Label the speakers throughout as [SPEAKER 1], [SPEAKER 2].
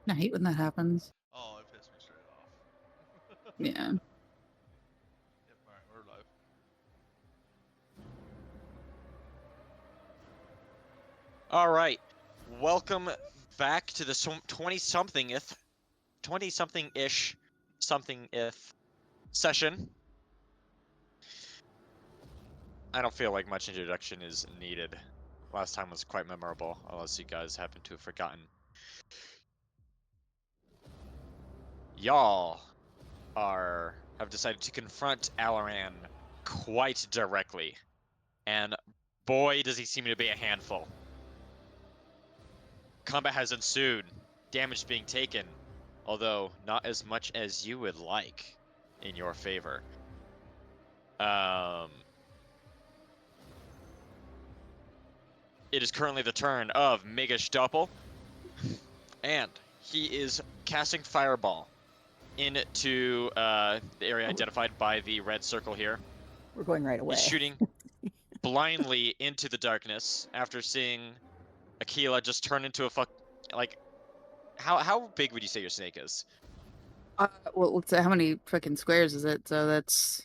[SPEAKER 1] I hate when that happens.
[SPEAKER 2] Oh, it pissed me straight off.
[SPEAKER 1] Yeah.
[SPEAKER 2] Yep, alright, we're live.
[SPEAKER 3] All right, welcome back to the 20-something-ish something-if session. I don't feel like much introduction is needed. Last time was quite memorable, unless you guys happen to have forgotten. Y'all have decided to confront Alaran quite directly, and boy does he seem to be a handful. Combat has ensued, damage being taken, although not as much as you would like in your favor. It is currently the turn of Mega Stoppel, and he is casting Fireball into the area identified by the red circle here.
[SPEAKER 4] We're going right away.
[SPEAKER 3] He's shooting blindly into the darkness after seeing Aquila just turn into a like, how big would you say your snake is?
[SPEAKER 1] Well, let's say how many freaking squares is it? So that's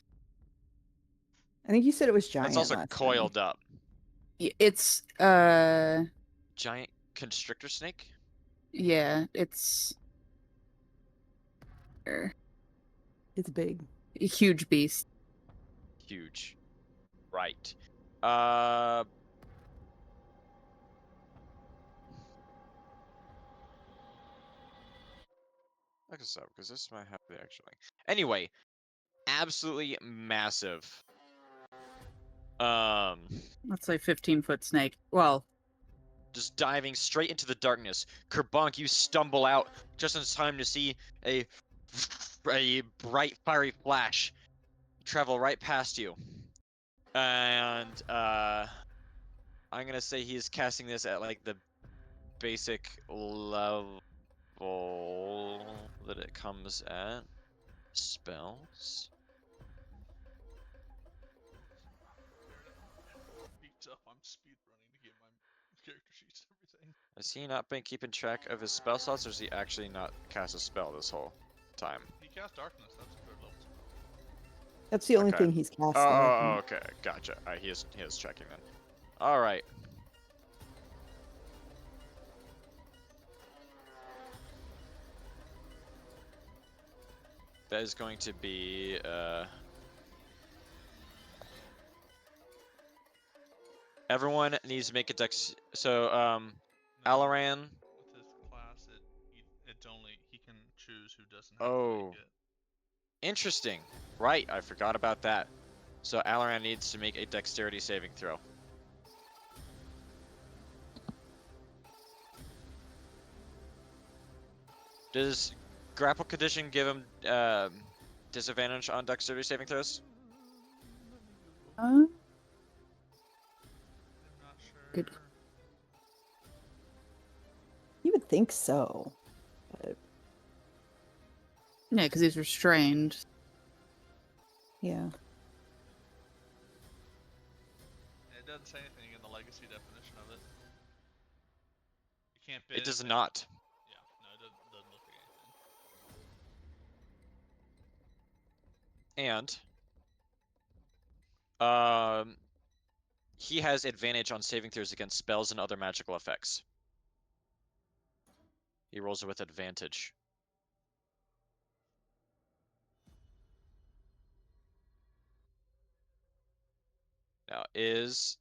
[SPEAKER 4] I think you said it was giant.
[SPEAKER 3] That's also
[SPEAKER 4] last
[SPEAKER 3] coiled
[SPEAKER 4] time.
[SPEAKER 3] up.
[SPEAKER 1] it's
[SPEAKER 3] Giant constrictor snake?
[SPEAKER 1] yeah, it's
[SPEAKER 4] It's big.
[SPEAKER 1] a huge beast.
[SPEAKER 3] Huge. Right. Look this up, because this might have the actual link. Anyway, absolutely massive.
[SPEAKER 1] That's like 15-foot snake. Well,
[SPEAKER 3] just diving straight into the darkness. Kerbonk, you stumble out just in time to see a bright fiery flash travel right past you. And I'm gonna say he is casting this at like the basic level that it comes at. Spells.
[SPEAKER 2] Beats up, I'm speed running to get my character sheets and everything.
[SPEAKER 3] Has he not been keeping track of his spell slots, or has he actually not cast a spell this whole time?
[SPEAKER 2] He cast Darkness, that's a third level spell.
[SPEAKER 4] That's the only
[SPEAKER 3] Okay.
[SPEAKER 4] thing he's casting.
[SPEAKER 3] Oh, okay, gotcha. He is checking then. All right. That is going to be everyone needs to make a dex. So
[SPEAKER 2] No,
[SPEAKER 3] Alaran.
[SPEAKER 2] With his class, it's only he can choose who doesn't have to
[SPEAKER 3] Oh,
[SPEAKER 2] make it.
[SPEAKER 3] interesting. Right, I forgot about that. So Alaran needs to make a dexterity saving throw. Does grapple condition give him disadvantage on dexterity saving throws?
[SPEAKER 2] I'm not sure.
[SPEAKER 1] Good.
[SPEAKER 4] You would think so. But
[SPEAKER 1] yeah, because he's restrained.
[SPEAKER 4] yeah.
[SPEAKER 2] It doesn't say anything in the legacy definition of it. You can't bid
[SPEAKER 3] It does
[SPEAKER 2] anything.
[SPEAKER 3] not.
[SPEAKER 2] Yeah, no, it doesn't look like anything.
[SPEAKER 3] And he has advantage on saving throws against spells and other magical effects. He rolls with advantage. Now, is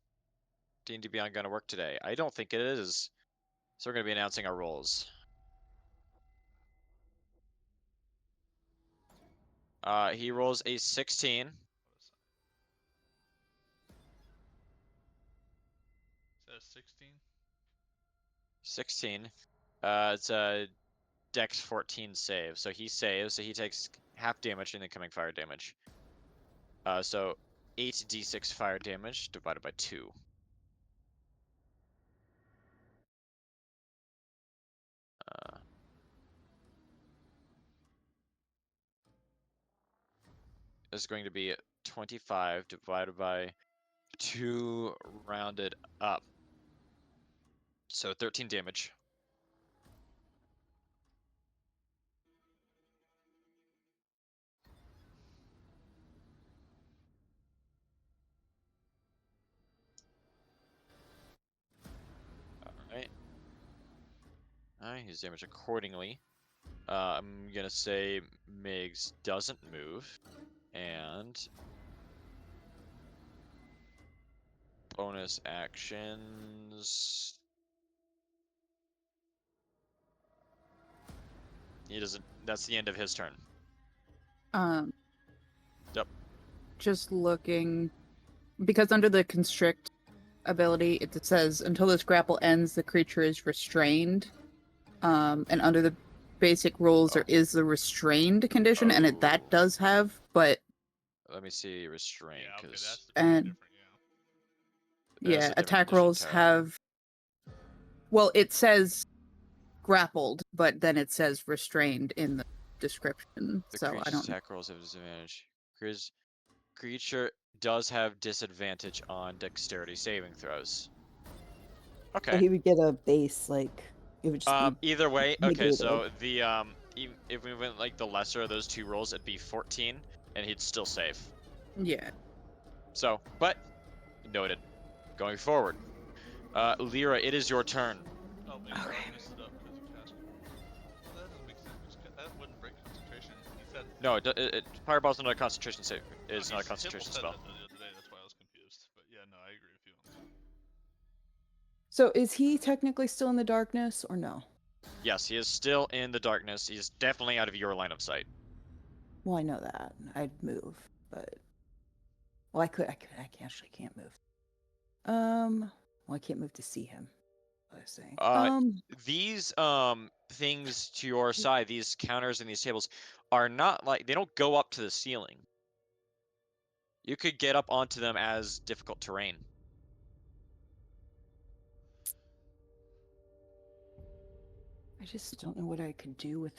[SPEAKER 3] D&D Beyond going to work today? I don't think it is. So we're going to be announcing our rolls. He rolls a 16.
[SPEAKER 2] What is that? Says 16.
[SPEAKER 3] 16. It's a Dex 14 save. So he saves, so he takes half damage in incoming fire damage. So 8d6 fire damage divided by 2. Is going to be 25 divided by 2 rounded up. So 13 damage. He's damaged accordingly. I'm gonna say Migs doesn't move, and bonus actions. He doesn't. That's the end of his turn.
[SPEAKER 1] Um,
[SPEAKER 3] Yep.
[SPEAKER 1] just looking because under the constrict ability, it says until this grapple ends, the creature is restrained. And under the basic rules, there is the restrained condition, and that does have, but
[SPEAKER 3] Let me see restraint,
[SPEAKER 2] Yeah, okay,
[SPEAKER 3] because
[SPEAKER 2] that's
[SPEAKER 1] and
[SPEAKER 2] different.
[SPEAKER 3] There's
[SPEAKER 1] yeah,
[SPEAKER 3] a different
[SPEAKER 1] attack
[SPEAKER 3] condition,
[SPEAKER 1] rolls
[SPEAKER 3] Tara.
[SPEAKER 1] have. Well, it says grappled, but then it says restrained in the description.
[SPEAKER 3] The
[SPEAKER 1] So I
[SPEAKER 3] creature's
[SPEAKER 1] don't know.
[SPEAKER 3] attack rolls have disadvantage. Creature does have disadvantage on dexterity saving throws.
[SPEAKER 4] So
[SPEAKER 3] Okay.
[SPEAKER 4] he would get a base, like, it would just be
[SPEAKER 3] Either way, okay,
[SPEAKER 4] negated.
[SPEAKER 3] so the if we went like the lesser of those two rolls, it'd be 14, and he'd still save.
[SPEAKER 1] Yeah.
[SPEAKER 3] So, but noted. Going forward, Lyra, it is your turn.
[SPEAKER 2] Oh, maybe I messed it up because you cast. Well, that doesn't make sense. That wouldn't break concentration. He said.
[SPEAKER 3] No, Fireball's not a concentration save.
[SPEAKER 2] No,
[SPEAKER 3] It's not a
[SPEAKER 2] Hipple
[SPEAKER 3] concentration
[SPEAKER 2] said
[SPEAKER 3] spell.
[SPEAKER 2] that the other day. That's why I was confused. But yeah, no, I agree with you.
[SPEAKER 4] So is he technically still in the darkness or no?
[SPEAKER 3] Yes, he is still in the darkness. He's definitely out of your line of sight.
[SPEAKER 4] Well, I know that. I'd move, but well, I actually can't move. Well, I can't move to see him. I was saying.
[SPEAKER 3] These things to your side, these counters and these tables, are not like they don't go up to the ceiling. You could get up onto them as difficult terrain.
[SPEAKER 4] I just don't know what I could do with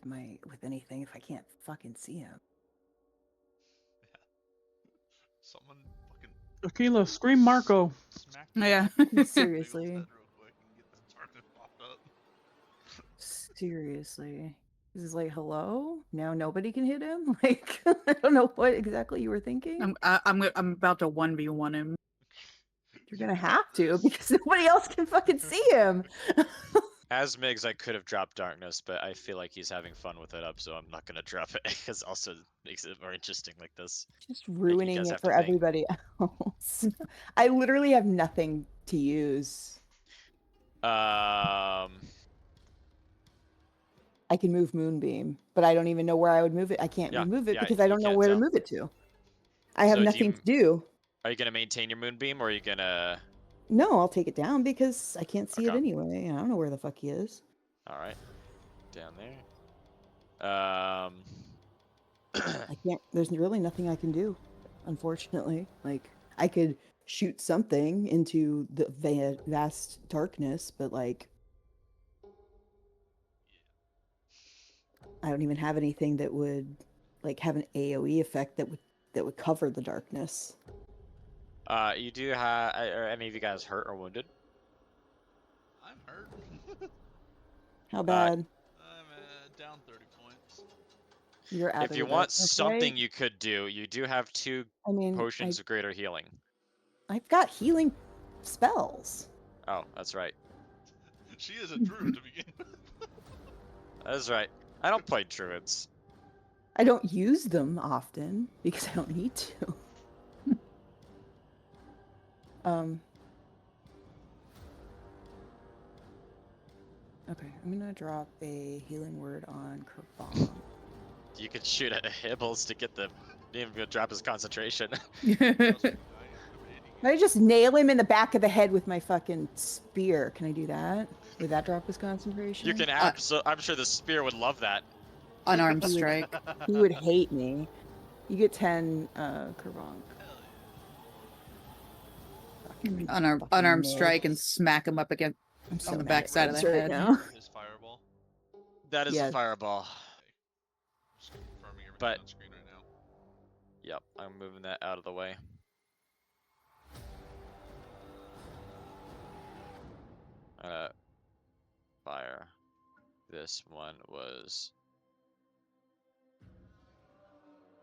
[SPEAKER 4] anything if I can't fucking see him.
[SPEAKER 2] Someone fucking
[SPEAKER 5] Aquila, scream Marco.
[SPEAKER 2] smack.
[SPEAKER 1] Yeah.
[SPEAKER 4] Seriously.
[SPEAKER 2] Head real quick and get this target popped up.
[SPEAKER 4] Seriously. This is like, hello? Now nobody can hit him? Like, I don't know what exactly you were thinking.
[SPEAKER 1] I'm about to 1v1 him.
[SPEAKER 4] You're gonna have to because nobody else can fucking see him.
[SPEAKER 3] As Migs, I could have dropped Darkness, but I feel like he's having fun with it up, so I'm not gonna drop it, because also makes it more interesting like this.
[SPEAKER 4] Just ruining
[SPEAKER 3] guys
[SPEAKER 4] it
[SPEAKER 3] have
[SPEAKER 4] for
[SPEAKER 3] to think.
[SPEAKER 4] everybody else. I literally have nothing to use.
[SPEAKER 3] Um,
[SPEAKER 4] I can move Moonbeam, but I don't even know where I would move it. I can't
[SPEAKER 3] Yeah,
[SPEAKER 4] move it
[SPEAKER 3] yeah,
[SPEAKER 4] because I
[SPEAKER 3] you
[SPEAKER 4] don't know
[SPEAKER 3] can't
[SPEAKER 4] where to
[SPEAKER 3] tell.
[SPEAKER 4] move it to. I have
[SPEAKER 3] So do
[SPEAKER 4] nothing
[SPEAKER 3] you-
[SPEAKER 4] to do.
[SPEAKER 3] Are you gonna maintain your Moonbeam, or are you gonna...
[SPEAKER 4] No, I'll take it down because I can't see it
[SPEAKER 3] Okay.
[SPEAKER 4] anyway. I don't know where the fuck he is.
[SPEAKER 3] Alright. Down there.
[SPEAKER 4] I can't. There's really nothing I can do, unfortunately. Like, I could shoot something into the vast darkness, but like, I don't even have anything that would like have an AoE effect that would cover the darkness.
[SPEAKER 3] You do have... Are any of you guys hurt or wounded?
[SPEAKER 2] I'm hurt.
[SPEAKER 4] How bad?
[SPEAKER 2] I'm down 30 points.
[SPEAKER 4] You're out
[SPEAKER 3] If
[SPEAKER 4] of
[SPEAKER 3] you
[SPEAKER 4] the
[SPEAKER 3] want
[SPEAKER 4] darkness,
[SPEAKER 3] something
[SPEAKER 4] right?
[SPEAKER 3] you could do, you do have 2
[SPEAKER 4] I mean,
[SPEAKER 3] potions of greater healing.
[SPEAKER 4] I've got healing spells.
[SPEAKER 3] Oh, that's right.
[SPEAKER 2] She is a druid to begin with.
[SPEAKER 3] That's right. I don't play druids.
[SPEAKER 4] I don't use them often because I don't need to. Okay, I'm gonna drop a healing word on Kerbal.
[SPEAKER 3] You could shoot at Hibbles to get the... Even gonna drop his concentration.
[SPEAKER 2] Trust me, I am debating
[SPEAKER 4] Can I just nail him in the back of the head with my fucking spear? Can I do that? Would that drop his concentration?
[SPEAKER 3] You can I'm sure the spear would love that.
[SPEAKER 1] Unarmed strike.
[SPEAKER 4] He would hate me. You get 10 Kerbal.
[SPEAKER 1] Unarmed strike and smack him up against
[SPEAKER 4] I'm so
[SPEAKER 1] on the
[SPEAKER 4] mad
[SPEAKER 1] back
[SPEAKER 4] at
[SPEAKER 1] side of
[SPEAKER 4] Reds
[SPEAKER 1] the
[SPEAKER 4] right
[SPEAKER 1] head.
[SPEAKER 4] now.
[SPEAKER 2] his fireball.
[SPEAKER 3] That is
[SPEAKER 4] Yeah.
[SPEAKER 3] a fireball.
[SPEAKER 2] Just confirming everything
[SPEAKER 3] But-
[SPEAKER 2] on screen right now.
[SPEAKER 3] Yep, I'm moving that out of the way. Fire. This one was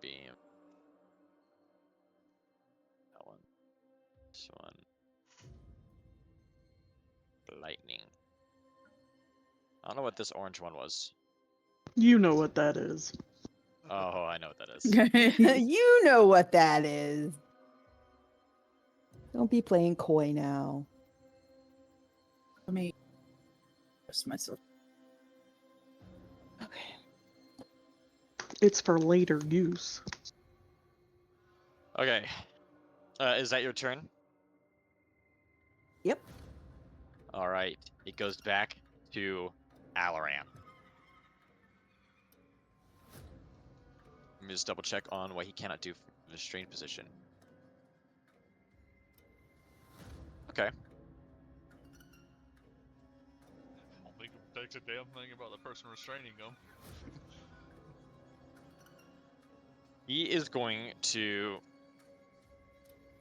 [SPEAKER 3] beam. That one. This one. Lightning. I don't know what this orange one was.
[SPEAKER 5] You know what that is.
[SPEAKER 3] Oh, I know what that is.
[SPEAKER 4] You know what that is. Don't be playing coy now.
[SPEAKER 1] Let me rest myself.
[SPEAKER 4] Okay.
[SPEAKER 5] It's for later use.
[SPEAKER 3] Okay. Is that your turn?
[SPEAKER 4] Yep.
[SPEAKER 3] All right. It goes back to Alaran. Let me just double check on what he cannot do from the restrained position. Okay.
[SPEAKER 2] I don't think it protects a damn thing about the person restraining them.
[SPEAKER 3] He is going to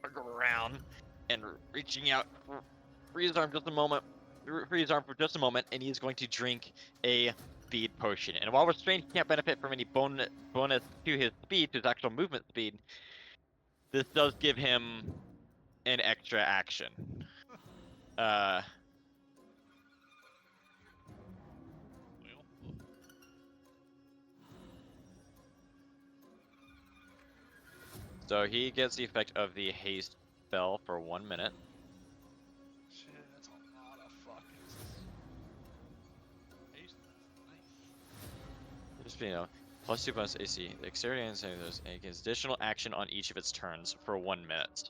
[SPEAKER 3] look around and reaching out, free his arm just a moment, free his arm for just a moment, and he's going to drink a speed potion. And while restrained, he can't benefit from any bonus to his speed, to his actual movement speed. This does give him an extra action.
[SPEAKER 2] Well,
[SPEAKER 3] So he gets the effect of the haste spell for 1 minute.
[SPEAKER 2] shit, that's a lot of fucking. Haste, nice.
[SPEAKER 3] Just +2 bonus AC, dexterity and saving throws, and it gets additional action on each of its turns for 1 minute.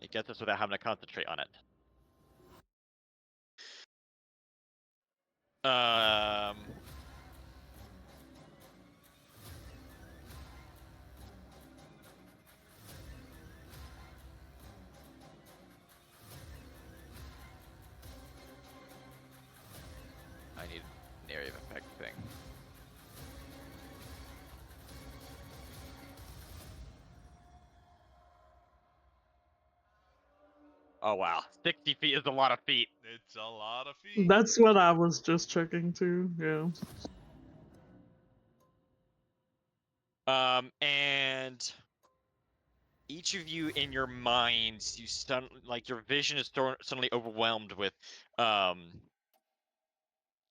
[SPEAKER 3] It gets this without having to concentrate on it. I need an area of effect thing. Oh wow, 60 feet is a lot of feet.
[SPEAKER 2] It's a lot of feet.
[SPEAKER 5] That's what I was just checking too. Yeah.
[SPEAKER 3] And each of you in your minds, your vision is suddenly overwhelmed with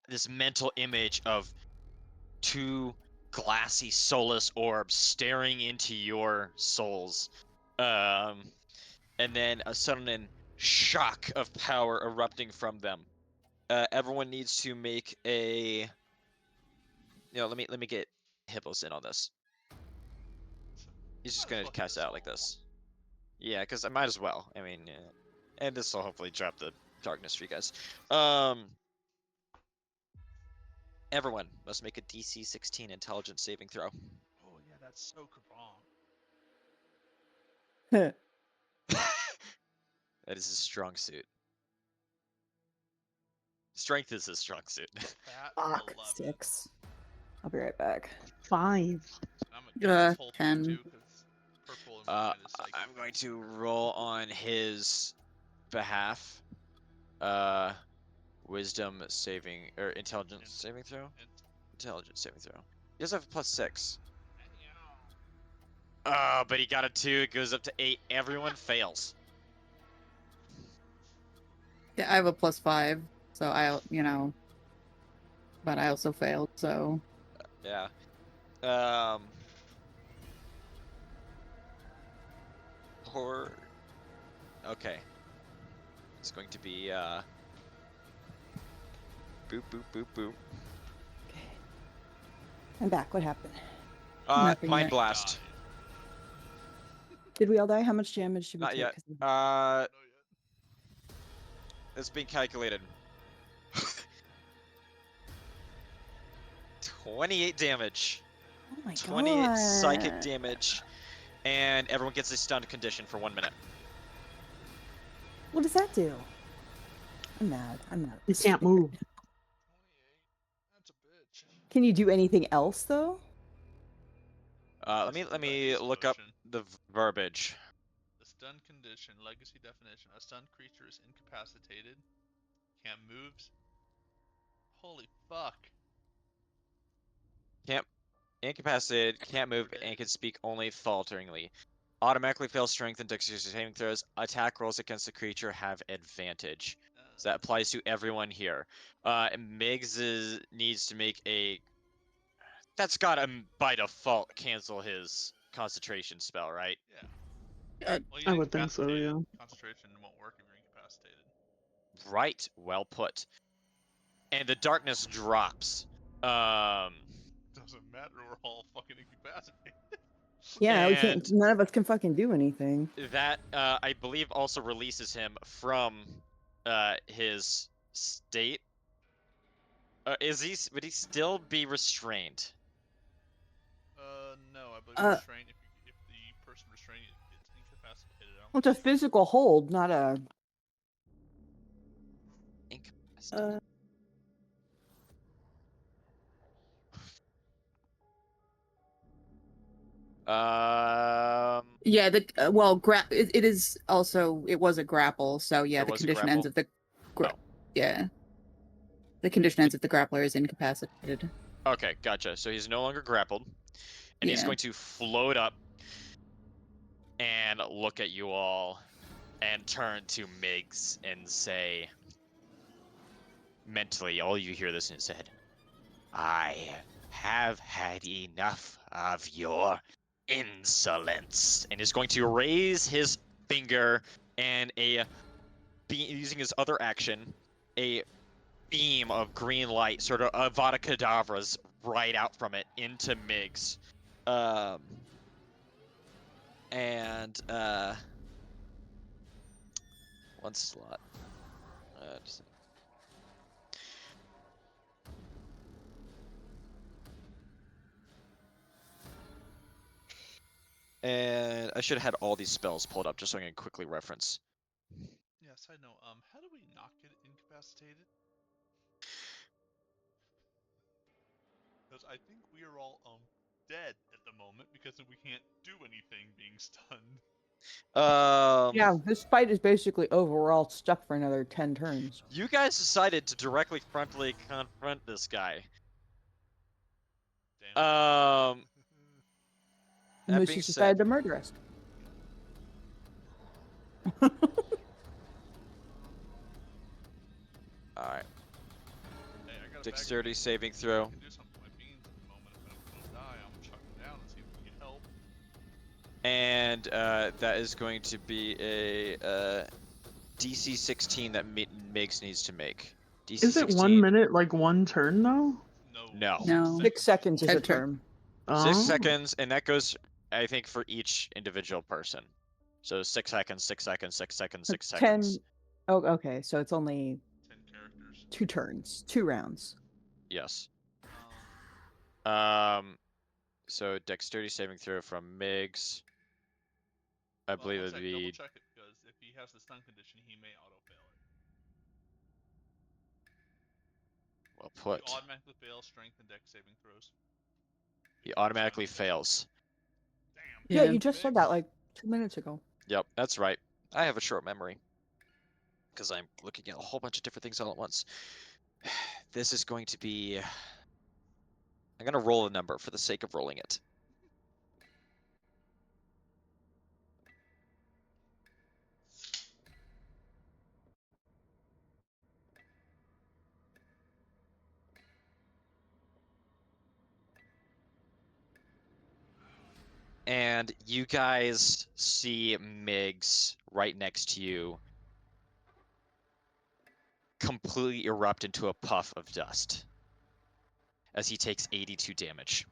[SPEAKER 3] this mental image of two glassy soulless orbs staring into your souls. And then a sudden shock of power erupting from them. Everyone needs to make a. Let me get Hippos in on this. He's just
[SPEAKER 2] Might as
[SPEAKER 3] gonna
[SPEAKER 2] well hit
[SPEAKER 3] cast it
[SPEAKER 2] us
[SPEAKER 3] out like
[SPEAKER 2] all.
[SPEAKER 3] this. Yeah, because I might as well. I mean, and this will hopefully drop the darkness for you guys. Everyone must make a DC 16 intelligence saving throw.
[SPEAKER 2] Oh yeah, that's so wrong.
[SPEAKER 3] That is his strong suit. Strength is his strong suit.
[SPEAKER 2] Fat
[SPEAKER 4] Fuck.
[SPEAKER 2] 11.
[SPEAKER 4] 6. I'll be right back.
[SPEAKER 5] 5.
[SPEAKER 2] I'm gonna this whole thing
[SPEAKER 1] 10.
[SPEAKER 2] too, because purple in my mind is psychic.
[SPEAKER 3] I'm going to roll on his behalf. Wisdom saving or intelligence saving throw. Intelligence saving throw. He does have a +6. But he got a 2. It goes up to 8. Everyone fails.
[SPEAKER 1] Yeah, I have a +5, so but I also failed, so.
[SPEAKER 3] Yeah. Okay. It's going to be boop boop boop boop.
[SPEAKER 4] Okay. I'm back. What happened?
[SPEAKER 1] Nothing
[SPEAKER 3] Mind
[SPEAKER 1] yet.
[SPEAKER 3] blast.
[SPEAKER 4] Did we all die? How much damage did we
[SPEAKER 3] Not
[SPEAKER 4] take?
[SPEAKER 3] yet.
[SPEAKER 4] 'Cause of-
[SPEAKER 2] Not yet.
[SPEAKER 3] It's being calculated. 28 damage.
[SPEAKER 4] Oh my
[SPEAKER 3] 28
[SPEAKER 4] god.
[SPEAKER 3] psychic damage. And everyone gets a stunned condition for 1 minute.
[SPEAKER 4] What does that do? I'm mad. I'm mad.
[SPEAKER 5] You can't move.
[SPEAKER 2] 28. That's a bitch.
[SPEAKER 4] Can you do anything else though?
[SPEAKER 3] Let me look up
[SPEAKER 2] Potion.
[SPEAKER 3] the verbiage.
[SPEAKER 2] The stun condition, legacy definition. A stunned creature is incapacitated. Can't moves. Holy fuck.
[SPEAKER 3] Incapacitated, can't move, and can speak only falteringly. Automatically fails strength and dexterity saving throws. Attack rolls against the creature have advantage. So that applies to everyone here. Miggs needs to make a. That's gotta by default cancel his concentration spell, right?
[SPEAKER 2] Yeah. Well,
[SPEAKER 5] I
[SPEAKER 2] he's
[SPEAKER 5] would think so,
[SPEAKER 2] incapacitated.
[SPEAKER 5] yeah.
[SPEAKER 2] Concentration won't work if you're incapacitated.
[SPEAKER 3] Right. Well put. And the darkness drops.
[SPEAKER 2] Doesn't matter. We're all fucking incapacitated.
[SPEAKER 4] Yeah, we
[SPEAKER 3] And
[SPEAKER 4] can't. None of us can fucking do anything.
[SPEAKER 3] that I believe also releases him from his state. Would he still be restrained?
[SPEAKER 2] No, I believe
[SPEAKER 4] Uh,
[SPEAKER 2] restraint. If the person restraining it gets incapacitated, I don't
[SPEAKER 4] Well, it's a
[SPEAKER 2] think
[SPEAKER 4] physical hold, not a.
[SPEAKER 3] Incapacitated.
[SPEAKER 1] Yeah, well, it is also it was a grapple, so yeah,
[SPEAKER 3] It
[SPEAKER 1] the
[SPEAKER 3] was a
[SPEAKER 1] condition ends
[SPEAKER 3] grapple?
[SPEAKER 1] if the
[SPEAKER 3] Oh.
[SPEAKER 1] yeah, the condition ends if the grappler is incapacitated.
[SPEAKER 3] Okay, gotcha. So he's no longer grappled, and he's
[SPEAKER 1] Yeah.
[SPEAKER 3] going to float up and look at you all, and turn to Miggs and say, mentally, all you hear this in his head, I have had enough of your insolence. And is going to raise his finger and using his other action, a beam of green light, sort of Avada Kedavras, right out from it into Miggs. One slot. And I should have had all these spells pulled up just so I can quickly reference.
[SPEAKER 2] Yeah, side note, how do we not get incapacitated? Because I think we are all dead at the moment because we can't do anything being stunned.
[SPEAKER 4] Yeah, this fight is basically over. We're all stuck for another 10 turns.
[SPEAKER 3] You guys decided to directly frontally confront this guy.
[SPEAKER 2] Damn.
[SPEAKER 3] That
[SPEAKER 4] Moose
[SPEAKER 3] being
[SPEAKER 4] just
[SPEAKER 3] said,
[SPEAKER 4] decided to murder us.
[SPEAKER 3] alright.
[SPEAKER 2] Hey, I got a
[SPEAKER 3] Dexterity
[SPEAKER 2] bag of
[SPEAKER 3] saving
[SPEAKER 2] beans.
[SPEAKER 3] throw.
[SPEAKER 2] I can do something with my beans at the moment. If I don't die, I'm gonna chuck them down and see if we can help.
[SPEAKER 3] And that is going to be a DC 16 that Miggs needs to make. DC
[SPEAKER 5] Is it
[SPEAKER 3] 16.
[SPEAKER 5] 1 minute like one turn though?
[SPEAKER 3] No.
[SPEAKER 1] No.
[SPEAKER 4] 6 seconds is a
[SPEAKER 1] 10 turn.
[SPEAKER 4] turn.
[SPEAKER 3] 6
[SPEAKER 5] Oh.
[SPEAKER 3] seconds, and that goes, I think, for each individual person. So 6 seconds, 6 seconds, 6 seconds, 6 seconds.
[SPEAKER 4] 10. Oh, okay. So it's only
[SPEAKER 2] 10 characters.
[SPEAKER 4] 2 turns, 2 rounds.
[SPEAKER 3] Yes.
[SPEAKER 2] Um,
[SPEAKER 3] So dexterity saving throw from Miggs. I believe
[SPEAKER 2] one
[SPEAKER 3] it'd
[SPEAKER 2] sec,
[SPEAKER 3] be
[SPEAKER 2] double check it because if he has the stun condition, he may auto fail it.
[SPEAKER 3] well
[SPEAKER 2] He
[SPEAKER 3] put.
[SPEAKER 2] automatically fails strength and dex saving throws.
[SPEAKER 3] He
[SPEAKER 2] If you have the stun
[SPEAKER 3] automatically
[SPEAKER 2] condition.
[SPEAKER 3] fails.
[SPEAKER 2] Damn.
[SPEAKER 4] Yeah,
[SPEAKER 1] Yeah.
[SPEAKER 4] you just said that like 2 minutes ago.
[SPEAKER 3] Yep, that's right. I have a short memory. Because I'm looking at a whole bunch of different things all at once. This is going to be... I'm going to roll a number for the sake of rolling it. And you guys see Miggs right next to you completely erupt into a puff of dust as he takes 82 damage.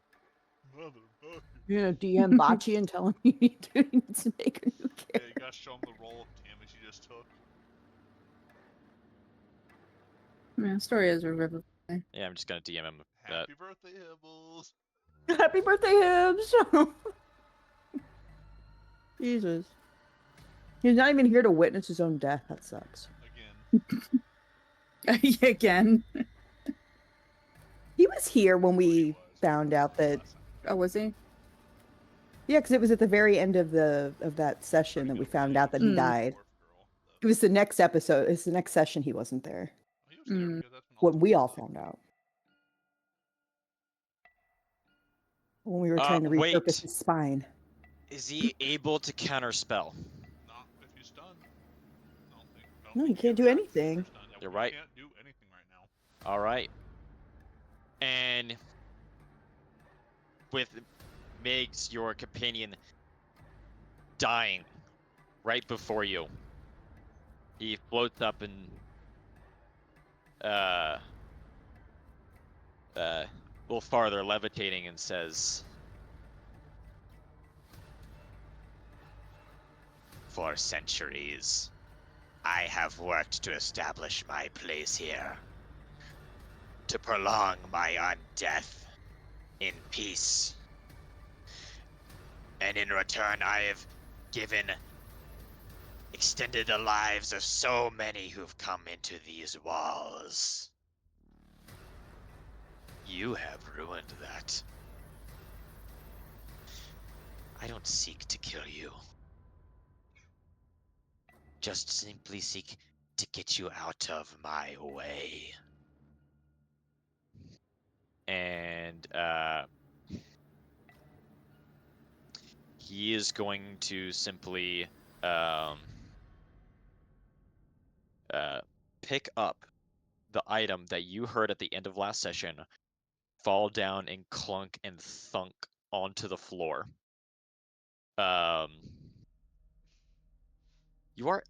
[SPEAKER 2] Motherfucker.
[SPEAKER 4] You're gonna DM Bocce and tell him you need to make a new
[SPEAKER 2] Yeah,
[SPEAKER 4] character.
[SPEAKER 2] you gotta show him the roll of damage he just took.
[SPEAKER 1] Yeah, story is a river.
[SPEAKER 3] Yeah, I'm just going to DM him that.
[SPEAKER 2] Happy birthday, Hibbles.
[SPEAKER 4] Happy birthday, Hibbs! Jesus. He's not even here to witness his own death. That sucks.
[SPEAKER 2] Again.
[SPEAKER 1] Again.
[SPEAKER 4] He was here when
[SPEAKER 2] He
[SPEAKER 4] we
[SPEAKER 2] was.
[SPEAKER 4] found out that.
[SPEAKER 2] Last time.
[SPEAKER 1] Oh, was he?
[SPEAKER 4] Yeah, because it was at the very end of that session that we found out that he
[SPEAKER 1] Mm.
[SPEAKER 4] died.
[SPEAKER 2] Dwarf girl,
[SPEAKER 4] It was the next episode. It's the next session he wasn't there.
[SPEAKER 2] He was there
[SPEAKER 1] Mm.
[SPEAKER 2] because that's when
[SPEAKER 4] When we all
[SPEAKER 2] the-
[SPEAKER 4] found out. When we were trying to
[SPEAKER 3] wait.
[SPEAKER 4] repurpose his spine.
[SPEAKER 3] Is he able to counterspell?
[SPEAKER 2] Not if he's stunned. I don't think
[SPEAKER 4] No, he
[SPEAKER 2] can
[SPEAKER 4] can't do
[SPEAKER 2] react if
[SPEAKER 4] anything.
[SPEAKER 2] you're stunned. Yeah,
[SPEAKER 3] You're
[SPEAKER 2] we
[SPEAKER 3] right.
[SPEAKER 2] can't do anything right now.
[SPEAKER 3] All right. And with Miggs, your companion, dying right before you, he floats up and a little farther, levitating, and says, "For centuries, I have worked to establish my place here, to prolong my undeath in peace. And in return, I have extended the lives of so many who've come into these walls. You have ruined that. I don't seek to kill you. Just simply seek to get you out of my way." And he is going to simply pick up the item that you heard at the end of last session fall down and clunk and thunk onto the floor. You are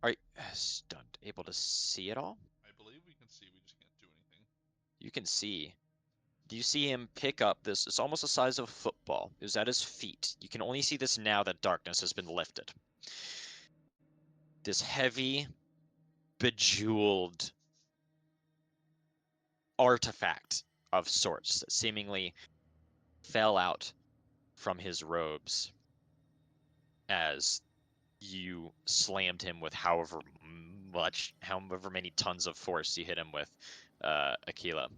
[SPEAKER 3] stunned, able to see it all?
[SPEAKER 2] I believe we can see, we just can't do anything.
[SPEAKER 3] You can see. Do you see him pick up this? It's almost the size of a football. It was at his feet. You can only see this now that darkness has been lifted. This heavy, bejeweled artifact of sorts that seemingly fell out from his robes as you slammed him with however many tons of force you hit him with, Aquila.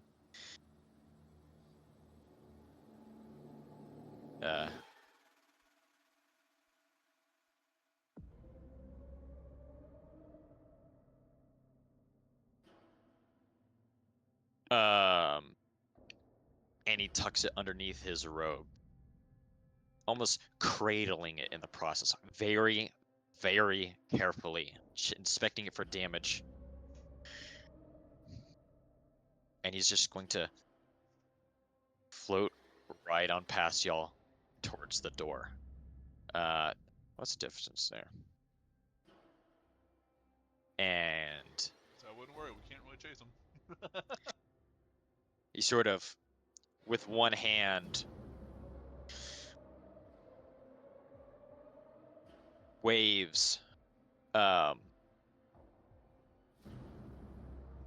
[SPEAKER 3] And he tucks it underneath his robe, almost cradling it in the process, very, very carefully, inspecting it for damage. And he's just going to float right on past y'all towards the door. What's the distance there? And
[SPEAKER 2] So I wouldn't worry, we can't really chase him.
[SPEAKER 3] he sort of, with one hand, waves,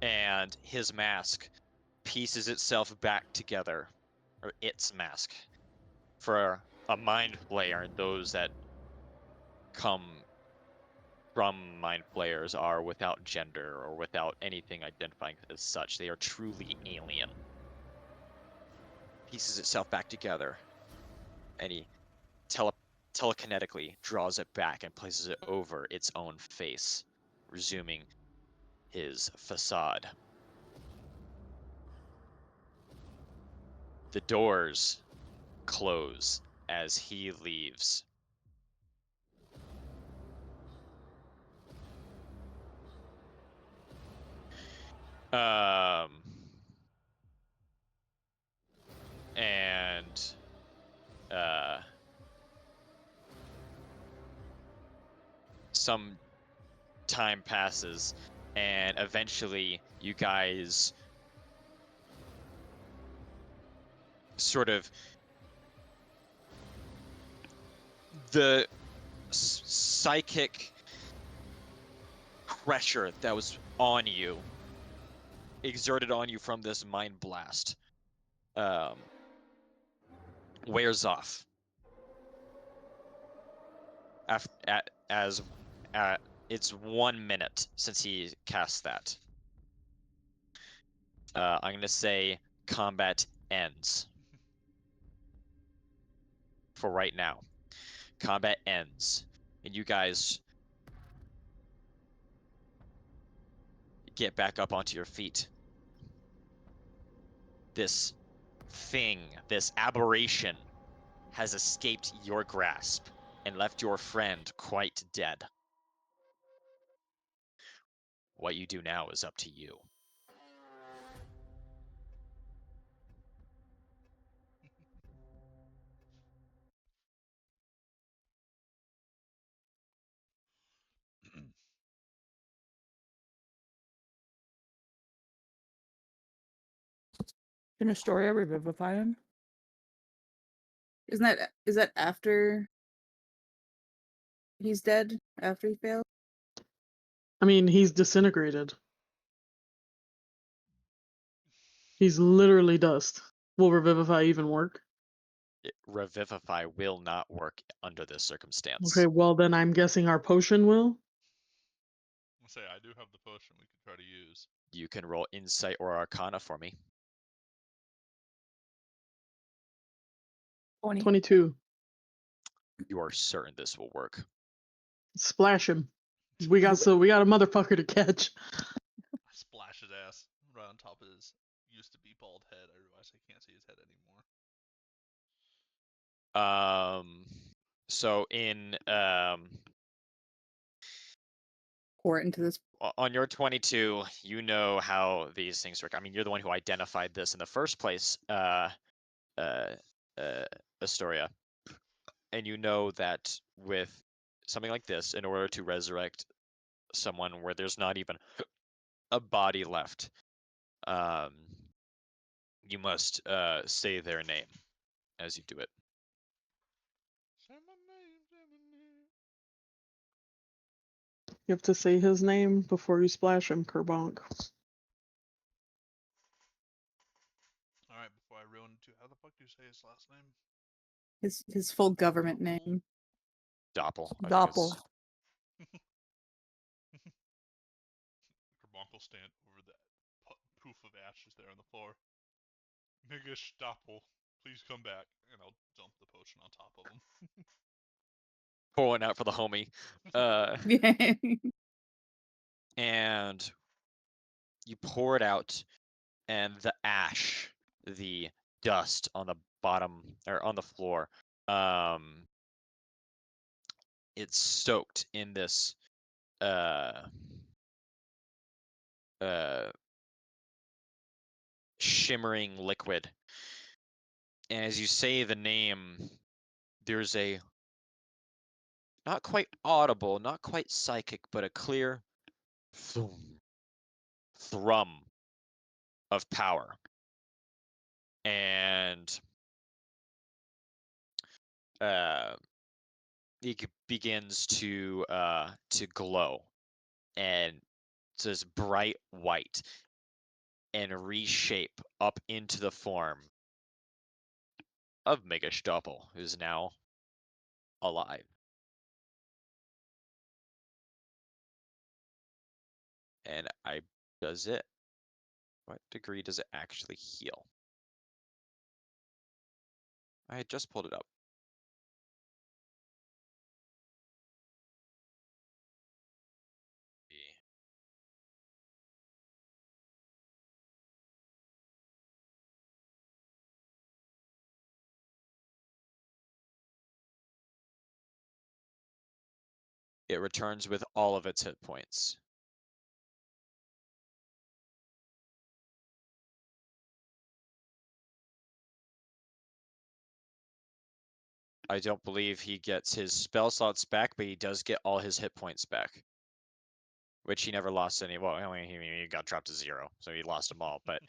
[SPEAKER 3] and his mask pieces itself back together, or its mask, for a mind flayer, and those that come from mind flayers are without gender or without anything identifying as such. They are truly alien. Pieces itself back together, and he telekinetically draws it back and places it over its own face, resuming his facade. The doors close as he leaves. And some time passes, and eventually you guys sort of, the psychic pressure that was on you, exerted on you from this mind blast, wears off. As it's 1 minute since he cast that. I'm gonna say combat ends for right now. Combat ends, and you guys get back up onto your feet. This thing, this aberration, has escaped your grasp and left your friend quite dead. What you do now is up to you.
[SPEAKER 4] Can Astoria revivify him?
[SPEAKER 1] Is that after he's dead? After he failed?
[SPEAKER 5] I mean, he's disintegrated. He's literally dust. Will Revivify even work?
[SPEAKER 3] Revivify will not work under this circumstance.
[SPEAKER 5] Okay, well then I'm guessing our potion will.
[SPEAKER 2] I'll say I do have the potion we could try to use.
[SPEAKER 3] You can roll Insight or Arcana for me.
[SPEAKER 4] 20.
[SPEAKER 5] 22.
[SPEAKER 3] You are certain this will work.
[SPEAKER 5] Splash him. We got a motherfucker to catch.
[SPEAKER 2] I splash his ass right on top of his used to be bald head. I realize I can't see his head anymore.
[SPEAKER 3] So in
[SPEAKER 1] Pour it into this.
[SPEAKER 3] on your 22, you know how these things work. I mean, you're the one who identified this in the first place, Astoria, and you know that with something like this, in order to resurrect someone where there's not even a body left, you must say their name as you do it.
[SPEAKER 2] Say my name, say my name.
[SPEAKER 5] You have to say his name before you splash him, Kerbonk.
[SPEAKER 2] Alright, before I ruin it too, how the fuck do you say his last name?
[SPEAKER 1] His full government name.
[SPEAKER 3] Doppel. I think
[SPEAKER 4] Doppel.
[SPEAKER 3] it's-
[SPEAKER 2] Kerbonk will stand over that poof of ashes there on the floor. Migish Doppel, please come back, and I'll dump the potion on top of him.
[SPEAKER 3] Pouring out for the homie.
[SPEAKER 1] Yeah.
[SPEAKER 3] And you pour it out, and the ash, the dust on the bottom or on the floor, it's soaked in this shimmering liquid. And as you say the name, there's a not quite audible, not quite psychic, but a clear thrum of power. And it begins to glow, and it's this bright white, and reshape up into the form of Megastoppel, who's now alive. And what degree does it actually heal? I had just pulled it up. It returns with all of its hit points. I don't believe he gets his spell slots back, but he does get all his hit points back. Which he never lost any. Well, I mean, he got dropped to 0, so he lost them all. But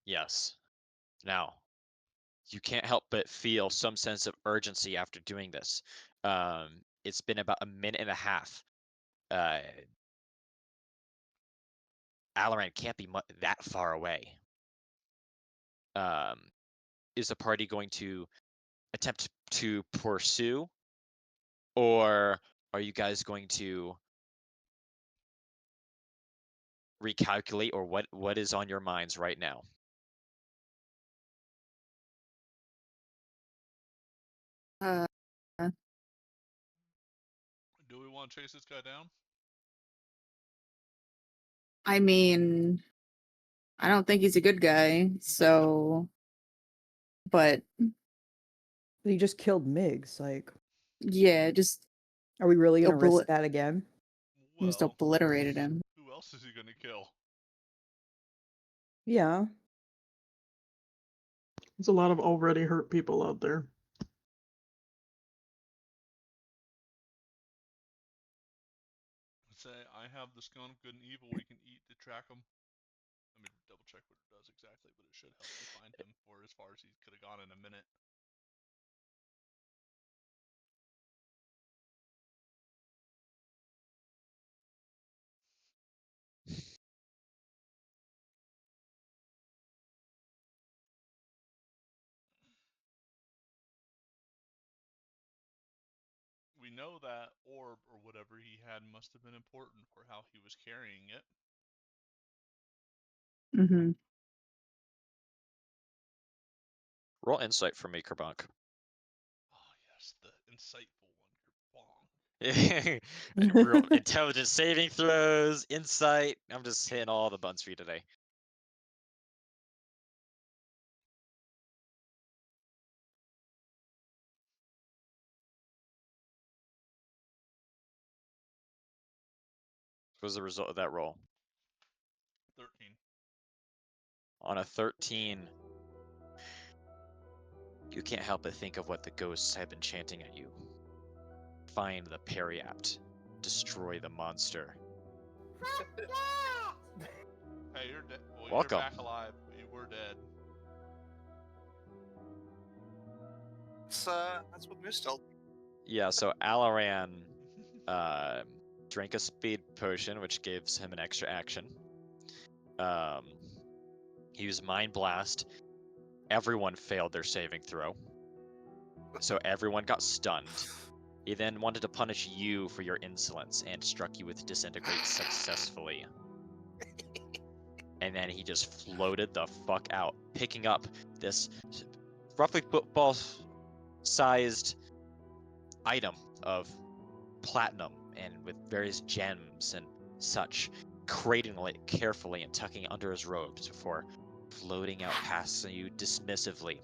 [SPEAKER 3] yes. Now, you can't help but feel some sense of urgency after doing this. It's been about a minute and a half. Alaran can't be that far away. Is the party going to attempt to pursue, or are you guys going to recalculate, or what is on your minds right now?
[SPEAKER 1] Uh,
[SPEAKER 2] Do we want to chase this guy down?
[SPEAKER 1] I mean, I don't think he's a good guy, so. But
[SPEAKER 4] He just killed Migs. Like,
[SPEAKER 1] yeah, just
[SPEAKER 4] are we really gonna
[SPEAKER 1] Obli-
[SPEAKER 4] risk that again?
[SPEAKER 1] just
[SPEAKER 2] Well,
[SPEAKER 1] obliterated him.
[SPEAKER 2] who else is he gonna kill?
[SPEAKER 4] Yeah.
[SPEAKER 5] There's a lot of already hurt people out there.
[SPEAKER 2] have the Scone of Good and Evil we can eat to track him. Let me double check what it does exactly, but it should help me find him for as far as he could have gone in a minute. We know that orb or whatever he had must have been important for how he was carrying it.
[SPEAKER 1] Mm-hmm.
[SPEAKER 3] Roll insight for me, Kerbonk.
[SPEAKER 2] Oh yes, the insightful one, Kerbonk.
[SPEAKER 3] Real intelligence saving throws, insight. I'm just hitting all the buttons for you today. What was the result of that roll?
[SPEAKER 2] 13.
[SPEAKER 3] On a 13, you can't help but think of what the ghosts have been chanting at you. Find the Periapt. Destroy the monster.
[SPEAKER 2] Hey, you're dead. Well,
[SPEAKER 3] Welcome.
[SPEAKER 2] you're back alive, but you were dead.
[SPEAKER 6] That's what Moose told me.
[SPEAKER 3] Yeah, so Alaran drank a speed potion, which gives him an extra action. He used Mind Blast. Everyone failed their saving throw. So everyone got stunned. He then wanted to punish you for your insolence and struck you with Disintegrate successfully. And then he just floated the fuck out, picking up this roughly football-sized item of platinum and with various gems and such, cradling it carefully and tucking it under his robes before floating out past you dismissively.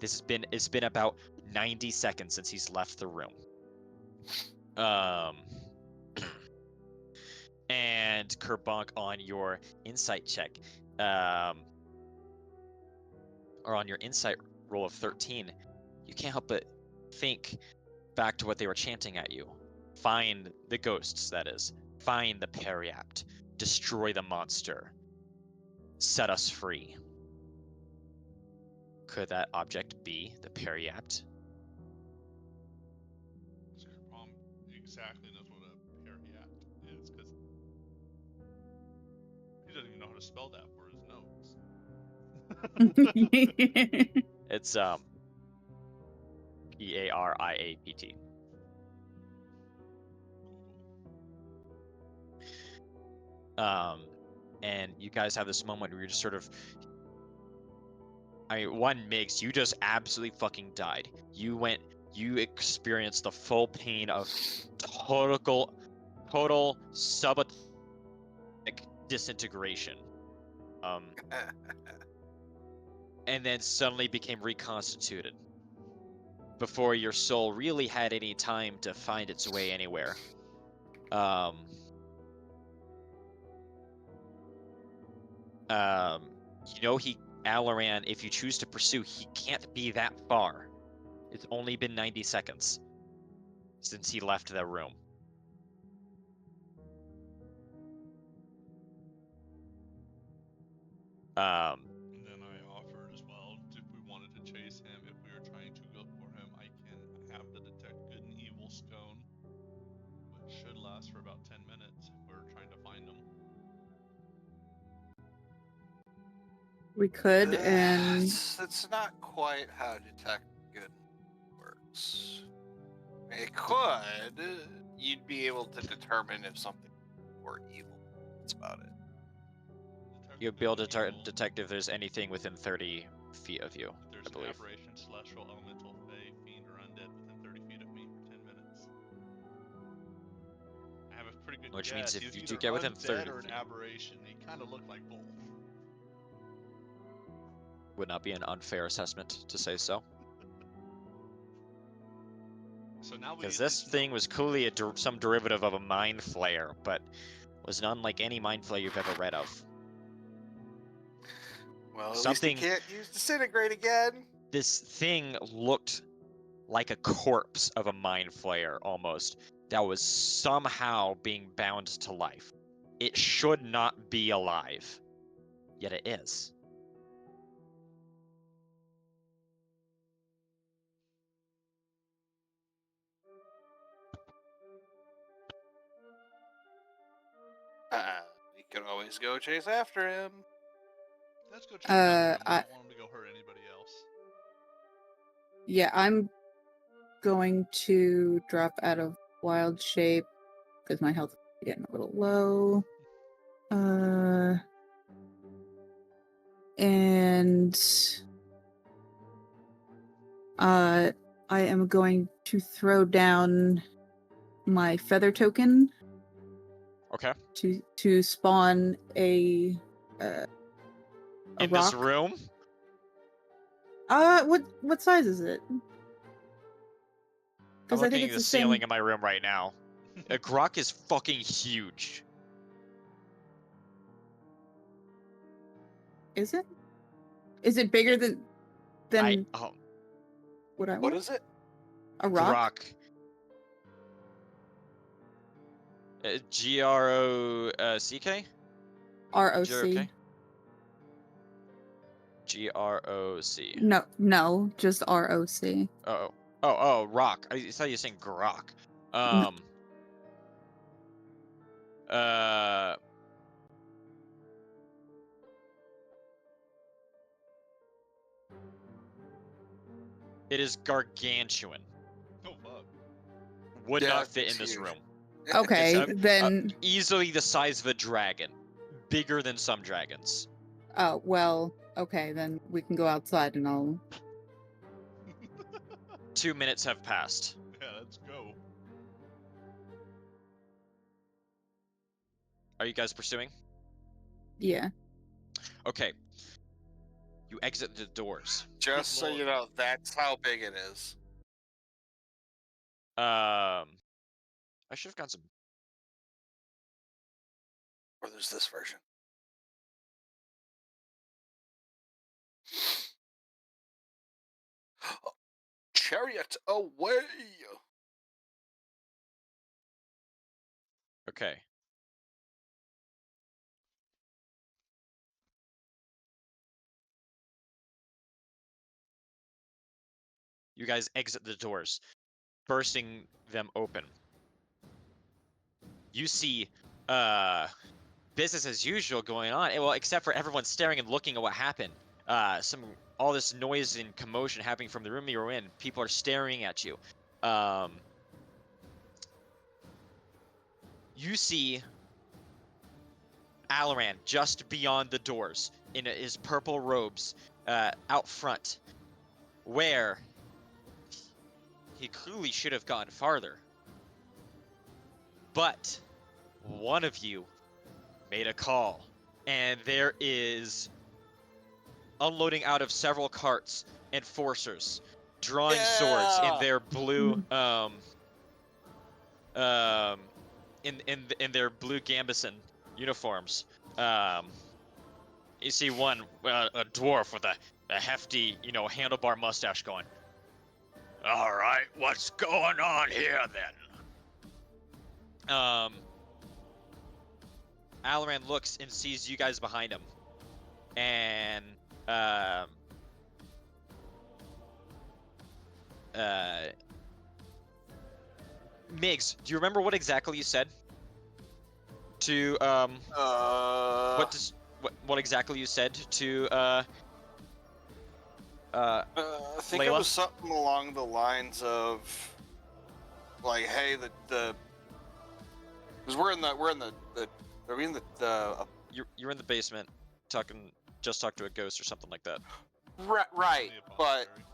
[SPEAKER 3] It's been about 90 seconds since he's left the room. And Kerbonk, on your insight check, or on your insight roll of 13, you can't help but think back to what they were chanting at you. Find the ghosts, that is. Find the Periapt. Destroy the monster. Set us free. Could that object be the Periapt?
[SPEAKER 2] Kerpom exactly knows what a Periapt is, because he doesn't even know how to spell that for his notes.
[SPEAKER 3] It's Periapt. And you guys have this moment where you're just sort of, I mean, one Migs, you just absolutely fucking died. You experienced the full pain of total subatomic disintegration. And then suddenly became reconstituted before your soul really had any time to find its way anywhere. Alaran, if you choose to pursue, he can't be that far. It's only been 90 seconds since he left the room.
[SPEAKER 2] And then I offered as well, if we wanted to chase him, if we were trying to go for him, I have the Detect Good and Evil Scone, which should last for about 10 minutes if we're trying to find him.
[SPEAKER 1] We could, and
[SPEAKER 6] It's not quite how Detect Good works. It could. You'd be able to determine if something were evil. That's about it.
[SPEAKER 3] You'll be able to detect if there's anything within 30 feet of you,
[SPEAKER 2] If there's
[SPEAKER 3] I
[SPEAKER 2] an
[SPEAKER 3] believe.
[SPEAKER 2] aberration, celestial, elemental, fey, fiend, or undead within 30 feet of me for 10 minutes. I have a pretty good
[SPEAKER 3] Which
[SPEAKER 2] guess.
[SPEAKER 3] means if
[SPEAKER 2] He was
[SPEAKER 3] you
[SPEAKER 2] either
[SPEAKER 3] do get within
[SPEAKER 2] undead
[SPEAKER 3] 30
[SPEAKER 2] or an
[SPEAKER 3] feet.
[SPEAKER 2] aberration. He kind of looked like both.
[SPEAKER 3] Would not be an unfair assessment to say so.
[SPEAKER 2] So now we
[SPEAKER 3] Because
[SPEAKER 2] at
[SPEAKER 3] this
[SPEAKER 2] least
[SPEAKER 3] thing
[SPEAKER 2] know.
[SPEAKER 3] was clearly some derivative of a mind flayer, but was unlike any mind flayer you've ever read of.
[SPEAKER 6] Well, at
[SPEAKER 3] Something-
[SPEAKER 6] least you can't use Disintegrate again.
[SPEAKER 3] This thing looked like a corpse of a mind flayer almost, that was somehow being bound to life. It should not be alive, yet it is.
[SPEAKER 6] We could always go chase after him.
[SPEAKER 2] Let's go chase after him. I
[SPEAKER 1] I-
[SPEAKER 2] don't want him to go hurt anybody else.
[SPEAKER 1] Yeah, I'm going to drop out of wild shape because my health is getting a little low. And I am going to throw down my feather token
[SPEAKER 3] Okay.
[SPEAKER 1] to spawn a
[SPEAKER 3] In
[SPEAKER 1] rock.
[SPEAKER 3] this room,
[SPEAKER 1] What size is it?
[SPEAKER 3] I'm
[SPEAKER 1] Because I
[SPEAKER 3] looking
[SPEAKER 1] think
[SPEAKER 3] at
[SPEAKER 1] it's
[SPEAKER 3] the
[SPEAKER 1] the
[SPEAKER 3] ceiling
[SPEAKER 1] same.
[SPEAKER 3] in my room right now. A grok is fucking huge.
[SPEAKER 1] Is it? Is it bigger than
[SPEAKER 3] Oh,
[SPEAKER 1] what I
[SPEAKER 6] What
[SPEAKER 1] want?
[SPEAKER 6] is it?
[SPEAKER 1] A rock?
[SPEAKER 3] grok. Grock.
[SPEAKER 1] ROC.
[SPEAKER 3] Groc.
[SPEAKER 1] No, just ROC.
[SPEAKER 3] Oh, rock. I thought you were saying grok.
[SPEAKER 1] No.
[SPEAKER 3] Uh. It is gargantuan.
[SPEAKER 2] Oh fuck.
[SPEAKER 3] Would
[SPEAKER 6] Yeah,
[SPEAKER 3] not fit
[SPEAKER 6] it's
[SPEAKER 3] in this
[SPEAKER 6] huge.
[SPEAKER 3] room.
[SPEAKER 1] Okay,
[SPEAKER 3] It's,
[SPEAKER 1] then.
[SPEAKER 3] Easily the size of a dragon. Bigger than some dragons.
[SPEAKER 1] Oh well. Okay, then we can go outside and I'll.
[SPEAKER 3] 2 minutes have passed.
[SPEAKER 2] Yeah, let's go.
[SPEAKER 3] Are you guys pursuing?
[SPEAKER 1] Yeah.
[SPEAKER 3] Okay. You exit the doors.
[SPEAKER 6] Just so
[SPEAKER 2] Lord.
[SPEAKER 6] you know, that's how big it is.
[SPEAKER 3] I should have gotten some.
[SPEAKER 6] Or there's this version. Chariot away!
[SPEAKER 3] Okay. You guys exit the doors, bursting them open. You see, business as usual going on. Well, except for everyone staring and looking at what happened. All this noise and commotion happening from the room you were in. People are staring at you. You see Alaran just beyond the doors in his purple robes, out front, where he clearly should have gone farther. But one of you made a call, and there is unloading out of several carts enforcers drawing swords in their blue in their blue gambeson uniforms. You see one a dwarf with a hefty, handlebar mustache going, "All right, what's going on here then?" Alaran looks and sees you guys behind him, and Migs, do you remember what exactly you said to what exactly you said to
[SPEAKER 6] I think it
[SPEAKER 3] Layla?
[SPEAKER 6] was something along the lines of, like, hey, because we're in the are we in the
[SPEAKER 3] You're in the basement just talked to a ghost or something like that.
[SPEAKER 6] right,
[SPEAKER 2] The
[SPEAKER 6] but
[SPEAKER 2] apothecary.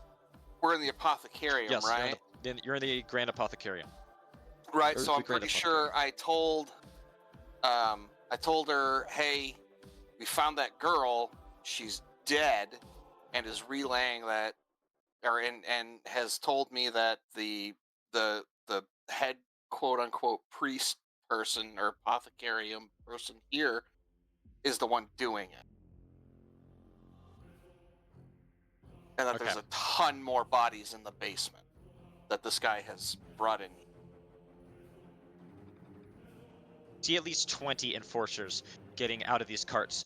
[SPEAKER 6] we're in the apothecarium,
[SPEAKER 3] Yes,
[SPEAKER 6] right?
[SPEAKER 3] you're in the Grand Apothecarium.
[SPEAKER 6] Right,
[SPEAKER 3] Or
[SPEAKER 6] so
[SPEAKER 3] the
[SPEAKER 6] I'm
[SPEAKER 3] Grand
[SPEAKER 6] pretty sure I told her, hey, we found that girl, she's dead, and is relaying that, and has told me that the head quote unquote priest person or apothecarium person here is the one doing it. And that there's
[SPEAKER 3] Okay.
[SPEAKER 6] a ton more bodies in the basement that this guy has brought in.
[SPEAKER 3] see at least 20 enforcers getting out of these carts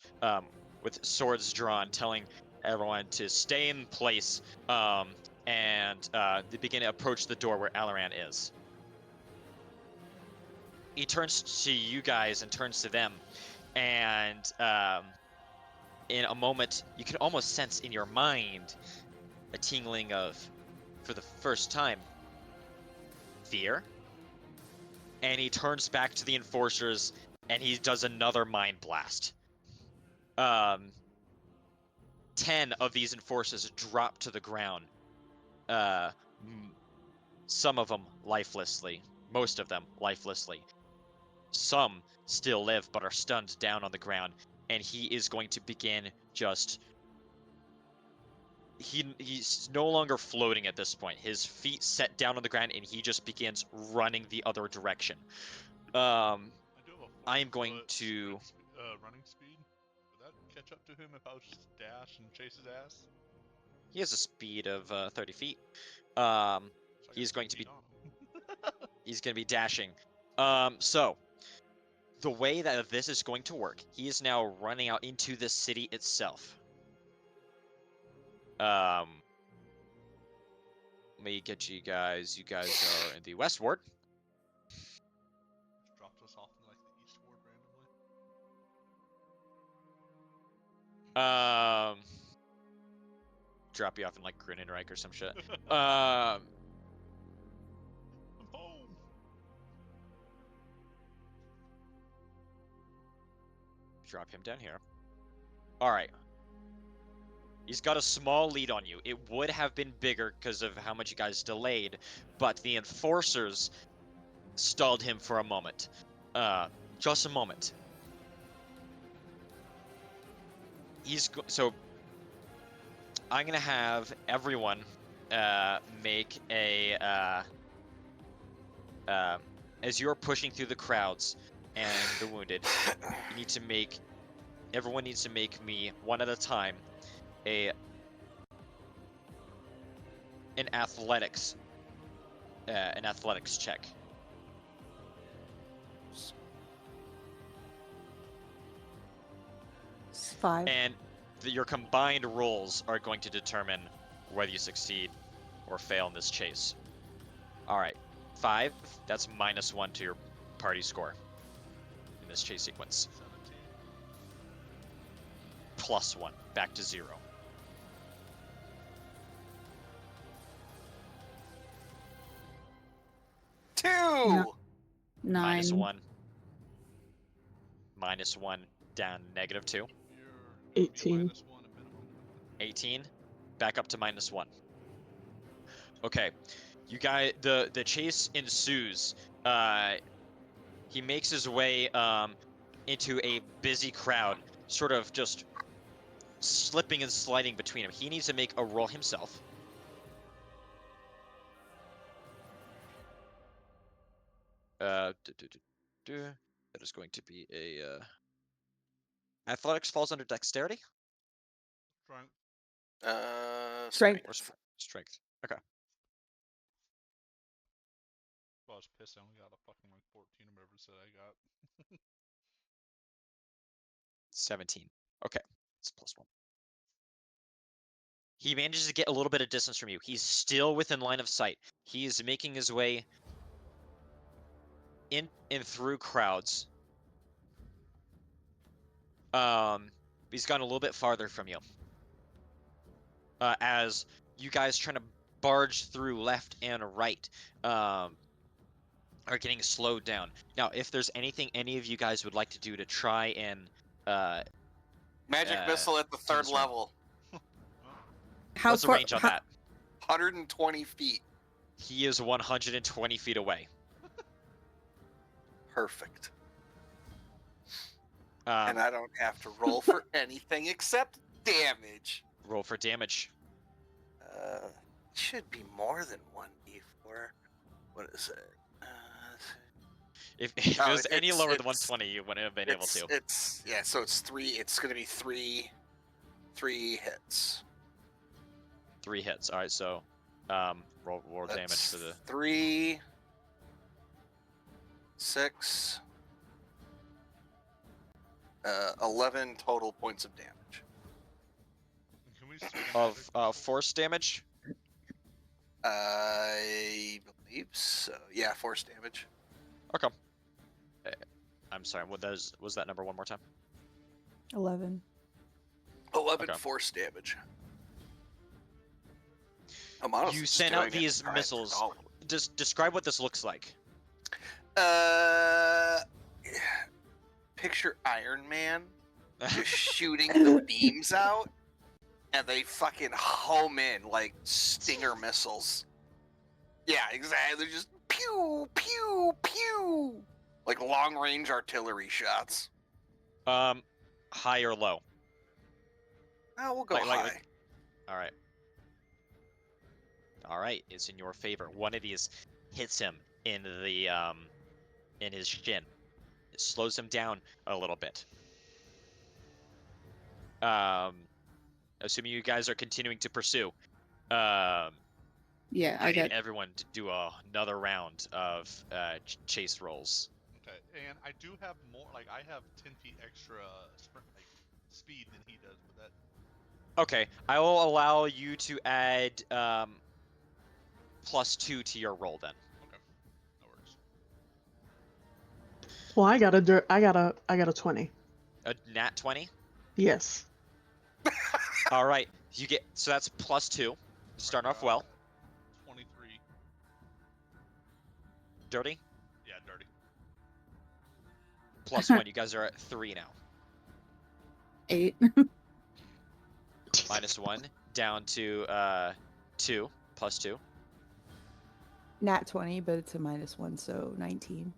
[SPEAKER 3] with swords drawn, telling everyone to stay in place, and they begin to approach the door where Alaran is. He turns to you guys and turns to them, and in a moment, you can almost sense in your mind a tingling of, for the first time, fear. And he turns back to the enforcers, and he does another mind blast. 10 of these enforcers drop to the ground. Some of them lifelessly. Most of them lifelessly. Some still live but are stunned down on the ground. And he is going to begin just... He's no longer floating at this point. His feet set down on the ground, and he just begins running the other direction.
[SPEAKER 2] I do have a
[SPEAKER 3] I am going
[SPEAKER 2] 40-foot
[SPEAKER 3] to...
[SPEAKER 2] running speed. Would that catch up to him if I was just to dash and chase his ass?
[SPEAKER 3] He has a speed of 30 feet.
[SPEAKER 2] So I
[SPEAKER 3] He's
[SPEAKER 2] got
[SPEAKER 3] going
[SPEAKER 2] 10
[SPEAKER 3] to be...
[SPEAKER 2] feet on him.
[SPEAKER 3] He's going to be dashing. So, the way that this is going to work, he is now running out into the city itself. Let me get you guys. You guys are in the west ward.
[SPEAKER 2] Just drops us off in like the east ward randomly.
[SPEAKER 3] Drop you off in like Grinenreich or some shit.
[SPEAKER 2] I'm home.
[SPEAKER 3] Drop him down here. All right. He's got a small lead on you. It would have been bigger because of how much you guys delayed, but the enforcers stalled him for a moment. Just a moment. So I'm gonna have everyone make a as you're pushing through the crowds and the wounded, everyone needs to make me one at a time an athletics check.
[SPEAKER 4] It's 5.
[SPEAKER 3] And your combined rolls are going to determine whether you succeed or fail in this chase. All right, 5. That's -1 to your party score in this chase sequence.
[SPEAKER 2] 17.
[SPEAKER 3] +1, back to 0.
[SPEAKER 6] Two.
[SPEAKER 1] No. 9.
[SPEAKER 3] -1. -1 down -2.
[SPEAKER 2] You're
[SPEAKER 5] 18.
[SPEAKER 2] -1 at minimum.
[SPEAKER 3] 18, back up to -1. Okay, you guys, the chase ensues. He makes his way into a busy crowd, sort of just slipping and sliding between them. He needs to make a roll himself. That is going to be a athletics falls under dexterity
[SPEAKER 2] Strength.
[SPEAKER 4] Strength.
[SPEAKER 3] or strength. Okay.
[SPEAKER 2] Well, I was pissed. I only got a fucking like 14 or whatever said I got.
[SPEAKER 3] 17. Okay, it's +1. He manages to get a little bit of distance from you. He's still within line of sight. He is making his way in and through crowds. He's gone a little bit farther from you. As you guys trying to barge through left and right are getting slowed down. Now, if there's anything any of you guys would like to do to try and
[SPEAKER 6] Magic missile at the third
[SPEAKER 3] this round.
[SPEAKER 6] level.
[SPEAKER 1] How
[SPEAKER 3] what's the
[SPEAKER 1] far?
[SPEAKER 3] range on
[SPEAKER 1] how-
[SPEAKER 3] that?
[SPEAKER 6] 120 feet.
[SPEAKER 3] He is 120 feet away.
[SPEAKER 6] Perfect.
[SPEAKER 3] Um,
[SPEAKER 6] And I don't have to roll for anything except damage.
[SPEAKER 3] roll for damage.
[SPEAKER 6] Should be more than 1d4. What is it?
[SPEAKER 3] If it
[SPEAKER 6] Oh,
[SPEAKER 3] was any lower than
[SPEAKER 6] it's-
[SPEAKER 3] 120, you wouldn't have been able to.
[SPEAKER 6] So it's 3. It's gonna be three hits.
[SPEAKER 3] 3 hits. All right, so roll damage
[SPEAKER 6] That's
[SPEAKER 3] for the
[SPEAKER 6] 3, 6, 11 total points of damage.
[SPEAKER 2] Can we speed
[SPEAKER 3] Of force damage.
[SPEAKER 6] I believe so. Yeah, force damage.
[SPEAKER 3] Okay. I'm sorry. What was that number one more time?
[SPEAKER 4] 11.
[SPEAKER 6] 11
[SPEAKER 3] Okay.
[SPEAKER 6] force damage. I'm honestly
[SPEAKER 3] You
[SPEAKER 6] just
[SPEAKER 3] send
[SPEAKER 6] doing
[SPEAKER 3] out
[SPEAKER 6] it to
[SPEAKER 3] these
[SPEAKER 6] try and
[SPEAKER 3] missiles.
[SPEAKER 6] turn all of them.
[SPEAKER 3] Just describe what this looks like.
[SPEAKER 6] Picture Iron Man just shooting the beams out, and they fucking home in like Stinger missiles. Yeah, exactly. They're just pew, pew, pew, like long-range artillery shots.
[SPEAKER 3] High or low?
[SPEAKER 6] Oh, we'll go
[SPEAKER 3] Like-
[SPEAKER 6] high.
[SPEAKER 3] like- All right. All right, it's in your favor. One of these hits him in the in his shin. It slows him down a little bit. Assuming you guys are continuing to pursue.
[SPEAKER 1] Yeah,
[SPEAKER 3] I
[SPEAKER 1] I
[SPEAKER 3] need
[SPEAKER 1] got
[SPEAKER 3] everyone to do another round of chase rolls.
[SPEAKER 2] Okay, and I do have more. Like I have 10 feet extra sprint like speed than he does, but that.
[SPEAKER 3] Okay, I will allow you to add +2 to your roll then.
[SPEAKER 2] Okay, that works.
[SPEAKER 5] Well, I got a 20.
[SPEAKER 3] A nat 20.
[SPEAKER 5] Yes.
[SPEAKER 3] All right, you get so that's +2. Starting off well.
[SPEAKER 2] 23.
[SPEAKER 3] Dirty.
[SPEAKER 2] Yeah, dirty.
[SPEAKER 3] +1. You guys are at 3 now.
[SPEAKER 1] 8.
[SPEAKER 3] -1 down to 2 +2.
[SPEAKER 4] Nat 20, but it's a -1, so 19.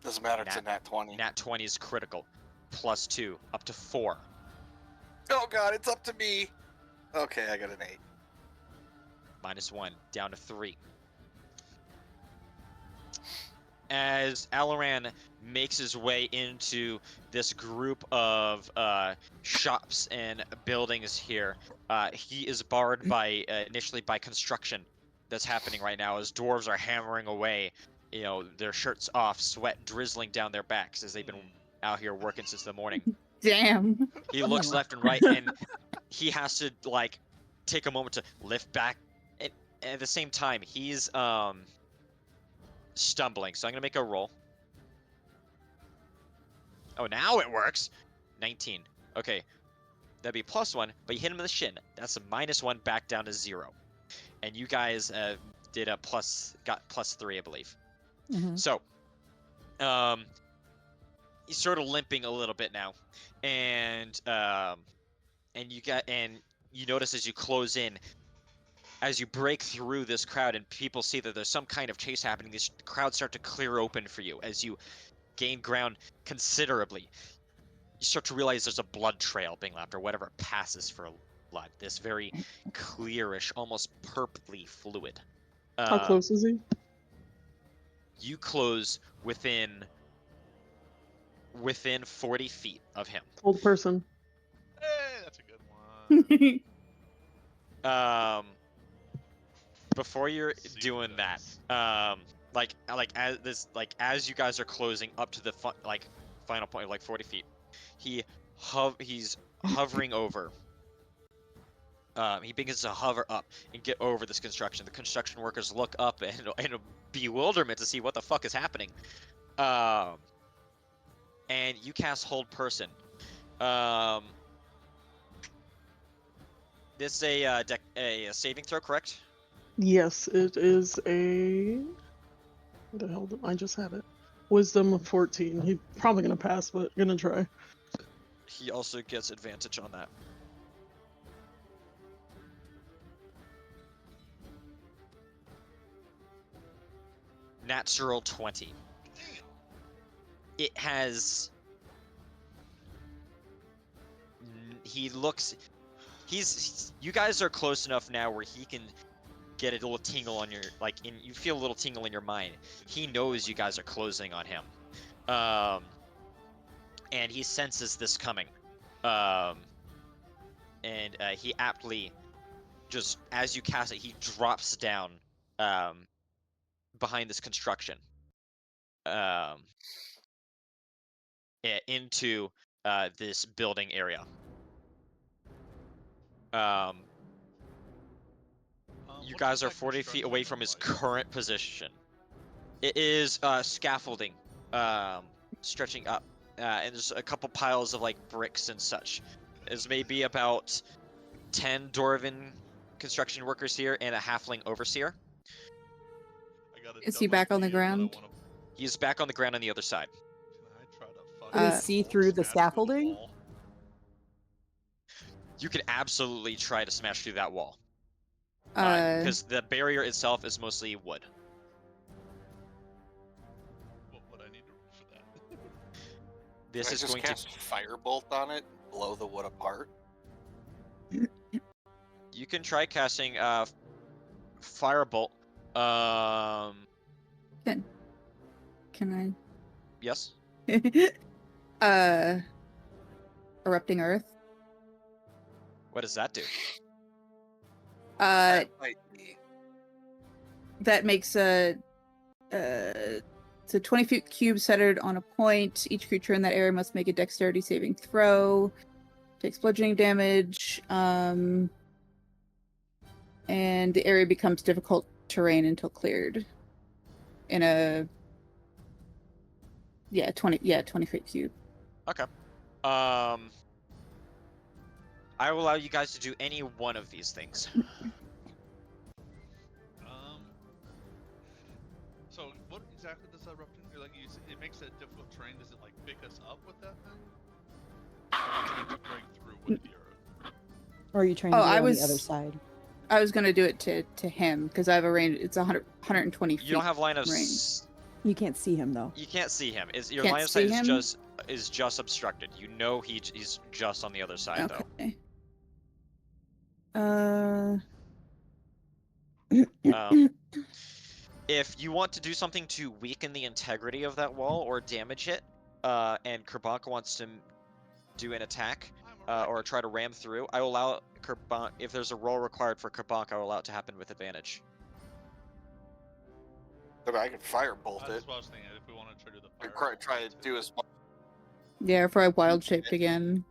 [SPEAKER 6] Doesn't matter. It's a nat 20.
[SPEAKER 3] Nat 20 is critical. +2 up to 4.
[SPEAKER 6] Oh god, it's up to me. Okay, I got an 8.
[SPEAKER 3] -1 down to 3. As Alaran makes his way into this group of shops and buildings here, he is barred by initially by construction that's happening right now as dwarves are hammering away, you know, their shirts off, sweat drizzling down their backs as they've been out here working since the morning.
[SPEAKER 1] Damn.
[SPEAKER 3] He looks left and right, and he has to like take a moment to lift back. And at the same time, he's stumbling. So I'm gonna make a roll. Oh, now it works. 19. Okay, that'd be +1, but you hit him in the shin. That's a -1 back down to 0. And you guys did got +3, I believe.
[SPEAKER 4] Mhm.
[SPEAKER 3] So, he's sort of limping a little bit now, and you notice as you close in, as you break through this crowd, and people see that there's some kind of chase happening. These crowds start to clear open for you as you gain ground considerably. You start to realize there's a blood trail being left, or whatever passes for blood. This very clearish, almost purpley fluid.
[SPEAKER 5] How close is he?
[SPEAKER 3] You close within 40 feet of him.
[SPEAKER 5] Old person.
[SPEAKER 2] Hey, that's a good one.
[SPEAKER 3] Before you're
[SPEAKER 2] See
[SPEAKER 3] doing
[SPEAKER 2] what
[SPEAKER 3] that,
[SPEAKER 2] does.
[SPEAKER 3] as you guys are closing up to the final point of like 40 feet, he's hovering over. He begins to hover up and get over this construction. The construction workers look up in bewilderment to see what the fuck is happening. And you cast Hold Person. This is a saving throw, correct?
[SPEAKER 5] Yes, it is a. What the hell? I just had it. Wisdom of 14. He's probably gonna pass, but gonna try.
[SPEAKER 3] He also gets advantage on that. Natural 20. It has. He looks. You guys are close enough now where he can get a little tingle on your you feel a little tingle in your mind. He knows you guys are closing on him, and he senses this coming, and he aptly, just as you cast it, he drops down behind this construction, into this building area. You
[SPEAKER 2] What
[SPEAKER 3] guys
[SPEAKER 2] does
[SPEAKER 3] are
[SPEAKER 2] that
[SPEAKER 3] 40 feet
[SPEAKER 2] construction
[SPEAKER 3] away from
[SPEAKER 2] look
[SPEAKER 3] his
[SPEAKER 2] like?
[SPEAKER 3] current position. It is scaffolding, stretching up, and there's a couple piles of like bricks and such. There's maybe about 10 Dwarven construction workers here and a halfling overseer.
[SPEAKER 2] I got a
[SPEAKER 1] Is he
[SPEAKER 2] dumb
[SPEAKER 1] back on the
[SPEAKER 2] idea, but I
[SPEAKER 1] ground?
[SPEAKER 2] wanna-
[SPEAKER 3] He's back on the ground on the other side.
[SPEAKER 2] Can I try to fucking
[SPEAKER 4] Can we
[SPEAKER 1] Uh,
[SPEAKER 4] see
[SPEAKER 2] Hulk
[SPEAKER 4] through the
[SPEAKER 2] smash
[SPEAKER 4] scaffolding?
[SPEAKER 2] wall?
[SPEAKER 3] You can absolutely try to smash through that wall.
[SPEAKER 1] Uh,
[SPEAKER 3] Because the barrier itself is mostly wood.
[SPEAKER 2] What would I need to roll for that?
[SPEAKER 3] This
[SPEAKER 6] Can I
[SPEAKER 3] is
[SPEAKER 6] just
[SPEAKER 3] going
[SPEAKER 6] cast Firebolt on it, and blow the wood apart.
[SPEAKER 3] You can try casting Firebolt.
[SPEAKER 1] can
[SPEAKER 3] Yes.
[SPEAKER 1] I? Erupting Earth.
[SPEAKER 3] What does that do?
[SPEAKER 6] That might be.
[SPEAKER 1] That makes it's a 20 feet cube centered on a point. Each creature in that area must make a dexterity saving throw. Takes bludgeoning damage. And the area becomes difficult terrain until cleared. In a 20 feet cube.
[SPEAKER 3] Okay. I will allow you guys to do any one of these things.
[SPEAKER 2] So what exactly does that erupting do? Like you said, it makes it difficult terrain. Does it like pick us up with that thing? Or are we trying to break through with the earth?
[SPEAKER 4] Or are you trying to
[SPEAKER 1] Oh,
[SPEAKER 4] do it
[SPEAKER 1] I
[SPEAKER 4] on
[SPEAKER 1] was-
[SPEAKER 4] the other side?
[SPEAKER 1] I was gonna do it to him because I have a range. It's 120 feet.
[SPEAKER 3] You don't have line of
[SPEAKER 1] range.
[SPEAKER 4] You can't see him though.
[SPEAKER 3] You can't see him. Your
[SPEAKER 1] Can't
[SPEAKER 3] line of sight
[SPEAKER 1] see him?
[SPEAKER 3] is just obstructed. You know he's just on the other side
[SPEAKER 1] Okay.
[SPEAKER 3] though. If you want to do something to weaken the integrity of that wall or damage it, and Kerbank wants to do an attack or try to ram through, I will allow Kerbank. If there's a roll required for Kerbank, I will allow it to happen with advantage.
[SPEAKER 6] But I can Firebolt it.
[SPEAKER 2] That's what I was thinking. If we want to try to do the
[SPEAKER 6] And
[SPEAKER 2] fire,
[SPEAKER 6] try to do as much.
[SPEAKER 1] Yeah, if I wild shaped again.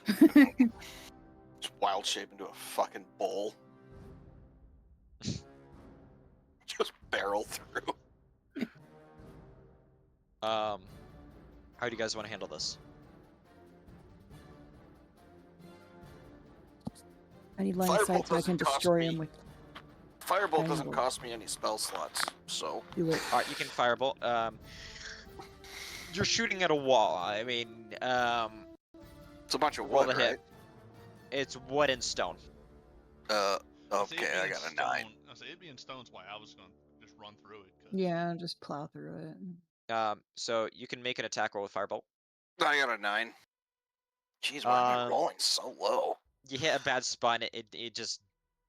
[SPEAKER 6] Just wild shape into a fucking bowl. Just barrel through.
[SPEAKER 3] How do you guys want to handle this?
[SPEAKER 4] I need line of
[SPEAKER 6] Firebolt
[SPEAKER 4] sight so I can
[SPEAKER 6] doesn't cost
[SPEAKER 4] destroy
[SPEAKER 6] me.
[SPEAKER 4] him with
[SPEAKER 6] Firebolt doesn't
[SPEAKER 4] Firebolt.
[SPEAKER 6] cost me any spell slots, so
[SPEAKER 4] do it.
[SPEAKER 3] All right, you can firebolt. You're shooting at a wall. I mean,
[SPEAKER 6] it's a bunch of
[SPEAKER 3] roll
[SPEAKER 6] wood,
[SPEAKER 3] the hit.
[SPEAKER 6] right?
[SPEAKER 3] It's wood and stone.
[SPEAKER 6] Okay, I got a 9.
[SPEAKER 2] I say it'd be in stones. Why I was gonna just run through it. 'Cause
[SPEAKER 4] Yeah, just plow through it.
[SPEAKER 3] So you can make an attack roll with firebolt.
[SPEAKER 6] I got a 9. Jeez, why am I rolling so low?
[SPEAKER 3] You hit a bad spot, and it just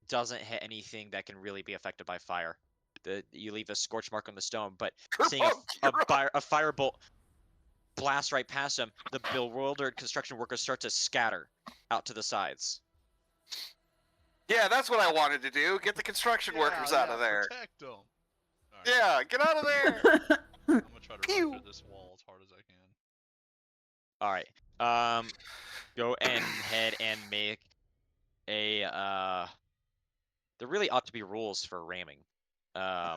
[SPEAKER 3] doesn't hit anything that can really be affected by fire. You leave a scorch mark on the stone, but seeing a firebolt blast right past him, the bewildered construction workers start to scatter out to the sides.
[SPEAKER 6] Yeah, that's what I wanted to do. Get the construction workers out of there.
[SPEAKER 2] Protect them.
[SPEAKER 6] Yeah, get out of there.
[SPEAKER 2] I'm gonna try to
[SPEAKER 6] Pew.
[SPEAKER 2] run through this wall as hard as I can.
[SPEAKER 3] All right. Go ahead and make a. There really ought to be rules for ramming.
[SPEAKER 2] How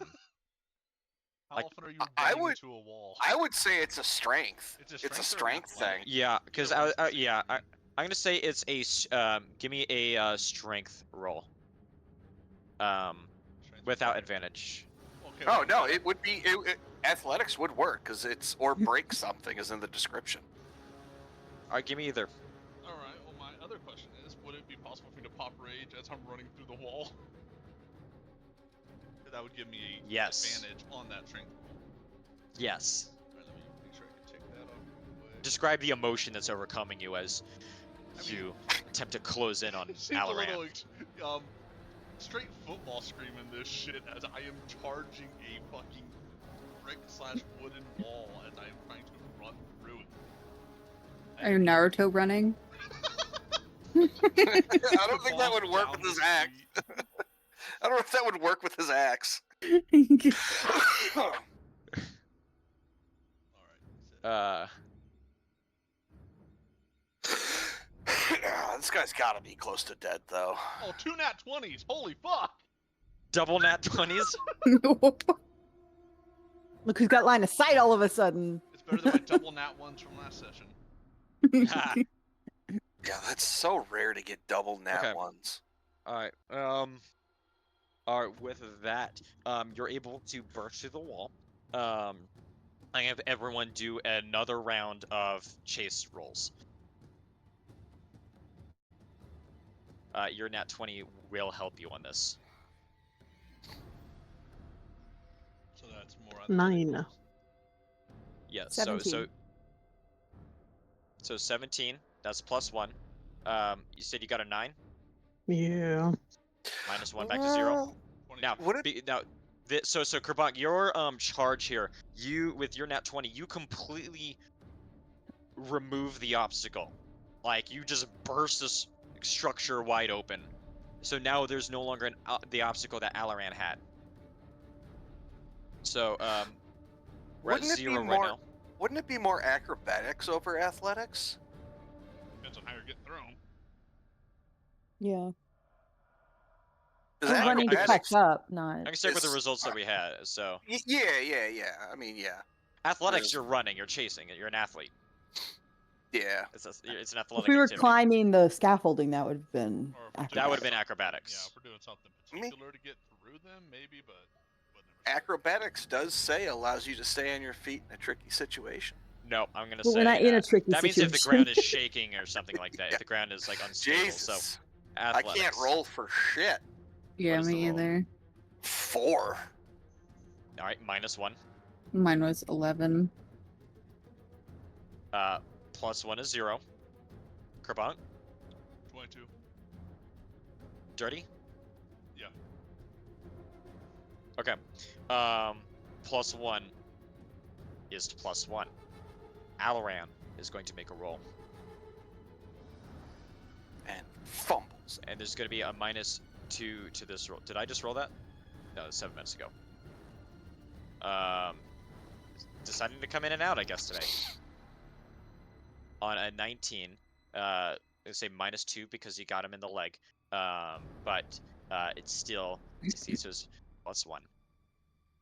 [SPEAKER 3] Like,
[SPEAKER 2] often are you
[SPEAKER 6] I
[SPEAKER 2] running
[SPEAKER 6] would-
[SPEAKER 2] into a wall?
[SPEAKER 6] I would say it's a strength.
[SPEAKER 2] It's a
[SPEAKER 6] It's a
[SPEAKER 2] strength
[SPEAKER 6] strength
[SPEAKER 2] or an
[SPEAKER 6] thing.
[SPEAKER 2] athletic?
[SPEAKER 3] Yeah, because
[SPEAKER 2] Either one's the same.
[SPEAKER 3] I'm gonna say it's give me a strength roll.
[SPEAKER 2] Strength
[SPEAKER 3] Without
[SPEAKER 2] or-
[SPEAKER 3] advantage.
[SPEAKER 2] Okay,
[SPEAKER 6] Oh
[SPEAKER 2] well,
[SPEAKER 6] no,
[SPEAKER 2] but-
[SPEAKER 6] it would be athletics would work because it's or break something is in the description.
[SPEAKER 3] All right, give me either.
[SPEAKER 2] All right. Well, my other question is, would it be possible for me to pop rage as I'm running through the wall? That would give me a
[SPEAKER 3] Yes.
[SPEAKER 2] advantage on that strength roll.
[SPEAKER 3] Yes.
[SPEAKER 2] All right, let me make sure I can take that off real quick.
[SPEAKER 3] Describe the emotion that's overcoming you as
[SPEAKER 2] I mean-
[SPEAKER 3] you attempt to close in on
[SPEAKER 2] It seems a
[SPEAKER 3] Alaran.
[SPEAKER 2] little, straight football screaming this shit as I am charging a fucking brick/wooden wall as I am trying to run through it.
[SPEAKER 1] Are you Naruto running?
[SPEAKER 6] I don't think that
[SPEAKER 2] Walk
[SPEAKER 6] would work
[SPEAKER 2] down
[SPEAKER 6] with his
[SPEAKER 2] the
[SPEAKER 6] axe.
[SPEAKER 2] street.
[SPEAKER 6] I don't know if that would work with his axe.
[SPEAKER 2] All right.
[SPEAKER 6] guy's got to be close to dead, though.
[SPEAKER 2] Oh, 2 nat 20s. Holy fuck.
[SPEAKER 3] Double nat 20s.
[SPEAKER 4] Look who's got line of sight all of a sudden.
[SPEAKER 2] It's better than my double nat 1s from last session.
[SPEAKER 3] Ah,
[SPEAKER 6] Yeah, that's so rare to get double nat
[SPEAKER 3] Okay.
[SPEAKER 6] ones.
[SPEAKER 3] Alright, alright, with that, you're able to burst through the wall. I have everyone do another round of chase rolls. Your nat 20 will help you on this.
[SPEAKER 2] So that's more
[SPEAKER 5] 9.
[SPEAKER 2] athletic.
[SPEAKER 3] Yeah,
[SPEAKER 4] 17.
[SPEAKER 3] so 17, that's +1. You said you got a 9?
[SPEAKER 5] Yeah.
[SPEAKER 3] -1 back to 0.
[SPEAKER 2] 20.
[SPEAKER 3] Now, so Kerbonk, your charge here, you with your nat 20, you completely remove the obstacle. Like you just burst this structure wide open. So now there's no longer the obstacle that Alaran had. So we're at
[SPEAKER 6] Wouldn't it be
[SPEAKER 3] 0 right
[SPEAKER 6] more-
[SPEAKER 3] now.
[SPEAKER 6] Wouldn't it be more acrobatics over athletics?
[SPEAKER 2] Depends on how you're getting thrown.
[SPEAKER 4] Yeah.
[SPEAKER 6] Because
[SPEAKER 4] I'm running to
[SPEAKER 6] acrobatics.
[SPEAKER 4] catch up, not.
[SPEAKER 3] I can stick with the
[SPEAKER 6] It's-
[SPEAKER 3] results that we had. So
[SPEAKER 6] Yeah. I mean, yeah.
[SPEAKER 3] athletics,
[SPEAKER 6] There's-
[SPEAKER 3] you're running, you're chasing, you're an athlete.
[SPEAKER 6] Yeah.
[SPEAKER 3] It's an
[SPEAKER 4] If
[SPEAKER 3] athletic
[SPEAKER 4] we were
[SPEAKER 3] activity.
[SPEAKER 4] climbing the scaffolding, that would have been
[SPEAKER 2] Or if we're doing
[SPEAKER 3] That would have
[SPEAKER 4] acrobatics.
[SPEAKER 3] been
[SPEAKER 2] Yeah,
[SPEAKER 3] acrobatics.
[SPEAKER 2] if we're doing something
[SPEAKER 6] Me-
[SPEAKER 2] particular to get through them, maybe, but wouldn't ever say.
[SPEAKER 6] Acrobatics does say allows you to stay on your feet in a tricky situation.
[SPEAKER 3] No, I'm gonna
[SPEAKER 4] But
[SPEAKER 3] say
[SPEAKER 4] we're not in a
[SPEAKER 3] that.
[SPEAKER 4] tricky
[SPEAKER 3] That means if the
[SPEAKER 4] situation.
[SPEAKER 3] ground is shaking or something like that.
[SPEAKER 6] Yeah.
[SPEAKER 3] If the ground is like unstable.
[SPEAKER 6] Jesus.
[SPEAKER 3] So
[SPEAKER 6] I
[SPEAKER 3] athletics.
[SPEAKER 6] can't roll for shit.
[SPEAKER 1] Yeah,
[SPEAKER 3] What is the
[SPEAKER 1] me
[SPEAKER 3] roll?
[SPEAKER 1] either.
[SPEAKER 6] 4.
[SPEAKER 3] All right, -1.
[SPEAKER 1] Mine was 11.
[SPEAKER 3] +1 is 0. Kerbonk,
[SPEAKER 2] 22.
[SPEAKER 3] dirty.
[SPEAKER 2] Yeah.
[SPEAKER 3] Okay. +1 is +1. Alaran is going to make a roll,
[SPEAKER 6] And fumbles.
[SPEAKER 3] and there's going to be a -2 to this roll. Did I just roll that? No, that's 7 minutes ago. Deciding to come in and out, I guess, today. On a 19, let's say -2 because you got him in the leg. But it's still, so it's +1.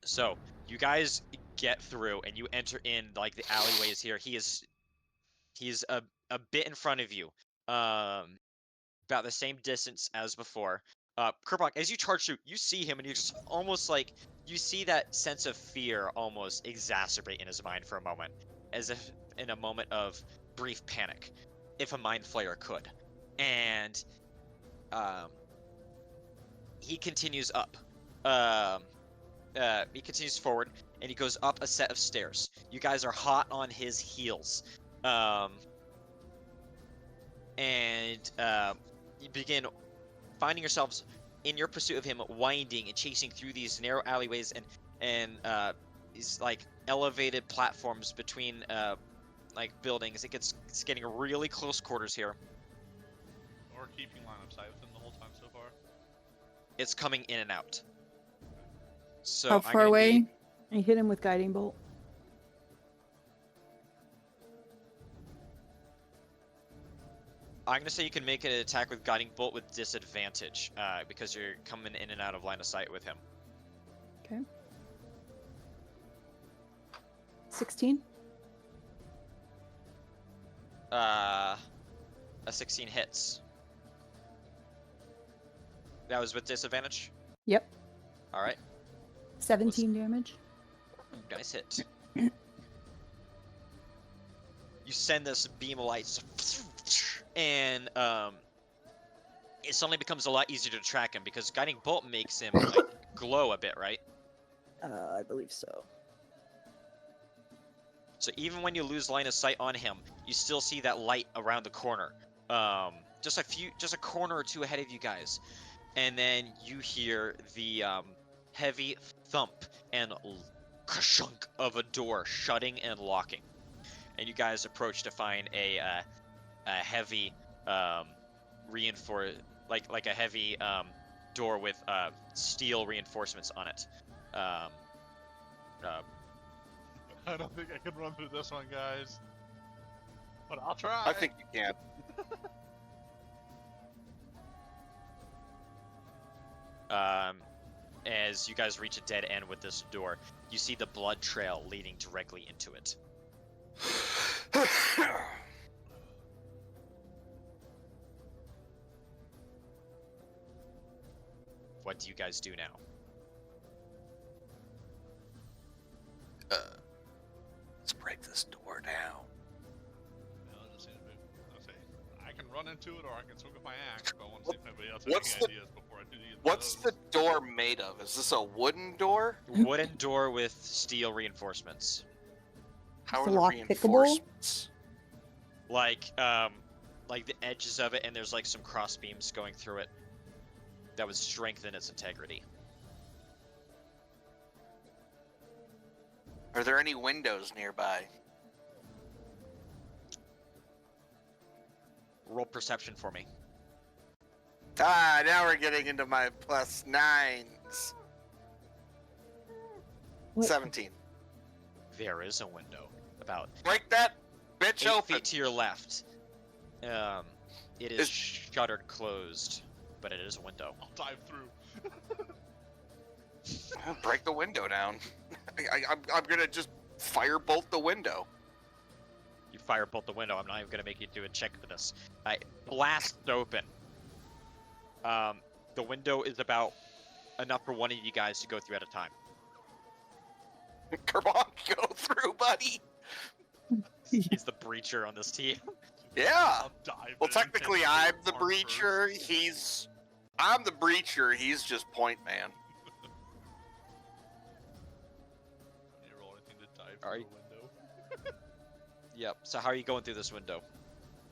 [SPEAKER 3] So you guys get through and you enter in like the alleyways here. He's a bit in front of you, about the same distance as before. Kerbonk, as you charge through, you see him and you just almost like you see that sense of fear almost exacerbate in his mind for a moment, as if in a moment of brief panic, if a mind flayer could. And he continues up. He continues forward, and he goes up a set of stairs. You guys are hot on his heels. And you begin finding yourselves in your pursuit of him, winding and chasing through these narrow alleyways and these like elevated platforms between like buildings. It's getting really close quarters here.
[SPEAKER 2] Or keeping line of sight with them the whole time so far.
[SPEAKER 3] It's coming in and out. So
[SPEAKER 1] How
[SPEAKER 3] I'm
[SPEAKER 1] far
[SPEAKER 3] gonna
[SPEAKER 1] away?
[SPEAKER 3] need-
[SPEAKER 4] You hit him with guiding bolt.
[SPEAKER 3] I'm gonna say you can make an attack with guiding bolt with disadvantage, because you're coming in and out of line of sight with him.
[SPEAKER 4] 16.
[SPEAKER 3] A 16 hits. That was with disadvantage?
[SPEAKER 4] Yep.
[SPEAKER 3] Alright,
[SPEAKER 4] 17 damage.
[SPEAKER 3] nice hit. You send this beam of light, and it suddenly becomes a lot easier to track him because guiding bolt makes him like glow a bit, right?
[SPEAKER 4] I believe so.
[SPEAKER 3] So even when you lose line of sight on him, you still see that light around the corner. Just a corner or two ahead of you guys. And then you hear the heavy thump and kashunk of a door shutting and locking. And you guys approach to find a heavy like a heavy door with steel reinforcements on it.
[SPEAKER 2] I don't think I can run through this one, guys. But I'll try.
[SPEAKER 6] I think you can.
[SPEAKER 3] As you guys reach a dead end with this door, you see the blood trail leading directly into it. What do you guys do now?
[SPEAKER 6] Let's break this door down.
[SPEAKER 2] I can run into it, or I can swing with my axe. But I want to see if anybody else
[SPEAKER 6] What's
[SPEAKER 2] has
[SPEAKER 6] the-
[SPEAKER 2] any ideas before I do these.
[SPEAKER 6] What's the door made of? Is this a wooden door?
[SPEAKER 3] Wooden door with steel reinforcements.
[SPEAKER 6] How
[SPEAKER 4] Is
[SPEAKER 6] are
[SPEAKER 4] the
[SPEAKER 6] the
[SPEAKER 4] lock pickable?
[SPEAKER 6] reinforcements?
[SPEAKER 3] Like the edges of it, and there's like some cross beams going through it that would strengthen its integrity.
[SPEAKER 6] Are there any windows nearby?
[SPEAKER 3] Roll perception for me.
[SPEAKER 6] Ah, now we're getting into my plus 9s.
[SPEAKER 4] What?
[SPEAKER 6] 17.
[SPEAKER 3] There is a window about
[SPEAKER 6] Break that bitch
[SPEAKER 3] 8
[SPEAKER 6] open.
[SPEAKER 3] feet to your left. It is
[SPEAKER 6] Is-
[SPEAKER 3] shuttered closed, but it is a window.
[SPEAKER 2] I'll dive through.
[SPEAKER 6] I'll break the window down. I'm gonna just firebolt the window.
[SPEAKER 3] You firebolt the window. I'm not even gonna make you do a check for this. Blast open. The window is about enough for one of you guys to go through at a time.
[SPEAKER 6] Come on, go through, buddy.
[SPEAKER 3] He's the breacher on this team.
[SPEAKER 6] Yeah.
[SPEAKER 2] I'll dive.
[SPEAKER 6] Well,
[SPEAKER 2] in,
[SPEAKER 6] technically,
[SPEAKER 2] take
[SPEAKER 6] I'm the
[SPEAKER 2] arm
[SPEAKER 6] breacher.
[SPEAKER 2] first.
[SPEAKER 6] I'm the breacher. He's just point man.
[SPEAKER 2] Can you roll anything to dive
[SPEAKER 3] Alright.
[SPEAKER 2] through a window?
[SPEAKER 3] Yep. So how are you going through this window?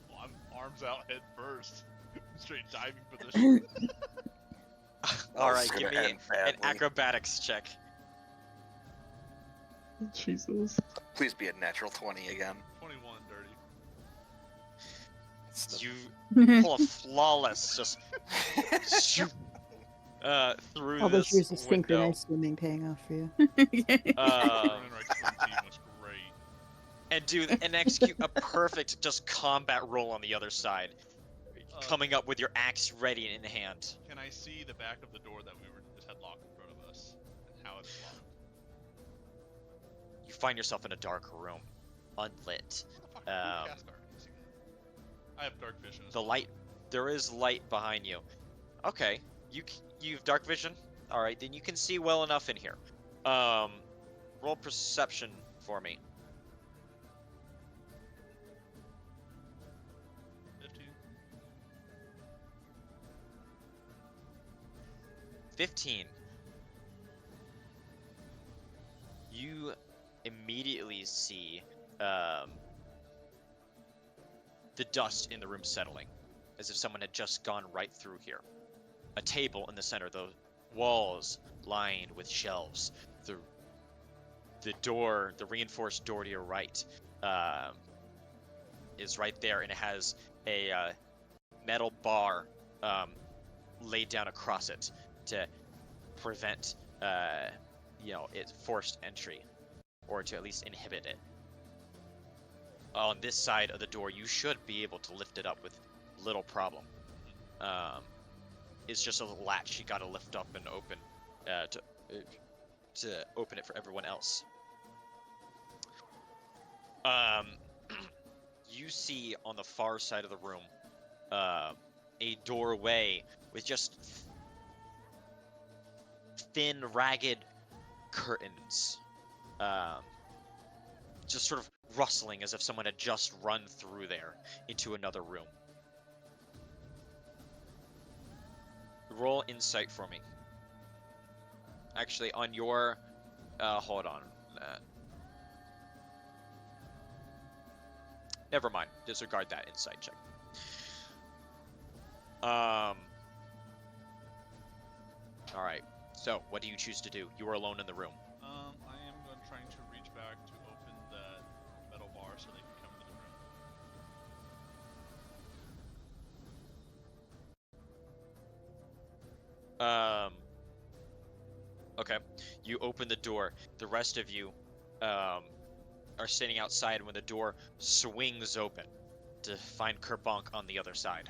[SPEAKER 2] Well, I'm arms out, head first, straight diving position.
[SPEAKER 3] All
[SPEAKER 6] This is
[SPEAKER 3] right, give
[SPEAKER 6] gonna
[SPEAKER 3] me
[SPEAKER 6] end
[SPEAKER 3] an
[SPEAKER 6] badly.
[SPEAKER 3] acrobatics check.
[SPEAKER 5] Jesus.
[SPEAKER 6] Please be a natural 20 again.
[SPEAKER 2] 21 dirty.
[SPEAKER 6] It's the-
[SPEAKER 3] You pull a flawless just shoot through
[SPEAKER 4] All those
[SPEAKER 3] this
[SPEAKER 4] years of
[SPEAKER 3] window.
[SPEAKER 4] synchronized swimming paying off for you.
[SPEAKER 3] Uh,
[SPEAKER 2] Running right through the team was great.
[SPEAKER 3] and execute a perfect just combat roll on the other side, coming up with your axe ready and in hand.
[SPEAKER 2] Can I see the back of the door that we were just had locked in front of us, and how it's locked?
[SPEAKER 3] You find yourself in a dark room, unlit.
[SPEAKER 2] What the fuck? Who cast darkness again? I have dark vision. as
[SPEAKER 3] The
[SPEAKER 2] well.
[SPEAKER 3] light, there is light behind you. Okay, you've dark vision. All right, then you can see well enough in here. Roll perception for me.
[SPEAKER 2] 15.
[SPEAKER 3] 15. You immediately see the dust in the room settling, as if someone had just gone right through here. A table in the center, the walls lined with shelves. The door, the reinforced door to your right, is right there, and it has a metal bar laid down across it to prevent its forced entry, or to at least inhibit it. On this side of the door, you should be able to lift it up with little problem. It's just a latch you gotta lift up and open to open it for everyone else. You see on the far side of the room a doorway with just thin, ragged curtains, just sort of rustling as if someone had just run through there into another room. Roll insight for me. Actually, on your hold on. Never mind. Disregard that insight check. All right. So, what do you choose to do? You are alone in the room.
[SPEAKER 2] I am trying to reach back to open that metal bar so they can come into the room.
[SPEAKER 3] Okay. You open the door. The rest of you are standing outside when the door swings open to find Kerbonk on the other side.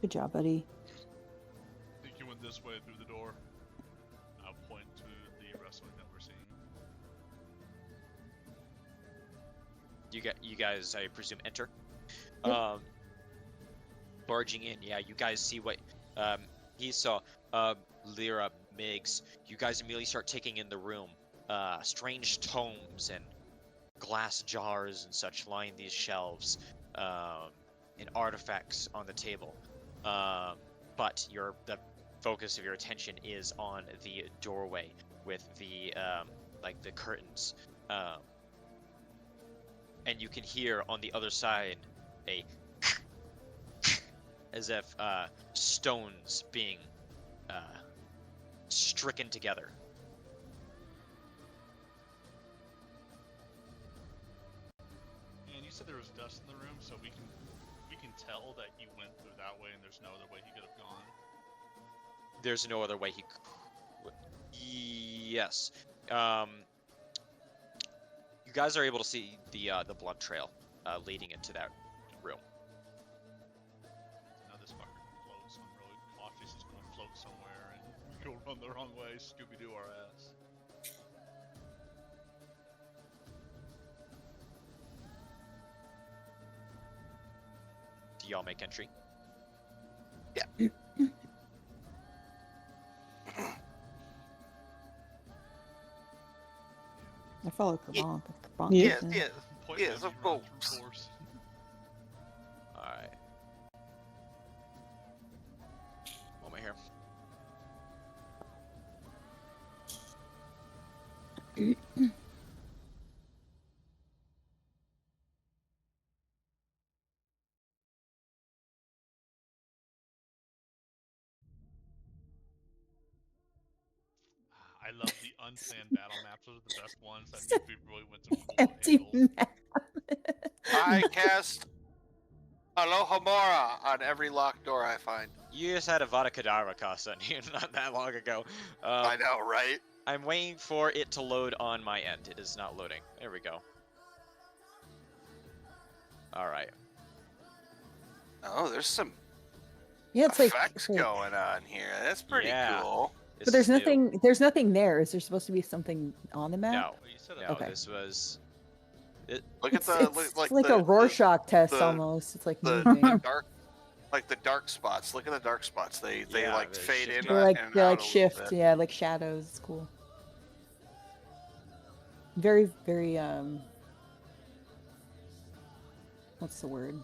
[SPEAKER 4] Good job, buddy.
[SPEAKER 2] I think you went this way through the door. I'll point to the wrestling that we're seeing.
[SPEAKER 3] You guys, I presume, enter.
[SPEAKER 4] Yep.
[SPEAKER 3] Barging in, yeah. You guys see what he saw. Lyra, Migs. You guys immediately start taking in the room. Strange tomes and glass jars and such line these shelves, and artifacts on the table. But the focus of your attention is on the doorway with the like the curtains. And you can hear on the other side a as if stones being stricken together.
[SPEAKER 2] And you said there was dust in the room, so we can tell that he went through that way, and there's no other way he could have gone.
[SPEAKER 3] There's no other way he could. Yes. You guys are able to see the blood trail leading into that room.
[SPEAKER 2] Now this fucker floats. I'm really cautious he's gonna float somewhere and go run the wrong way, Scooby-Doo our ass.
[SPEAKER 3] Do y'all make entry?
[SPEAKER 4] I follow Kerbank.
[SPEAKER 5] Yeah.
[SPEAKER 6] Yes,
[SPEAKER 2] Point
[SPEAKER 6] yes,
[SPEAKER 2] them,
[SPEAKER 6] of
[SPEAKER 2] you run through
[SPEAKER 6] course.
[SPEAKER 2] doors.
[SPEAKER 3] Alright. Moment here.
[SPEAKER 2] I love the unplanned battle maps. Those are the best ones. That means we really went some cool
[SPEAKER 4] Empty
[SPEAKER 2] angles.
[SPEAKER 4] map.
[SPEAKER 6] I cast Aloha Mora on every locked door I find.
[SPEAKER 3] You just had a Vada Kedavra cost on you not that long ago.
[SPEAKER 6] I know, right?
[SPEAKER 3] I'm waiting for it to load on my end. It is not loading. There we go. Alright.
[SPEAKER 6] Oh, there's some
[SPEAKER 4] Yeah, it's like.
[SPEAKER 6] effects going on here. That's pretty
[SPEAKER 3] Yeah.
[SPEAKER 6] cool.
[SPEAKER 4] But there's
[SPEAKER 3] This is new.
[SPEAKER 4] nothing. There's nothing there. Is there supposed to be something on the map?
[SPEAKER 3] No.
[SPEAKER 2] Oh, you said
[SPEAKER 3] No,
[SPEAKER 4] Okay.
[SPEAKER 3] this was...
[SPEAKER 6] Look
[SPEAKER 4] It's,
[SPEAKER 6] at the
[SPEAKER 4] it's
[SPEAKER 6] like
[SPEAKER 4] like
[SPEAKER 6] the,
[SPEAKER 4] a Rorschach test
[SPEAKER 6] the-
[SPEAKER 4] almost. It's like
[SPEAKER 6] the,
[SPEAKER 4] moving.
[SPEAKER 6] the dark, like the dark spots. Look at the dark spots. They
[SPEAKER 3] Yeah,
[SPEAKER 6] like
[SPEAKER 3] they
[SPEAKER 6] fade
[SPEAKER 3] shift
[SPEAKER 6] in
[SPEAKER 4] They're like
[SPEAKER 6] and
[SPEAKER 4] they're
[SPEAKER 6] out
[SPEAKER 4] like
[SPEAKER 6] a little
[SPEAKER 4] shift.
[SPEAKER 6] bit.
[SPEAKER 4] Yeah, like shadows. It's cool. Very very What's the word?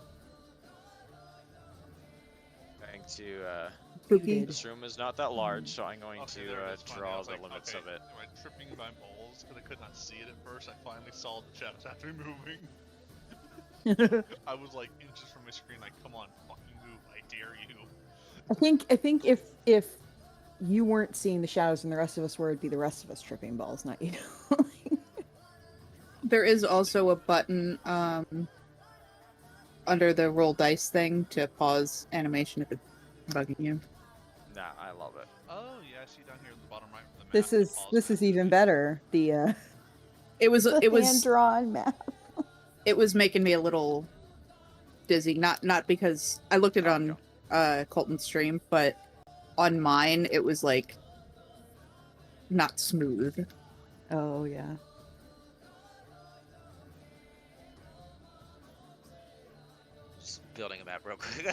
[SPEAKER 3] going to...
[SPEAKER 1] Spooky.
[SPEAKER 3] This room is not that large, so I'm going
[SPEAKER 2] Okay,
[SPEAKER 3] to
[SPEAKER 2] there it is, finally. I
[SPEAKER 3] draw
[SPEAKER 2] was
[SPEAKER 3] the
[SPEAKER 2] like,
[SPEAKER 3] limits
[SPEAKER 2] okay,
[SPEAKER 3] of it.
[SPEAKER 2] Am I tripping my balls? Because I could not see it at first. I finally saw the shadows after moving. I was like inches from my screen, like, come on, fucking move, I dare you.
[SPEAKER 4] I think if you weren't seeing the shadows and the rest of us were, it'd be the rest of us tripping balls, not you.
[SPEAKER 1] There is also a button under the roll dice thing to pause animation if it's bugging you.
[SPEAKER 3] Nah, I love it.
[SPEAKER 2] Oh, yeah, I see down here in the bottom right of the map.
[SPEAKER 4] This is even better. The
[SPEAKER 1] It was
[SPEAKER 4] hand drawn map.
[SPEAKER 1] it was making me a little dizzy. Not because I looked at it on Colton's stream, but on mine it was like not smooth.
[SPEAKER 4] Oh yeah.
[SPEAKER 3] Just building a map real quick.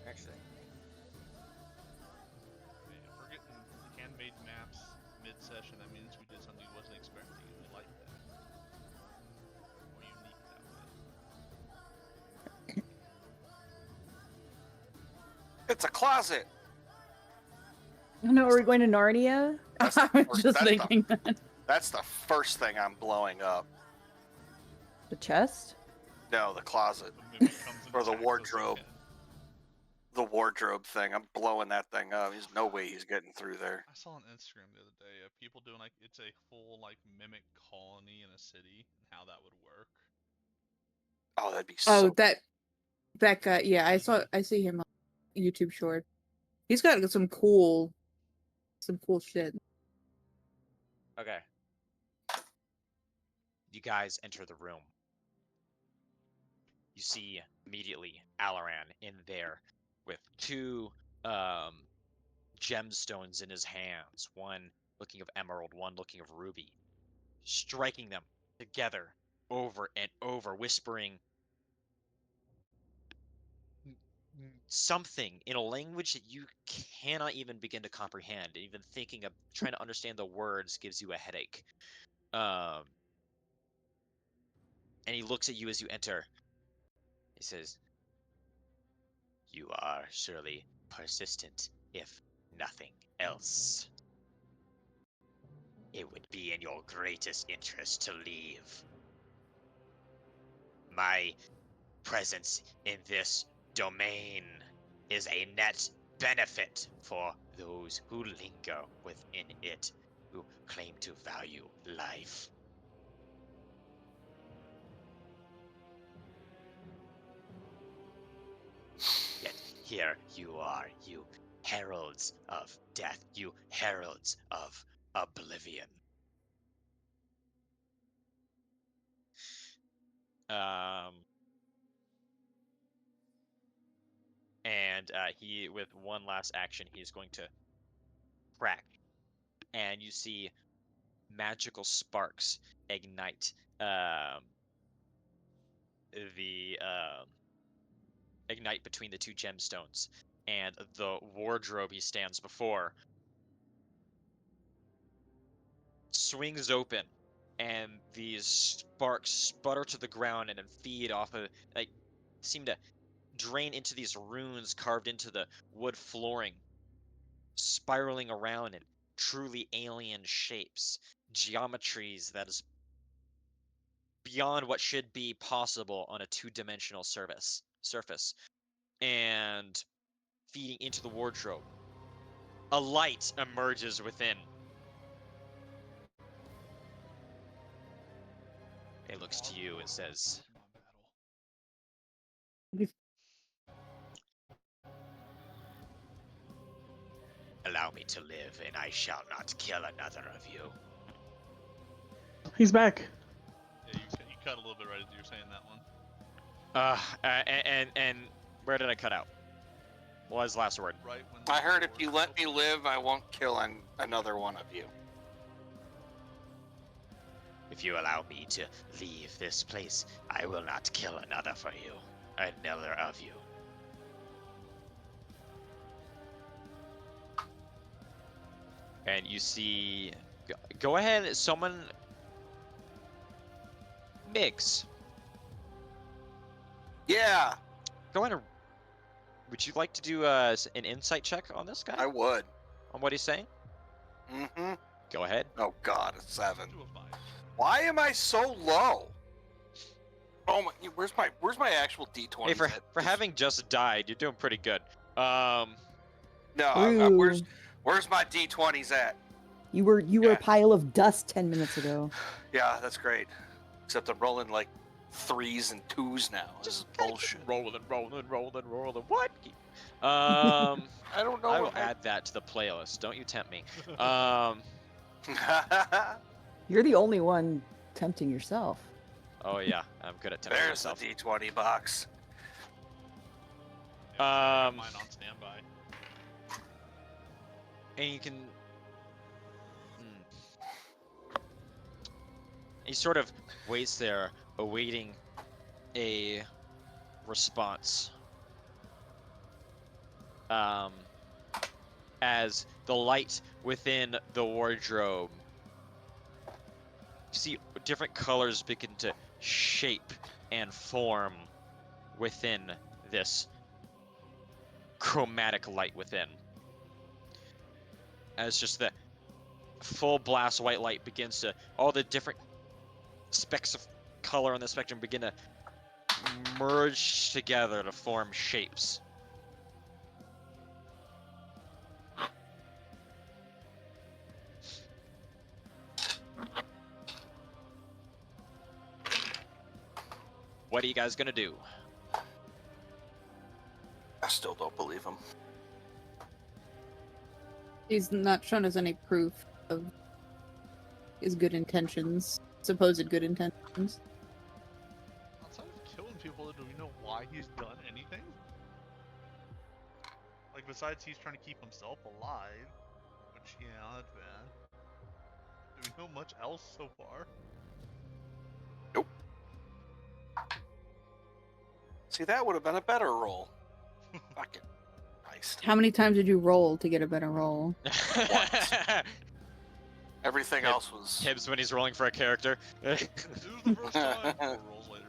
[SPEAKER 3] Actually,
[SPEAKER 2] If we're getting handmade maps mid-session, that means we did something we wasn't expecting, and we like that. More unique that way.
[SPEAKER 6] It's a closet.
[SPEAKER 4] No, are we going to Narnia?
[SPEAKER 6] That's the
[SPEAKER 1] I was
[SPEAKER 6] first-
[SPEAKER 1] just
[SPEAKER 6] that's the-
[SPEAKER 1] thinking that.
[SPEAKER 6] That's the first thing I'm blowing up.
[SPEAKER 4] The chest?
[SPEAKER 6] No, the closet.
[SPEAKER 2] The mimic comes and
[SPEAKER 6] Or the
[SPEAKER 2] attacks us
[SPEAKER 6] wardrobe.
[SPEAKER 2] again.
[SPEAKER 6] The wardrobe thing. I'm blowing that thing up. There's no way he's getting through there.
[SPEAKER 2] I saw on Instagram the other day people doing like it's a full like mimic colony in a city and how that would work.
[SPEAKER 6] Oh, that'd be
[SPEAKER 1] Oh,
[SPEAKER 6] so.
[SPEAKER 1] that guy. Yeah, I see him on YouTube short. He's got some cool shit.
[SPEAKER 3] okay. You guys enter the room. you see immediately Alaran in there with two gemstones in his hands, one looking of emerald, one looking of ruby, striking them together over and over, whispering something in a language that you cannot even begin to comprehend. Even thinking of trying to understand the words gives you a headache. And he looks at you as you enter. He says, "You are surely persistent, if nothing else. It would be in your greatest interest to leave. My presence in this domain is a net benefit for those who linger within it, who claim to value life. Yet here you are, you heralds of death, you heralds of oblivion." And he, with one last action, he's going to crack, and you see magical sparks ignite the ignite between the two gemstones, and the wardrobe he stands before swings open, and these sparks sputter to the ground and then feed off of, like, seem to drain into these runes carved into the wood flooring, spiraling around in truly alien shapes, geometries that is beyond what should be possible on a two-dimensional surface, and feeding into the wardrobe. A light emerges within. It looks to you and says, "Allow me to live, and I shall not kill another of you."
[SPEAKER 5] He's back.
[SPEAKER 2] Yeah, you cut a little bit right as you were saying that one.
[SPEAKER 3] And where did I cut out? What was the last word?
[SPEAKER 2] Right when
[SPEAKER 6] I heard
[SPEAKER 2] the
[SPEAKER 6] if you
[SPEAKER 2] door
[SPEAKER 6] let me
[SPEAKER 2] opened.
[SPEAKER 6] live, I won't kill another one of you.
[SPEAKER 3] "If you allow me to leave this place, I will not kill another for you. Another of you." And you see, go ahead, someone, Migs,
[SPEAKER 6] Yeah,
[SPEAKER 3] go ahead and, would you like to do an insight check on this guy?
[SPEAKER 6] I would.
[SPEAKER 3] On what he's saying?
[SPEAKER 6] Mm-hmm.
[SPEAKER 3] Go ahead.
[SPEAKER 6] Oh God, a 7.
[SPEAKER 2] Do a 5.
[SPEAKER 6] Why am I so low? Oh my! Where's my actual D20?
[SPEAKER 3] Hey, for having just died, you're doing pretty good.
[SPEAKER 6] No,
[SPEAKER 4] True.
[SPEAKER 6] where's my D20s at?
[SPEAKER 4] You were a
[SPEAKER 6] Yeah.
[SPEAKER 4] pile of dust 10 minutes ago.
[SPEAKER 6] Yeah, that's great. Except I'm rolling like 3s and 2s now. This is bullshit.
[SPEAKER 3] Rolling. What?
[SPEAKER 6] I don't know.
[SPEAKER 3] I will
[SPEAKER 6] what my-
[SPEAKER 3] add that to the playlist. Don't you tempt me.
[SPEAKER 4] You're the only one tempting yourself.
[SPEAKER 3] Oh yeah, I'm good at tempting
[SPEAKER 6] There's the
[SPEAKER 3] myself.
[SPEAKER 6] D20 box.
[SPEAKER 2] Yeah, I got mine on standby.
[SPEAKER 3] And you can. He sort of waits there, awaiting a response. As the light within the wardrobe, you see different colors begin to shape and form within this chromatic light within. As just the full blast white light begins to, all the different specks of color on the spectrum begin to merge together to form shapes. What are you guys gonna do?
[SPEAKER 6] I still don't believe him.
[SPEAKER 1] He's not shown us any proof of his good intentions, supposed good intentions.
[SPEAKER 2] Outside of killing people, do we know why he's done anything? Like, besides he's trying to keep himself alive, which, yeah, that's bad. Do we know much else so far?
[SPEAKER 6] Nope. See, that would have been a better roll. Fucking Christ.
[SPEAKER 1] How many times did you roll to get a better roll?
[SPEAKER 6] Once. Everything
[SPEAKER 3] Hib-
[SPEAKER 6] else was.
[SPEAKER 3] Hibbs when he's rolling for a character.
[SPEAKER 2] This was the first time. 4 rolls later.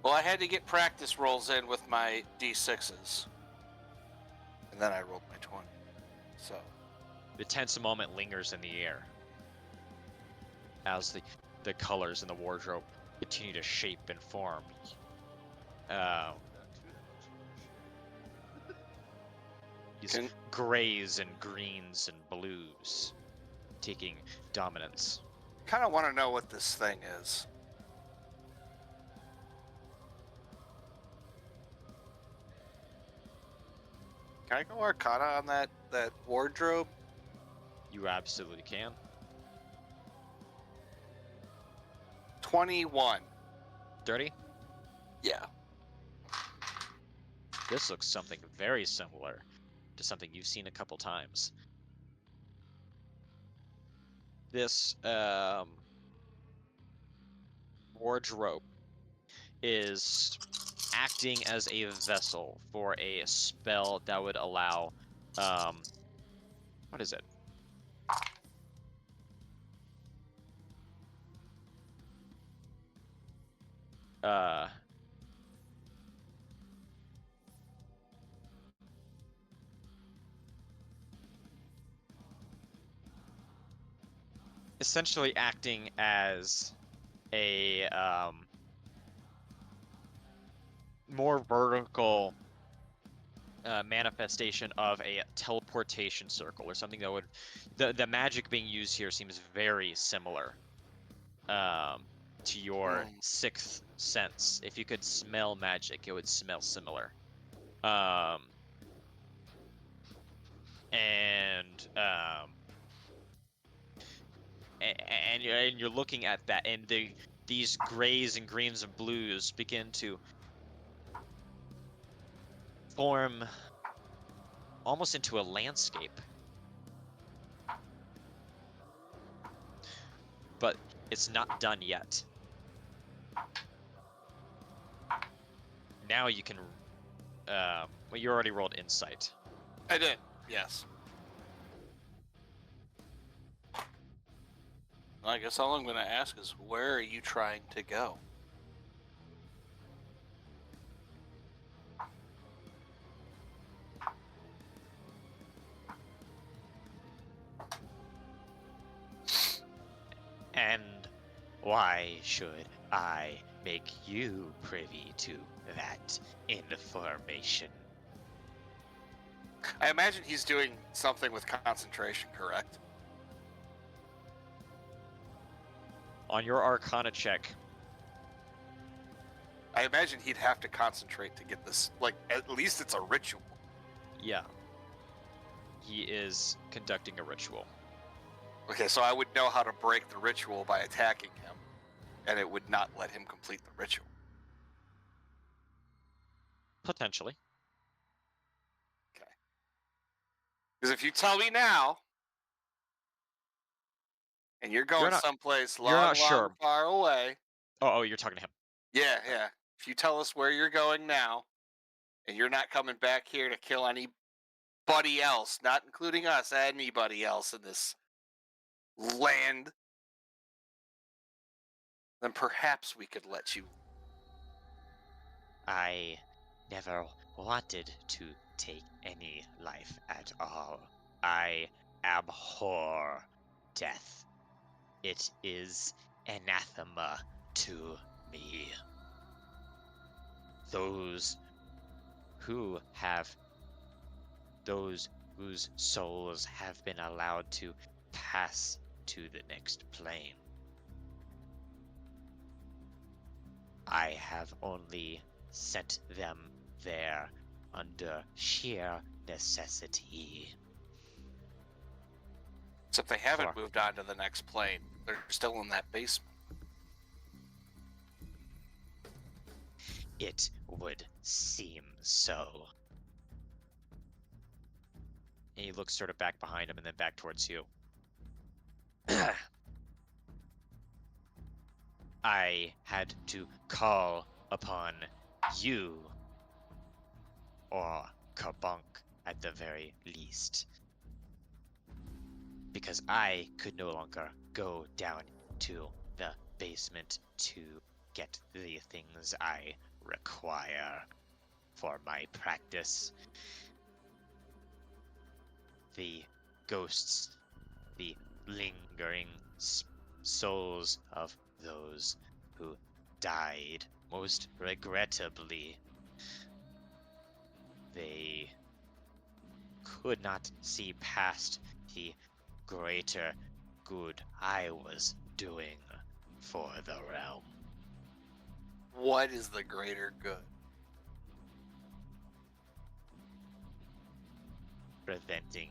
[SPEAKER 6] Well, I had to get practice rolls in with my D6s. And then I rolled my 20. So.
[SPEAKER 3] The tense moment lingers in the air as the colors in the wardrobe continue to shape and form. These
[SPEAKER 6] Can-
[SPEAKER 3] grays and greens and blues taking dominance.
[SPEAKER 6] Kind of want to know what this thing is. Can I go Arcana on that wardrobe?
[SPEAKER 3] You absolutely can.
[SPEAKER 6] 21.
[SPEAKER 3] Dirty?
[SPEAKER 6] Yeah.
[SPEAKER 3] This looks something very similar to something you've seen a couple times. This wardrobe is acting as a vessel for a spell that would allow, what is it? Essentially acting as a more vertical manifestation of a teleportation circle, or something that would the magic being used here seems very similar to your sixth sense. If you could smell magic, it would smell similar. And you're looking at that, and these grays and greens and blues begin to form almost into a landscape. But it's not done yet. Now you can, well, you already rolled insight.
[SPEAKER 6] I did, yes. Well, I guess all I'm going to ask is, where are you trying to go?
[SPEAKER 3] And why should I make you privy to that information?
[SPEAKER 6] I imagine he's doing something with concentration, correct?
[SPEAKER 3] On your Arcana check,
[SPEAKER 6] I imagine he'd have to concentrate to get this. Like, at least it's a ritual.
[SPEAKER 3] yeah, he is conducting a ritual.
[SPEAKER 6] Okay, so I would know how to break the ritual by attacking him, and it would not let him complete the ritual.
[SPEAKER 3] Potentially.
[SPEAKER 6] Okay. Because if you tell me now, and you're going someplace long,
[SPEAKER 3] not
[SPEAKER 6] long,
[SPEAKER 3] sure.
[SPEAKER 6] far away.
[SPEAKER 3] Oh, you're talking to him.
[SPEAKER 6] Yeah. If you tell us where you're going now, and you're not coming back here to kill anybody else, not including us, anybody else in this land, then perhaps we could let you.
[SPEAKER 3] I never wanted to take any life at all. I abhor death. It is anathema to me. Those whose souls have been allowed to pass to the next plane. I have only sent them there under sheer necessity.
[SPEAKER 6] Except they haven't
[SPEAKER 3] For-
[SPEAKER 6] moved on to the next plane. They're still in that basement.
[SPEAKER 3] it would seem so. And he looks sort of back behind him and then back towards you. I had to call upon you, or Kabunk at the very least, because I could no longer go down to the basement to get the things I require for my practice. The ghosts, the lingering souls of those who died most regrettably. They could not see past the greater good I was doing for the realm.
[SPEAKER 6] What is the greater good?
[SPEAKER 3] Preventing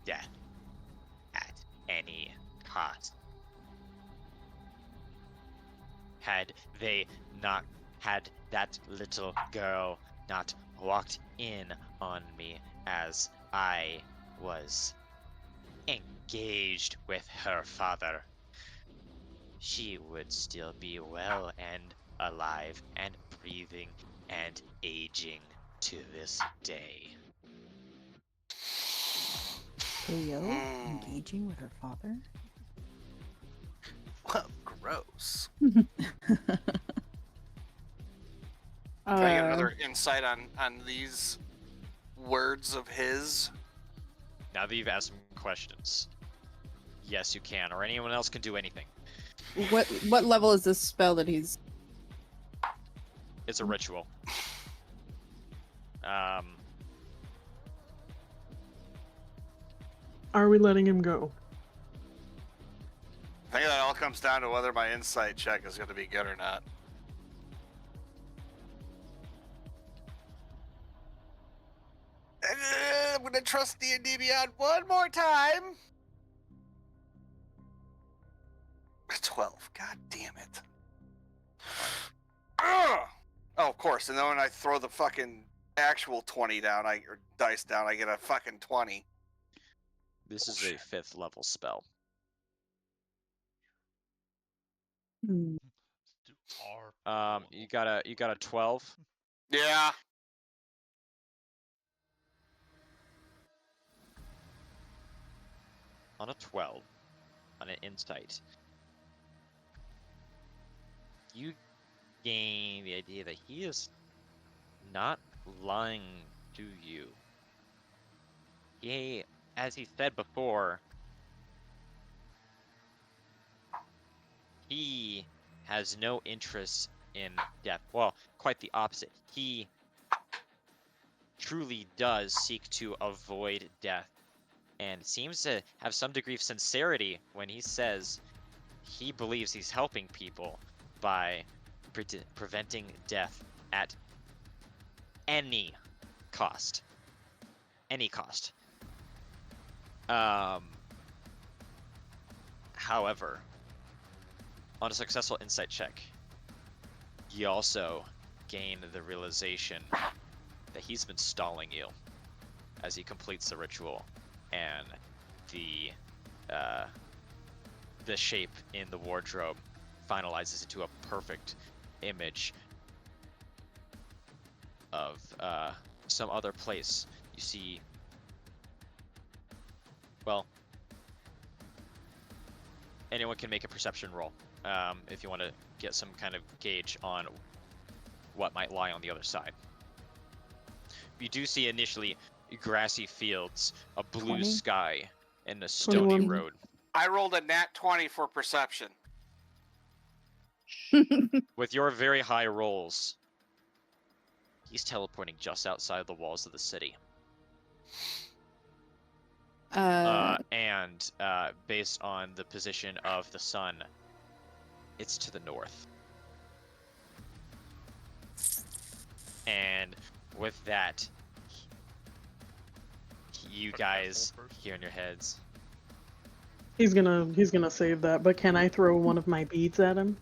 [SPEAKER 3] death at any cost. Had they not had that little girl not walked in on me as I was engaged with her father, she would still be well and alive and breathing and aging to this day.
[SPEAKER 4] Leo engaging with her father?
[SPEAKER 6] Well, gross.
[SPEAKER 1] Uh,
[SPEAKER 6] Can I get another insight on these words of his?
[SPEAKER 3] Now that you've asked some questions, yes, you can, or anyone else can do anything.
[SPEAKER 1] what level is this spell that he's?
[SPEAKER 3] It's a ritual.
[SPEAKER 5] Are we letting him go?
[SPEAKER 6] I think that all comes down to whether my insight check is going to be good or not. I'm going to trust D&D Beyond one more time. 12. God damn it. Ugh! Oh, of course. And then when I throw the fucking actual 20 down, or dice down, I get a fucking 20.
[SPEAKER 3] This is a 5th level spell.
[SPEAKER 1] Hmm.
[SPEAKER 2] Do our
[SPEAKER 3] You got a 12.
[SPEAKER 6] Yeah.
[SPEAKER 3] On a 12, on an insight, you gain the idea that he is not lying to you. He, as he said before, he has no interest in death. Well, quite the opposite. He truly does seek to avoid death, and seems to have some degree of sincerity when he says he believes he's helping people by preventing death at any cost. Any cost. However, on a successful insight check, you also gain the realization that he's been stalling you as he completes the ritual, and the shape in the wardrobe finalizes into a perfect image of some other place. You see, well, anyone can make a perception roll if you want to get some kind of gauge on what might lie on the other side. You do see initially grassy fields, a blue
[SPEAKER 4] 20?
[SPEAKER 3] sky, and a stony
[SPEAKER 5] 21.
[SPEAKER 3] road.
[SPEAKER 6] I rolled a nat 20 for perception.
[SPEAKER 3] With your very high rolls, he's teleporting just outside the walls of the city. And based on the position of the sun, it's to the north. And with that, you guys hear in your heads,
[SPEAKER 5] He's gonna save that, but can I throw one of my beads at him?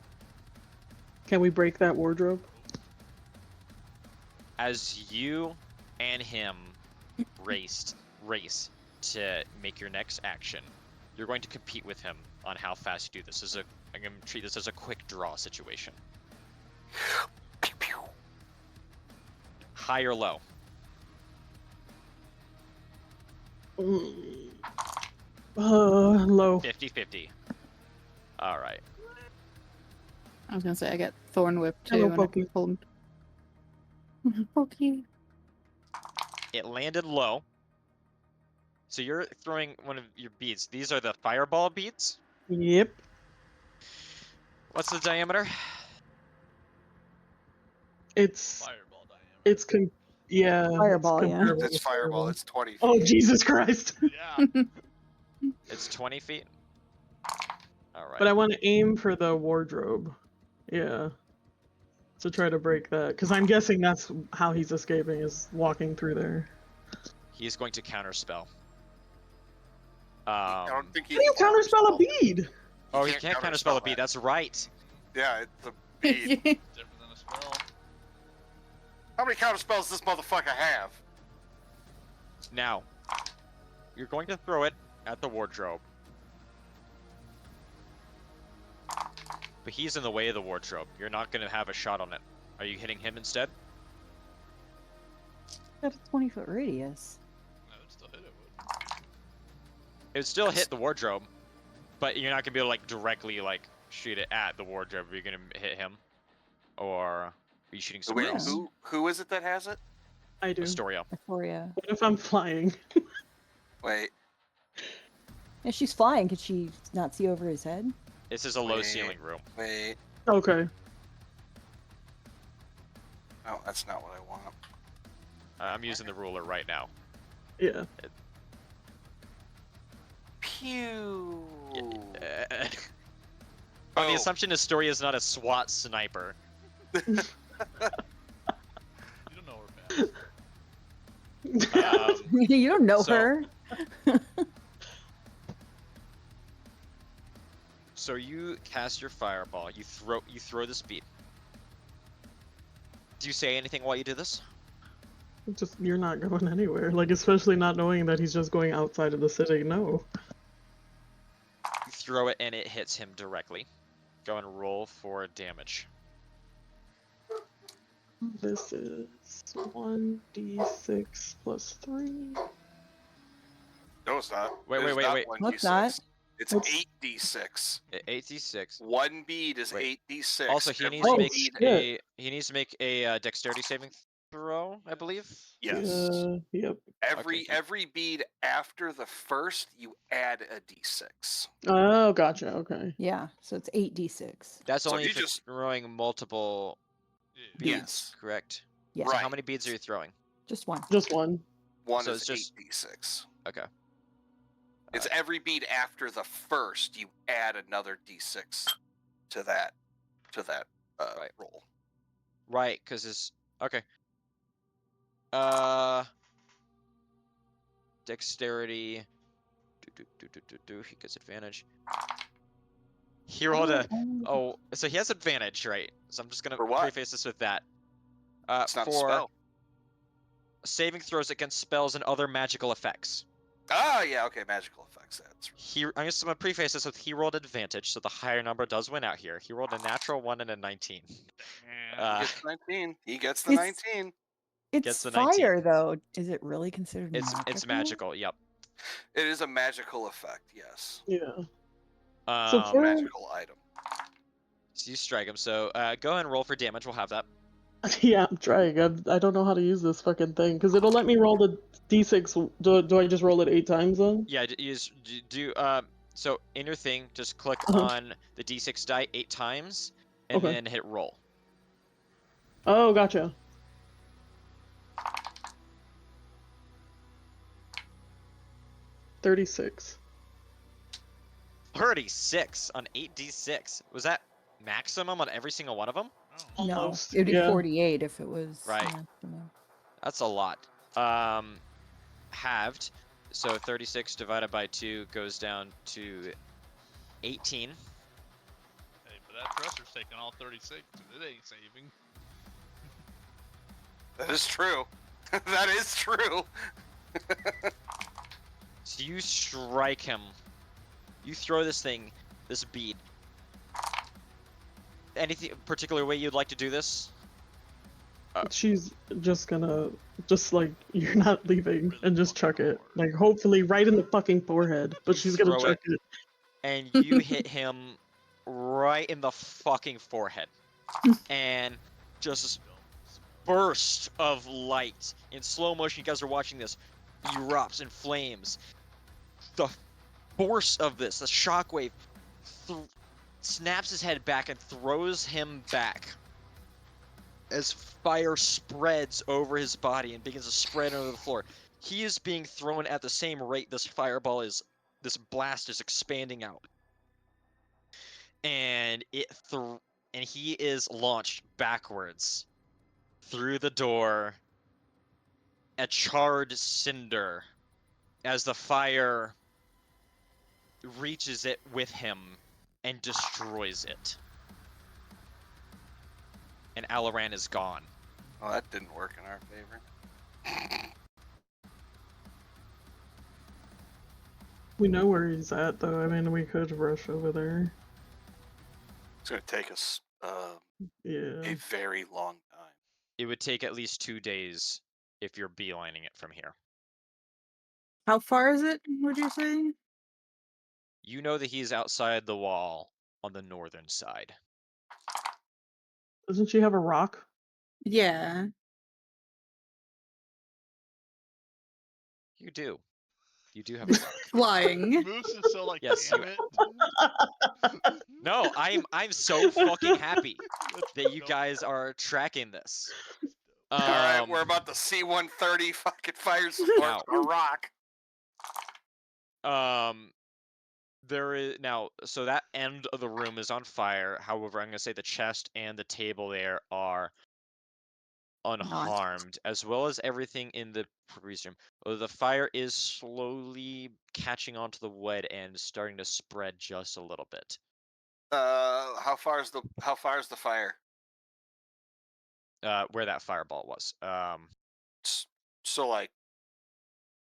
[SPEAKER 5] Can we break that wardrobe?
[SPEAKER 3] As you and him race to make your next action, you're going to compete with him on how fast you do this. I'm going to treat this as a quick draw situation.
[SPEAKER 6] Pew, pew.
[SPEAKER 3] High or low?
[SPEAKER 5] Low.
[SPEAKER 3] 50-50. All right.
[SPEAKER 1] I was gonna say I got Thorn Whip too,
[SPEAKER 5] Hello,
[SPEAKER 1] and I
[SPEAKER 5] Pokey.
[SPEAKER 1] can hold. Pokey.
[SPEAKER 3] It landed low. So you're throwing one of your beads. These are the fireball beads.
[SPEAKER 5] Yep.
[SPEAKER 3] What's the diameter?
[SPEAKER 5] It's
[SPEAKER 2] Fireball diameter.
[SPEAKER 5] yeah. it's
[SPEAKER 4] Fireball, yeah.
[SPEAKER 5] comparable
[SPEAKER 6] It's
[SPEAKER 5] to
[SPEAKER 6] fireball. It's 20 feet.
[SPEAKER 5] Oh Jesus Christ!
[SPEAKER 2] Yeah.
[SPEAKER 3] It's 20 feet. All right.
[SPEAKER 5] But I want to aim for the wardrobe. Yeah. To try to break that, because I'm guessing that's how he's escaping, is walking through there.
[SPEAKER 3] He's going to counterspell.
[SPEAKER 6] I don't think he
[SPEAKER 5] How do you
[SPEAKER 6] can
[SPEAKER 5] counterspell a
[SPEAKER 6] counterspell.
[SPEAKER 5] bead?
[SPEAKER 3] Oh, he can't counterspell a bead.
[SPEAKER 6] that.
[SPEAKER 3] That's right.
[SPEAKER 6] Yeah, it's a bead.
[SPEAKER 2] Different than a spell.
[SPEAKER 6] How many counterspells does this motherfucker have?
[SPEAKER 3] Now, you're going to throw it at the wardrobe. But he's in the way of the wardrobe. You're not going to have a shot on it. Are you hitting him instead?
[SPEAKER 4] Got a 20-foot radius.
[SPEAKER 2] I would still hit it with.
[SPEAKER 3] It would still hit the wardrobe, but you're not going to be able to like directly like shoot it at the wardrobe. You're going to hit him, or are you shooting somewhere
[SPEAKER 6] Wait,
[SPEAKER 3] else?
[SPEAKER 6] who is it that has it?
[SPEAKER 5] I do.
[SPEAKER 3] Astoria.
[SPEAKER 4] Victoria.
[SPEAKER 5] What if I'm flying?
[SPEAKER 6] Wait,
[SPEAKER 4] If she's flying, could she not see over his head?
[SPEAKER 3] This is a low
[SPEAKER 6] Wait.
[SPEAKER 3] ceiling room.
[SPEAKER 6] wait.
[SPEAKER 5] Okay.
[SPEAKER 6] No, that's not what I want.
[SPEAKER 3] I'm using the ruler right now.
[SPEAKER 5] Yeah.
[SPEAKER 6] Pew.
[SPEAKER 3] Oh,
[SPEAKER 6] Oh.
[SPEAKER 3] the assumption Astoria is not a SWAT sniper.
[SPEAKER 2] You don't know her past.
[SPEAKER 4] You don't know
[SPEAKER 3] so-
[SPEAKER 4] her.
[SPEAKER 3] So you cast your fireball. You throw this bead. Do you say anything while you do this?
[SPEAKER 5] Just you're not going anywhere. Like, especially not knowing that he's just going outside of the city. No.
[SPEAKER 3] You throw it and it hits him directly. Go and roll for damage.
[SPEAKER 5] This is 1d6 plus 3.
[SPEAKER 6] No, it's not.
[SPEAKER 3] Wait,
[SPEAKER 6] It
[SPEAKER 3] wait,
[SPEAKER 6] is
[SPEAKER 3] wait,
[SPEAKER 6] not
[SPEAKER 3] wait.
[SPEAKER 6] 1d6.
[SPEAKER 4] No, it's not.
[SPEAKER 6] It's
[SPEAKER 5] What's-
[SPEAKER 6] 8d6.
[SPEAKER 3] 8d6.
[SPEAKER 6] One bead is
[SPEAKER 3] Wait.
[SPEAKER 6] 8d6.
[SPEAKER 3] Also, he needs
[SPEAKER 5] Oh,
[SPEAKER 3] to make
[SPEAKER 5] shit.
[SPEAKER 3] a dexterity saving throw, I believe.
[SPEAKER 6] Yes.
[SPEAKER 5] Yep.
[SPEAKER 6] Every bead after the first, you add a d6.
[SPEAKER 5] Oh, gotcha. Okay.
[SPEAKER 4] Yeah, so it's 8d6.
[SPEAKER 3] That's
[SPEAKER 6] So
[SPEAKER 3] only
[SPEAKER 6] you
[SPEAKER 3] if you're
[SPEAKER 6] just-
[SPEAKER 3] throwing multiple
[SPEAKER 2] Yeah.
[SPEAKER 3] beads,
[SPEAKER 6] Yes.
[SPEAKER 3] correct?
[SPEAKER 4] Yeah,
[SPEAKER 3] So
[SPEAKER 6] Right.
[SPEAKER 3] how many beads are you throwing?
[SPEAKER 4] just one.
[SPEAKER 5] Just one.
[SPEAKER 6] One
[SPEAKER 3] So
[SPEAKER 6] is
[SPEAKER 3] it's just-
[SPEAKER 6] 8d6.
[SPEAKER 3] Okay.
[SPEAKER 6] It's every bead after the first, you add another d6 to that
[SPEAKER 3] Right.
[SPEAKER 6] roll.
[SPEAKER 3] Right, because it's okay. Dexterity. He gets advantage. He rolled a. Oh, so he has advantage, right? So I'm just gonna
[SPEAKER 6] For what?
[SPEAKER 3] preface this with that.
[SPEAKER 6] It's not a
[SPEAKER 3] For
[SPEAKER 6] spell.
[SPEAKER 3] saving throws against spells and other magical effects.
[SPEAKER 6] Ah, yeah, okay, magical effects. That's
[SPEAKER 3] I'm just gonna preface this with he rolled advantage, so the higher number does win out here. He rolled a natural 1 and a 19.
[SPEAKER 6] He
[SPEAKER 3] Uh,
[SPEAKER 6] gets 19. He gets the
[SPEAKER 4] It's-
[SPEAKER 6] 19.
[SPEAKER 3] Gets
[SPEAKER 4] It's
[SPEAKER 3] the
[SPEAKER 4] fire,
[SPEAKER 3] 19.
[SPEAKER 4] though. Is it really considered
[SPEAKER 3] it's magical. Yep.
[SPEAKER 6] It is a magical effect, yes.
[SPEAKER 5] Yeah. So
[SPEAKER 3] Um,
[SPEAKER 5] for-
[SPEAKER 6] Magical item.
[SPEAKER 3] so you strike him. So go ahead and roll for damage. We'll have that.
[SPEAKER 5] Yeah, I'm trying. I don't know how to use this fucking thing because it'll let me roll the d6. Do I just roll it 8 times then?
[SPEAKER 3] Yeah, so in your thing, just click
[SPEAKER 5] Uh-huh.
[SPEAKER 3] on the d6 die 8 times, and
[SPEAKER 5] Okay.
[SPEAKER 3] then hit roll.
[SPEAKER 5] Oh, gotcha. $36.
[SPEAKER 3] 36 on 8d6. Was that maximum on every single one of them?
[SPEAKER 2] Oh.
[SPEAKER 4] No,
[SPEAKER 5] Almost,
[SPEAKER 4] it'd be
[SPEAKER 5] yeah.
[SPEAKER 4] 48 if it was.
[SPEAKER 3] Right.
[SPEAKER 4] maximum.
[SPEAKER 3] That's a lot. Halved. So 36 divided by 2 goes down to 18.
[SPEAKER 2] Hey, but that dresser's taking all 36, and it ain't saving.
[SPEAKER 6] That is true. That is true.
[SPEAKER 3] So you strike him. You throw this thing, this bead. Anything particular way you'd like to do this?
[SPEAKER 5] She's just gonna, just like, you're not leaving,
[SPEAKER 2] Really
[SPEAKER 5] and just chuck
[SPEAKER 2] fucking
[SPEAKER 5] it.
[SPEAKER 2] hard.
[SPEAKER 5] Like, hopefully right in the fucking forehead, but
[SPEAKER 3] You
[SPEAKER 5] she's gonna
[SPEAKER 3] throw
[SPEAKER 5] chuck
[SPEAKER 3] it.
[SPEAKER 5] it.
[SPEAKER 3] And you hit him right in the fucking forehead. And just this burst of light in slow motion, you guys are watching this, erupts in flames. The force of this, the shockwave, snaps his head back and throws him back as fire spreads over his body and begins to spread over the floor. He is being thrown at the same rate this blast is expanding out. And and he is launched backwards through the door, a charred cinder, as the fire reaches it with him and destroys it. And Alaran is gone.
[SPEAKER 6] Well, that didn't work in our favor.
[SPEAKER 5] We know where he's at, though. I mean, we could rush over there.
[SPEAKER 6] It's gonna take us
[SPEAKER 5] Yeah.
[SPEAKER 6] a very long time.
[SPEAKER 3] It would take at least 2 days if you're beelining it from here.
[SPEAKER 1] How far is it, would you say?
[SPEAKER 3] You know that he's outside the wall on the northern side.
[SPEAKER 5] Doesn't she have a rock?
[SPEAKER 1] Yeah.
[SPEAKER 3] You do. You do have a rock.
[SPEAKER 1] Flying.
[SPEAKER 2] Moose is so like,
[SPEAKER 3] Yes,
[SPEAKER 2] damn it.
[SPEAKER 3] No, I'm so fucking happy
[SPEAKER 2] That's
[SPEAKER 3] that you
[SPEAKER 2] dope.
[SPEAKER 3] guys are tracking this.
[SPEAKER 6] All right, we're about to C-130 fucking fire support a rock.
[SPEAKER 3] There is now, so that end of the room is on fire. However, I'm gonna say the chest and the table there are unharmed, as well as everything in the previous room. The fire is slowly catching onto the wood and starting to spread just a little bit.
[SPEAKER 6] How far is the fire?
[SPEAKER 3] Where that fireball was.
[SPEAKER 6] So like,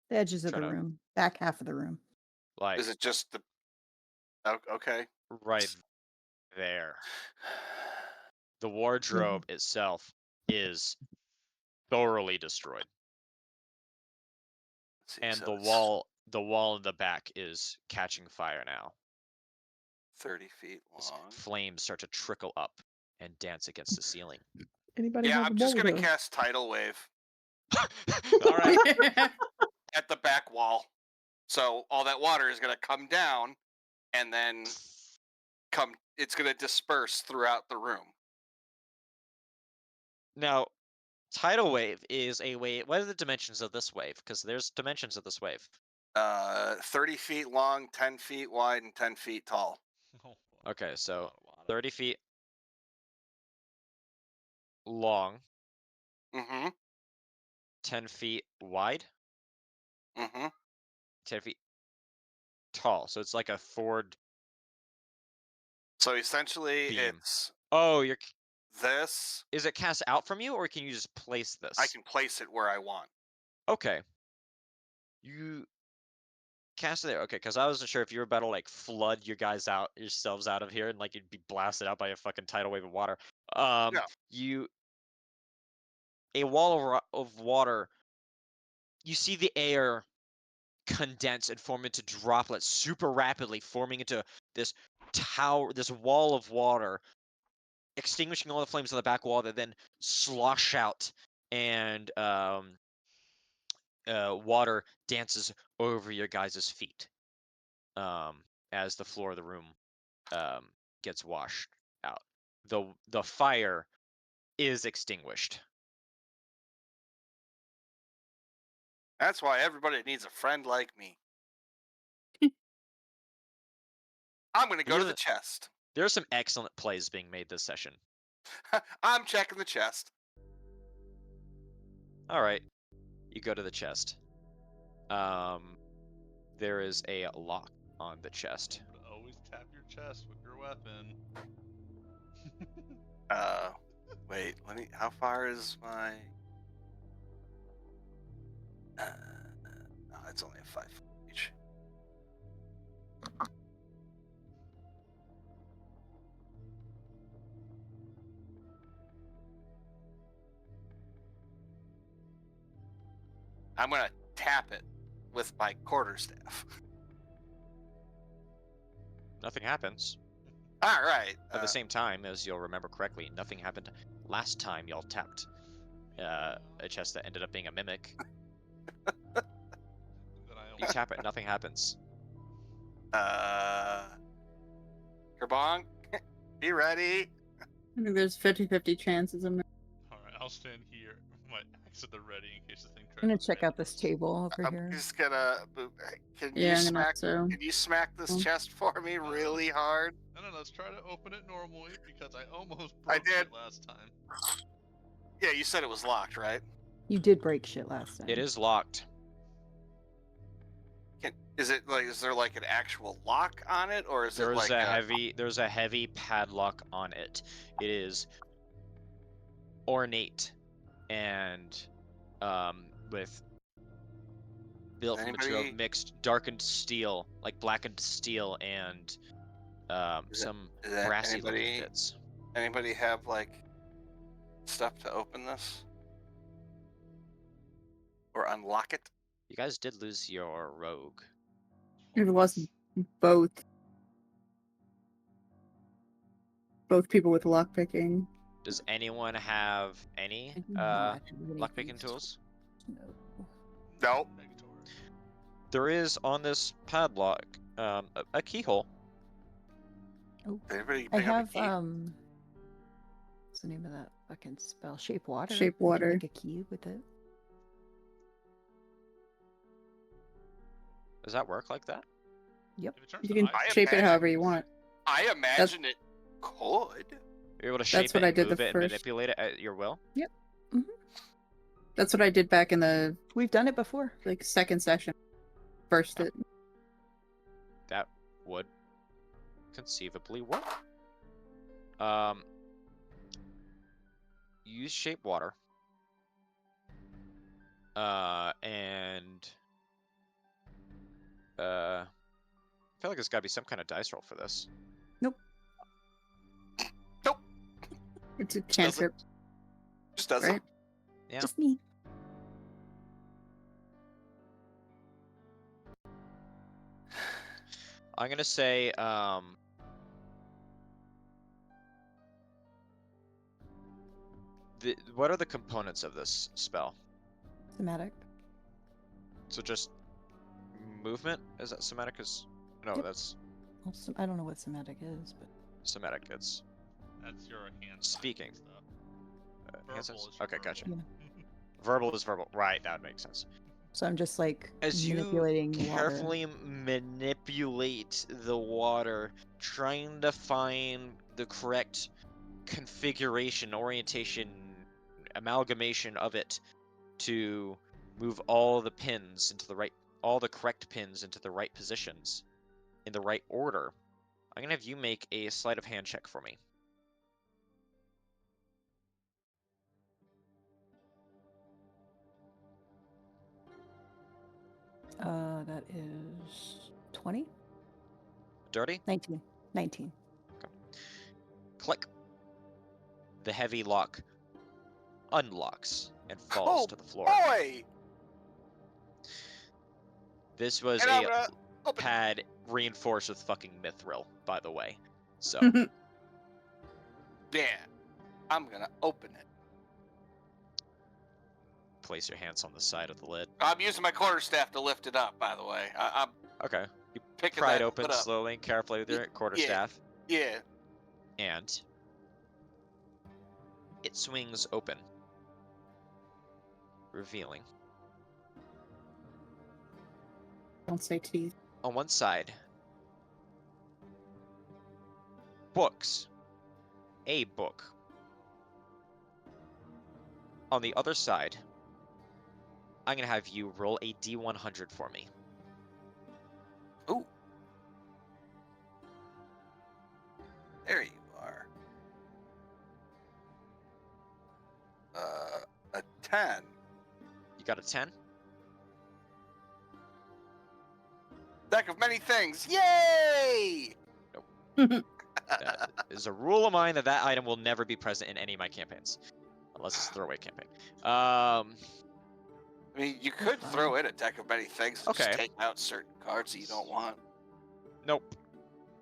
[SPEAKER 4] The edges of
[SPEAKER 3] Try
[SPEAKER 4] the
[SPEAKER 3] to-
[SPEAKER 4] room, back half of the room.
[SPEAKER 3] Like
[SPEAKER 6] is it just the? Okay.
[SPEAKER 3] right there. The wardrobe itself is thoroughly destroyed.
[SPEAKER 6] Let's see,
[SPEAKER 3] And
[SPEAKER 6] so
[SPEAKER 3] the
[SPEAKER 6] it's
[SPEAKER 3] wall in the back is catching fire now.
[SPEAKER 6] 30 feet
[SPEAKER 3] As
[SPEAKER 6] long.
[SPEAKER 3] flames start to trickle up and dance against the ceiling.
[SPEAKER 5] Anybody
[SPEAKER 6] Yeah,
[SPEAKER 5] have
[SPEAKER 6] I'm
[SPEAKER 5] a
[SPEAKER 6] just gonna
[SPEAKER 5] boulder?
[SPEAKER 6] cast tidal wave
[SPEAKER 3] All right.
[SPEAKER 6] at the back wall. So all that water is gonna come down, and then it's gonna disperse throughout the room.
[SPEAKER 3] Now, tidal wave is a wave. What are the dimensions of this wave? Because there's dimensions of this wave.
[SPEAKER 6] 30 feet long, 10 feet wide, and 10 feet tall.
[SPEAKER 2] Oh,
[SPEAKER 3] Okay,
[SPEAKER 2] that's a
[SPEAKER 3] so
[SPEAKER 2] lot of water.
[SPEAKER 3] 30 feet long,
[SPEAKER 6] Mm-hmm.
[SPEAKER 3] 10 feet wide,
[SPEAKER 6] Mm-hmm.
[SPEAKER 3] 10 feet tall. So it's like a forward.
[SPEAKER 6] So essentially,
[SPEAKER 3] Beam.
[SPEAKER 6] it's
[SPEAKER 3] Oh,
[SPEAKER 6] this.
[SPEAKER 3] is it cast out from you, or can you just place this?
[SPEAKER 6] I can place it where I want.
[SPEAKER 3] Okay. You cast it there. Okay, because I wasn't sure if you were about to like flood yourselves out of here, and like you'd be blasted out by a fucking tidal wave of water.
[SPEAKER 6] No.
[SPEAKER 3] A wall of water. You see the air condense and form into droplets super rapidly, forming into this wall of water, extinguishing all the flames on the back wall that then slosh out, and water dances over your guys' feet as the floor of the room gets washed out. The fire is extinguished.
[SPEAKER 6] That's why everybody needs a friend like me. I'm gonna go to the chest.
[SPEAKER 3] There are some excellent plays being made this session.
[SPEAKER 6] I'm checking the chest.
[SPEAKER 3] All right, you go to the chest. There is a lock on the chest.
[SPEAKER 2] Always tap your chest with your weapon.
[SPEAKER 6] Wait, how far is my No, it's only a 5 foot reach. I'm gonna tap it with my quarterstaff.
[SPEAKER 3] Nothing happens.
[SPEAKER 6] All right.
[SPEAKER 3] At the same time, as you'll remember correctly, nothing happened last time y'all tapped a chest that ended up being a mimic.
[SPEAKER 2] Then
[SPEAKER 3] You tap it, nothing happens.
[SPEAKER 6] Kerbong, be ready.
[SPEAKER 1] I think there's 50-50 chances of.
[SPEAKER 2] Alright, I'll stand here, my axe at the ready in case the thing tries
[SPEAKER 4] I'm gonna
[SPEAKER 2] to
[SPEAKER 4] check out this
[SPEAKER 2] advance.
[SPEAKER 4] table over
[SPEAKER 6] I'm
[SPEAKER 4] here.
[SPEAKER 6] just gonna. Can
[SPEAKER 1] Yeah,
[SPEAKER 6] you
[SPEAKER 1] I'm gonna
[SPEAKER 6] smack?
[SPEAKER 1] have to.
[SPEAKER 6] Can you smack this
[SPEAKER 1] Oh.
[SPEAKER 6] chest for me really hard?
[SPEAKER 2] No, let's try to open it normally because I almost
[SPEAKER 6] I
[SPEAKER 2] broke
[SPEAKER 6] did.
[SPEAKER 2] it last time.
[SPEAKER 6] Yeah, you said it was locked, right?
[SPEAKER 4] You did break shit last time.
[SPEAKER 3] It is locked.
[SPEAKER 6] Is it like? Is there like an actual lock on it, or is it like
[SPEAKER 3] There's a heavy padlock on it. It is ornate and with built from material
[SPEAKER 6] Anybody-
[SPEAKER 3] mixed darkened steel, like blackened steel and
[SPEAKER 6] Is that-
[SPEAKER 3] some
[SPEAKER 6] is that
[SPEAKER 3] brassy looking
[SPEAKER 6] anybody-
[SPEAKER 3] bits.
[SPEAKER 6] Anybody have like stuff to open this or unlock it?
[SPEAKER 3] You guys did lose your rogue.
[SPEAKER 1] It was both people with lockpicking.
[SPEAKER 3] Does anyone have any
[SPEAKER 4] I do not actually have any of
[SPEAKER 3] lockpicking
[SPEAKER 4] these.
[SPEAKER 3] tools?
[SPEAKER 4] No.
[SPEAKER 6] Nope.
[SPEAKER 2] Negatory.
[SPEAKER 3] There is on this padlock a keyhole.
[SPEAKER 6] Did anybody
[SPEAKER 4] I
[SPEAKER 6] pick up a
[SPEAKER 4] have
[SPEAKER 6] key?
[SPEAKER 4] what's the name of that fucking spell? Shape water.
[SPEAKER 1] Shape
[SPEAKER 4] I can
[SPEAKER 1] water.
[SPEAKER 4] make a key with it.
[SPEAKER 3] Does that work like that?
[SPEAKER 2] If it turns
[SPEAKER 1] You
[SPEAKER 2] to
[SPEAKER 1] can
[SPEAKER 2] ice,
[SPEAKER 1] shape it
[SPEAKER 6] imagine-
[SPEAKER 1] however you want.
[SPEAKER 6] I imagine it could.
[SPEAKER 3] You're able to shape
[SPEAKER 1] That's what
[SPEAKER 3] it
[SPEAKER 1] I
[SPEAKER 3] and
[SPEAKER 1] did the
[SPEAKER 3] move it and
[SPEAKER 1] first-
[SPEAKER 3] manipulate it at your will?
[SPEAKER 1] That's what I did back in the
[SPEAKER 4] We've done it before.
[SPEAKER 1] second session. First it.
[SPEAKER 3] That would conceivably work. Use shape water. And I feel like there's gotta be some kind of dice roll for this.
[SPEAKER 1] It's a cantrip,
[SPEAKER 6] Just doesn't.
[SPEAKER 1] right?
[SPEAKER 3] Yeah.
[SPEAKER 4] Just me.
[SPEAKER 3] I'm gonna say what are the components of this spell?
[SPEAKER 4] Somatic.
[SPEAKER 3] So just movement? Is that somatic? No,
[SPEAKER 4] Yep.
[SPEAKER 3] that's
[SPEAKER 4] Well, I don't know what somatic is, but
[SPEAKER 3] somatic. It's
[SPEAKER 2] that's your hand.
[SPEAKER 3] Speaking.
[SPEAKER 2] Stuff.
[SPEAKER 3] hand
[SPEAKER 2] Verbal
[SPEAKER 3] sense?
[SPEAKER 2] is your
[SPEAKER 3] Okay, gotcha.
[SPEAKER 2] verbal.
[SPEAKER 3] Verbal is verbal. Right, that makes sense.
[SPEAKER 4] so I'm just like
[SPEAKER 3] As you
[SPEAKER 4] manipulating the water.
[SPEAKER 3] carefully manipulate the water, trying to find the correct configuration, orientation, amalgamation of it to move all the correct pins into the right positions in the right order. I'm gonna have you make a sleight of hand check for me.
[SPEAKER 4] That is 20?
[SPEAKER 3] Dirty?
[SPEAKER 4] 19. 19.
[SPEAKER 3] Click. The heavy lock unlocks and falls to the floor.
[SPEAKER 6] Boy!
[SPEAKER 3] This was
[SPEAKER 6] And I'm
[SPEAKER 3] a
[SPEAKER 6] gonna open it.
[SPEAKER 3] pad reinforced with fucking mithril, by the way. So
[SPEAKER 6] Yeah. I'm gonna open it.
[SPEAKER 3] place your hands on the side of the lid.
[SPEAKER 6] I'm using my quarterstaff to lift it up, by the way. I'm
[SPEAKER 3] Okay. You
[SPEAKER 6] picking
[SPEAKER 3] pry it
[SPEAKER 6] that
[SPEAKER 3] open
[SPEAKER 6] lid up.
[SPEAKER 3] slowly and carefully with your quarterstaff,
[SPEAKER 6] Yeah.
[SPEAKER 3] and it swings open, revealing
[SPEAKER 1] Don't say teeth.
[SPEAKER 3] on one side books, a book. On the other side, I'm gonna have you roll a D100 for me.
[SPEAKER 6] Ooh. There you are. A 10.
[SPEAKER 3] You got a 10?
[SPEAKER 6] Deck of many things. Yay!
[SPEAKER 3] That is a rule of mine that item will never be present in any of my campaigns, unless it's a throwaway campaign.
[SPEAKER 6] I mean, you could
[SPEAKER 4] fine.
[SPEAKER 6] throw in a deck of many things and
[SPEAKER 3] Okay.
[SPEAKER 6] just take out certain cards that you don't want.
[SPEAKER 3] Nope.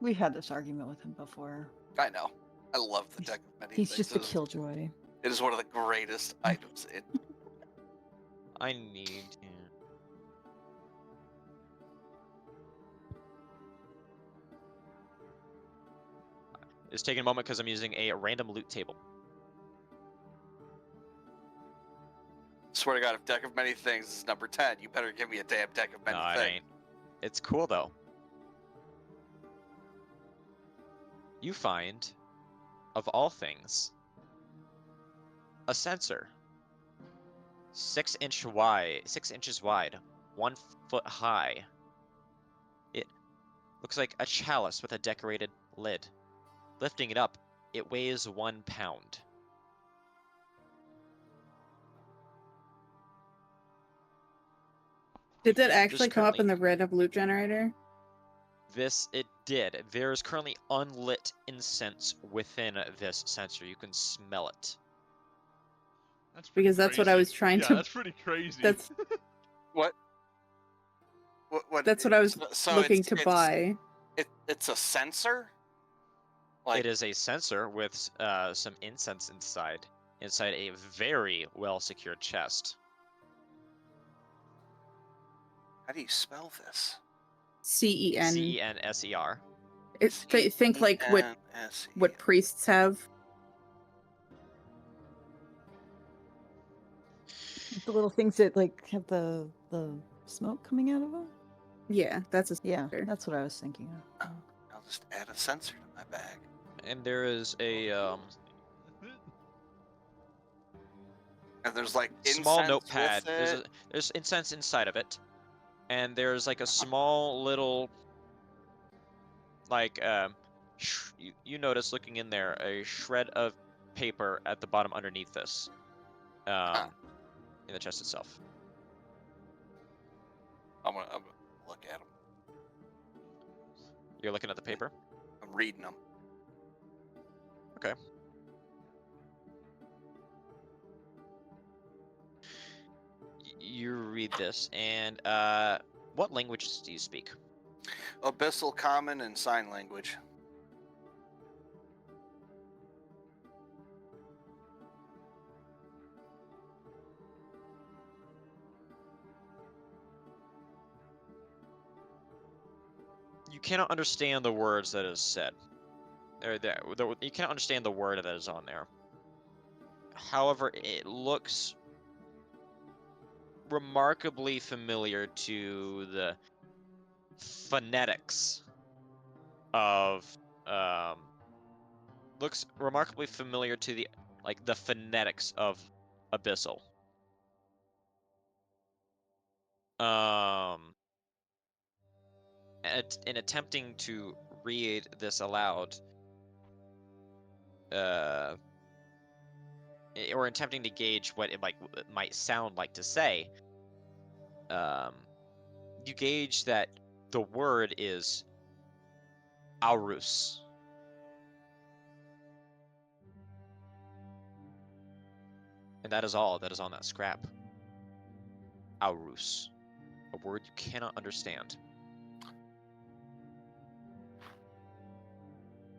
[SPEAKER 4] We've had this argument with him before.
[SPEAKER 6] I know. I love the deck of many
[SPEAKER 4] He's
[SPEAKER 6] things.
[SPEAKER 4] just a killjoy.
[SPEAKER 6] It is one of the greatest items in.
[SPEAKER 3] I need to. Just taking a moment because I'm using a random loot table.
[SPEAKER 6] Swear to God, if deck of many things is number 10, you better give me a damn deck of many
[SPEAKER 3] No, it
[SPEAKER 6] things.
[SPEAKER 3] ain't. It's cool though. You find, of all things, a sensor. 6 inches wide, 1 foot high. It looks like a chalice with a decorated lid. Lifting it up, it weighs 1 pound.
[SPEAKER 1] Did that
[SPEAKER 3] This
[SPEAKER 1] actually come up in
[SPEAKER 3] currently-
[SPEAKER 1] the random loot generator?
[SPEAKER 3] This, it did. There is currently unlit incense within this sensor. You can smell it.
[SPEAKER 2] That's pretty
[SPEAKER 1] Because that's what I
[SPEAKER 2] crazy.
[SPEAKER 1] was trying
[SPEAKER 2] Yeah,
[SPEAKER 1] to-
[SPEAKER 2] that's pretty crazy.
[SPEAKER 1] That's
[SPEAKER 6] What?
[SPEAKER 1] that's what I was
[SPEAKER 6] so
[SPEAKER 1] looking
[SPEAKER 6] it's-
[SPEAKER 1] to buy.
[SPEAKER 6] It's a sensor? Like,
[SPEAKER 3] It is a sensor with some incense inside a very well secured chest.
[SPEAKER 6] how do you spell this?
[SPEAKER 1] CEN.
[SPEAKER 3] CENSER.
[SPEAKER 1] Think like what
[SPEAKER 6] CENSER.
[SPEAKER 1] priests have.
[SPEAKER 4] The little things that like have the smoke coming out of them.
[SPEAKER 1] Yeah, that's a
[SPEAKER 4] Yeah,
[SPEAKER 1] sensor.
[SPEAKER 4] that's what I was thinking of.
[SPEAKER 6] I'll just add a sensor to my bag.
[SPEAKER 3] And there is a
[SPEAKER 6] And there's like
[SPEAKER 3] small
[SPEAKER 6] incense
[SPEAKER 3] notepad.
[SPEAKER 6] with it.
[SPEAKER 3] There's incense inside of it, and there's like a small little like you notice looking in there a shred of paper at the bottom underneath this, in the chest itself.
[SPEAKER 6] I'm gonna look at them.
[SPEAKER 3] You're looking at the paper.
[SPEAKER 6] I'm reading them.
[SPEAKER 3] Okay. You read this, and what languages do you speak?
[SPEAKER 6] Abyssal Common and Sign Language.
[SPEAKER 3] You cannot understand the words that is said. You cannot understand the word that is on there. However, it looks remarkably familiar to the phonetics of looks remarkably familiar to the phonetics of Abyssal. In attempting to read this aloud, or attempting to gauge what it might sound like to say, you gauge that the word is Aurus. And that is all that is on that scrap. Aurus. A word you cannot understand.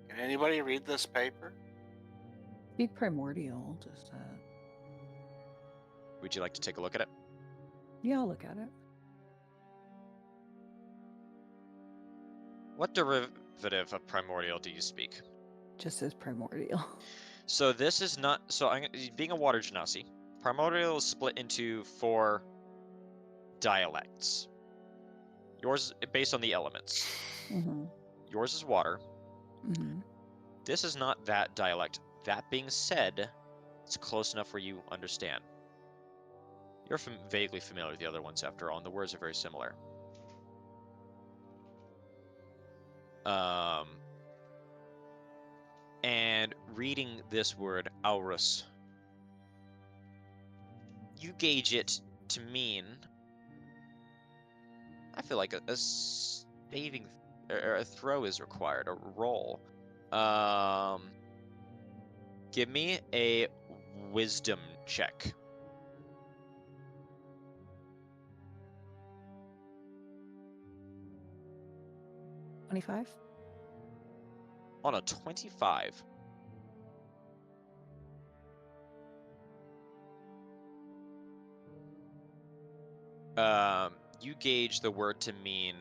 [SPEAKER 6] Can anybody read this paper?
[SPEAKER 4] Be primordial, just
[SPEAKER 3] Would you like to take a look at it?
[SPEAKER 4] yeah, I'll look at it.
[SPEAKER 3] What derivative of primordial do you speak?
[SPEAKER 4] Just as primordial.
[SPEAKER 3] So this is not. So being a water genasi, primordial is split into 4 dialects. Yours based on the elements.
[SPEAKER 4] Mm-hmm.
[SPEAKER 3] Yours is water.
[SPEAKER 4] Mm-hmm.
[SPEAKER 3] This is not that dialect. That being said, it's close enough where you understand. You're vaguely familiar with the other ones after all, and the words are very similar. And reading this word, Aurus, you gauge it to mean, I feel like saving or a throw is required, a roll. Give me a wisdom check.
[SPEAKER 4] $25.
[SPEAKER 3] On a 25. You gauge the word to mean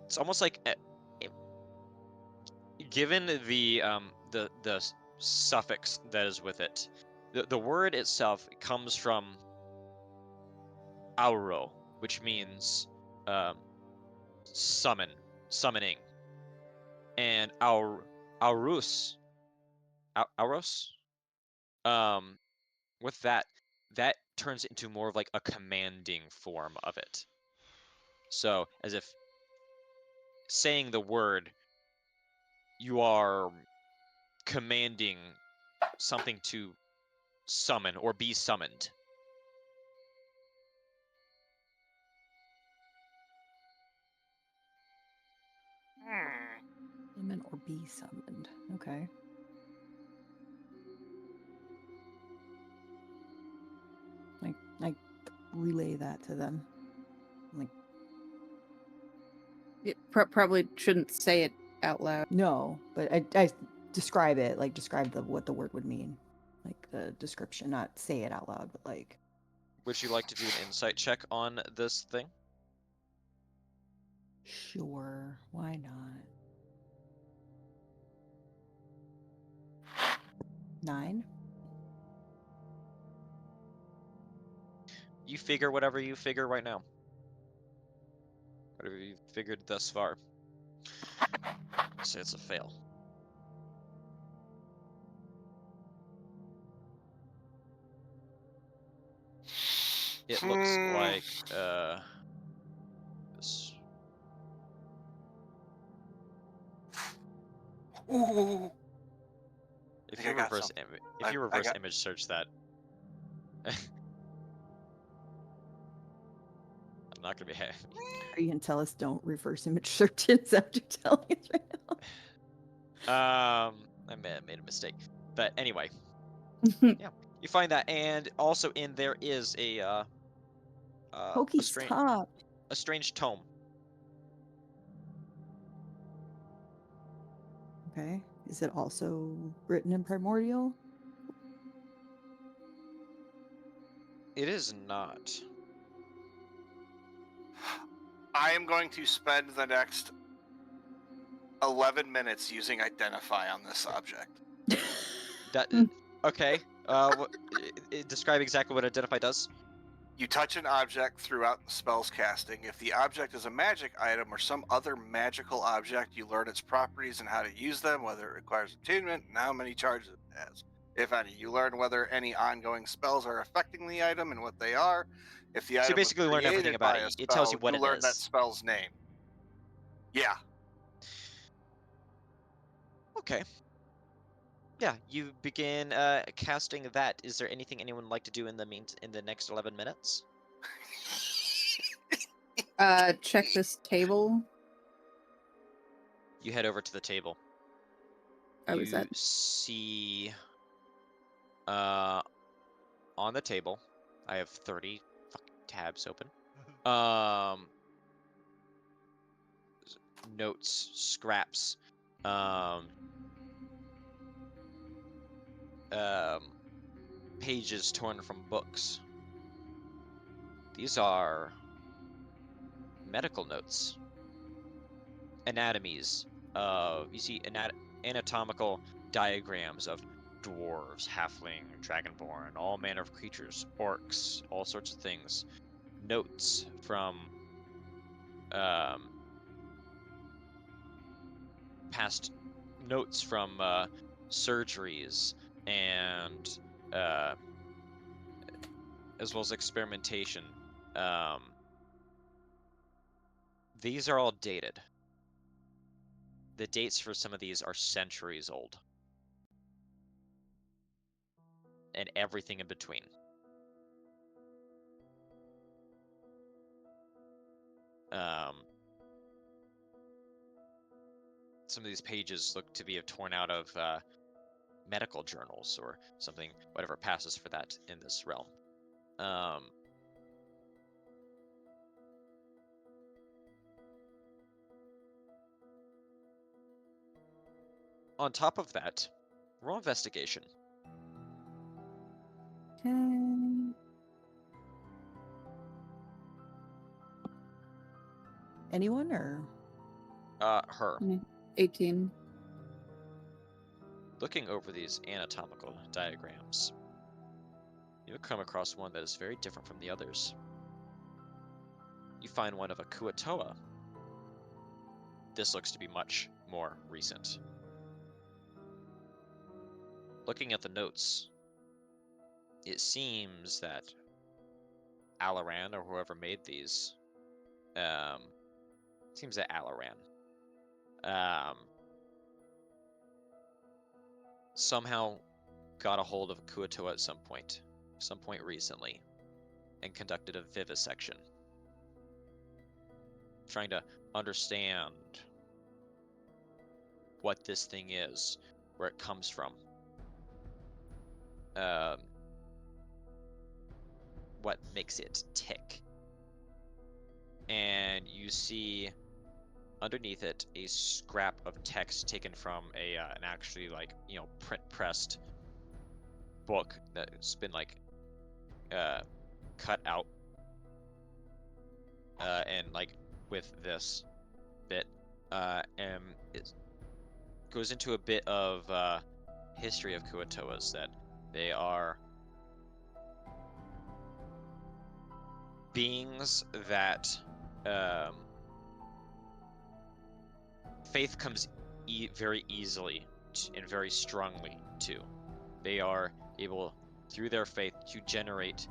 [SPEAKER 3] it's almost like given the suffix that is with it, the word itself comes from auro, which means summoning, and auros, with that turns into more of like a commanding form of it. So as if saying the word, you are commanding something to summon or be summoned.
[SPEAKER 4] Summon or be summoned. Okay. Like relay that to them. Like,
[SPEAKER 1] It probably shouldn't say it out loud.
[SPEAKER 4] no, but I describe it, like describe what the word would mean. Like the description, not say it out loud, but like.
[SPEAKER 3] Would you like to do an insight check on this thing?
[SPEAKER 4] Sure, why not? 9.
[SPEAKER 3] You figure whatever you figure right now. Whatever you've figured thus far. Say it's a fail. It looks like this.
[SPEAKER 6] Ooh.
[SPEAKER 3] If
[SPEAKER 6] think
[SPEAKER 3] you
[SPEAKER 6] I got
[SPEAKER 3] reverse
[SPEAKER 6] something.
[SPEAKER 3] if you
[SPEAKER 6] I
[SPEAKER 3] reverse
[SPEAKER 6] got-
[SPEAKER 3] image search that, I'm not gonna be happy.
[SPEAKER 4] Are you gonna tell us don't reverse image search it? Is that what you're telling us right now?
[SPEAKER 3] I made a mistake, but anyway, yeah, you find that, and also in there is a
[SPEAKER 4] Pokey, stop.
[SPEAKER 3] strange tome.
[SPEAKER 4] Okay. Is it also written in primordial?
[SPEAKER 3] It is not.
[SPEAKER 6] I am going to spend the next 11 minutes using identify on this object.
[SPEAKER 3] That okay. Describe exactly what identify does.
[SPEAKER 6] You touch an object throughout the spell's casting. If the object is a magic item or some other magical object, you learn its properties and how to use them, whether it requires attunement and how many charges it has. If any, you learn whether any ongoing spells are affecting the item and what they are. If the
[SPEAKER 3] So you
[SPEAKER 6] item
[SPEAKER 3] basically
[SPEAKER 6] was
[SPEAKER 3] learn everything
[SPEAKER 6] created
[SPEAKER 3] about
[SPEAKER 6] by
[SPEAKER 3] it.
[SPEAKER 6] a spell,
[SPEAKER 3] It tells you what it
[SPEAKER 6] learn that
[SPEAKER 3] is.
[SPEAKER 6] spell's name. Yeah.
[SPEAKER 3] Okay. Yeah, you begin casting that. Is there anything anyone would like to do in the next 11 minutes?
[SPEAKER 1] Check this table.
[SPEAKER 3] You head over to the table.
[SPEAKER 1] Oh,
[SPEAKER 3] you
[SPEAKER 1] is that?
[SPEAKER 3] see on the table, I have 30 fucking tabs open. Notes, scraps, pages torn from books. These are medical notes, anatomies of, you see anatomical diagrams of dwarves, halfling, dragonborn, all manner of creatures, orcs, all sorts of things. Notes from past notes from surgeries and as well as experimentation. These are all dated. The dates for some of these are centuries old. And everything in between. Some of these pages look to be torn out of medical journals or something, whatever passes for that in this realm. On top of that, roll investigation.
[SPEAKER 4] Okay. Anyone or?
[SPEAKER 3] Her.
[SPEAKER 1] 18.
[SPEAKER 3] Looking over these anatomical diagrams, you'll come across one that is very different from the others. You find one of a Kuatoa. This looks to be much more recent. Looking at the notes, it seems that Alaran, or whoever made these, seems that Alaran, somehow got a hold of a Kuatoa at some point recently, and conducted a vivisection, trying to understand what this thing is, where it comes from, what makes it tick. And you see underneath it a scrap of text taken from an actually print pressed book that's been cut out and with this bit, and it goes into a bit of history of Kuatoas, that they are beings that faith comes very easily and very strongly to. They are able, through their faith, to generate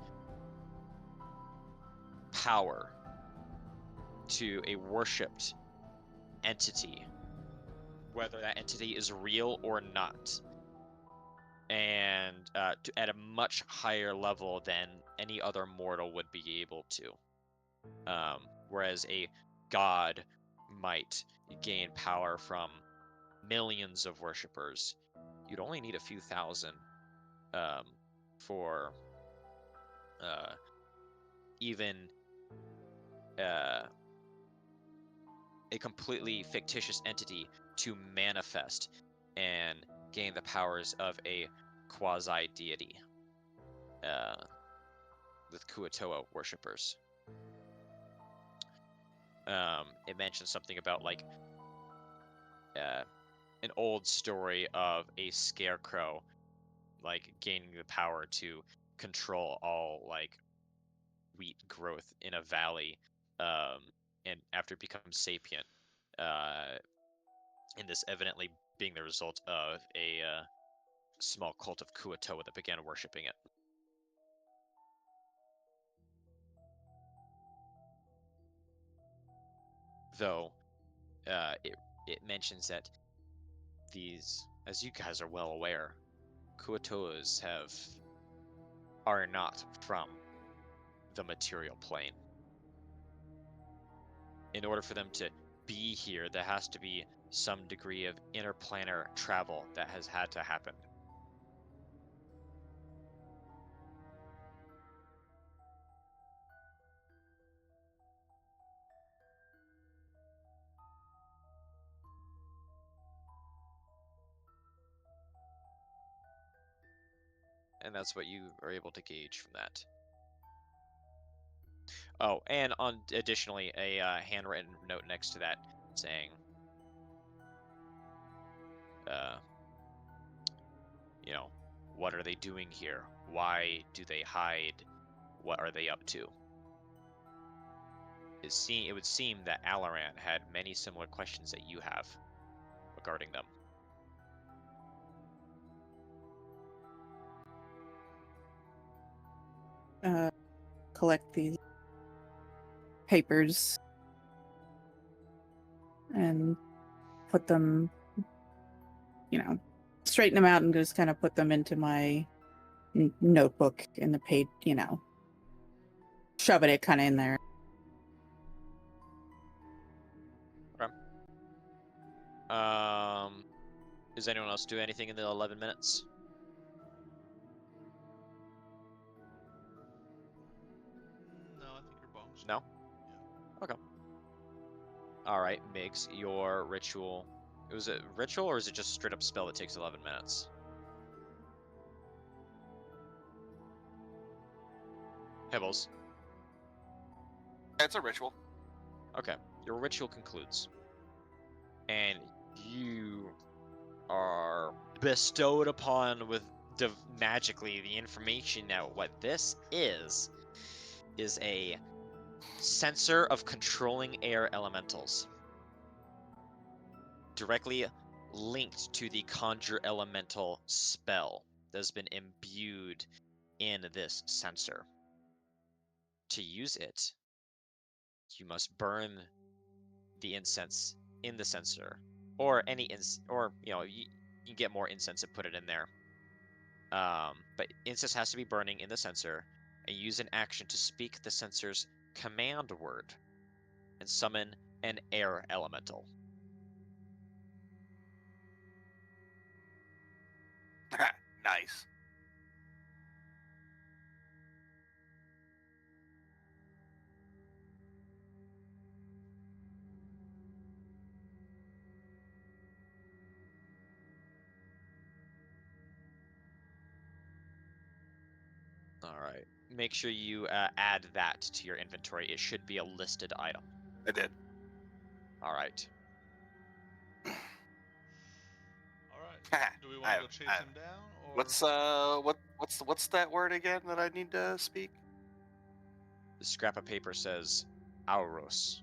[SPEAKER 3] power to a worshipped entity, whether that entity is real or not, and at a much higher level than any other mortal would be able to. Whereas a god might gain power from millions of worshippers, you'd only need a few thousand for even a completely fictitious entity to manifest and gain the powers of a quasi-deity with Kuatoa worshippers. It mentions something about an old story of a scarecrow gaining the power to control all wheat growth in a valley, and after it becomes sapient, and this evidently being the result of a small cult of Kuatoa that began worshipping it. Though it mentions that these, as you guys are well aware, Kuatoas are not from the material plane. In order for them to be here, there has to be some degree of interplanar travel that has had to happen. And that's what you are able to gauge from that. Oh, and additionally, a handwritten note next to that saying, what are they doing here? Why do they hide? What are they up to? It would seem that Alaran had many similar questions that you have regarding them.
[SPEAKER 1] Collect these papers and put them, straighten them out and just kind of put them into my notebook in the page, shove it kind of in there.
[SPEAKER 3] Does anyone else do anything in the 11 minutes?
[SPEAKER 2] No, I think your bomb's.
[SPEAKER 3] No? Okay. Alright, Migs, your ritual. Was it ritual or is it just straight up spell that takes 11 minutes? Pebbles.
[SPEAKER 6] It's a ritual.
[SPEAKER 3] Okay, your ritual concludes. And you are bestowed upon with magically the information that what this is a sensor of controlling air elementals. Directly linked to the conjure elemental spell that has been imbued in this sensor. To use it, you must burn the incense in the sensor, or any or you can get more incense and put it in there. But incense has to be burning in the sensor, and use an action to speak the sensor's command word and summon an air elemental.
[SPEAKER 6] Nice.
[SPEAKER 3] All right. Make sure you add that to your inventory. It should be a listed item.
[SPEAKER 6] I did.
[SPEAKER 3] All right.
[SPEAKER 2] All right. Do we want to go chase him down, or
[SPEAKER 6] What's that word again that I need to speak?
[SPEAKER 3] The scrap of paper says Auros.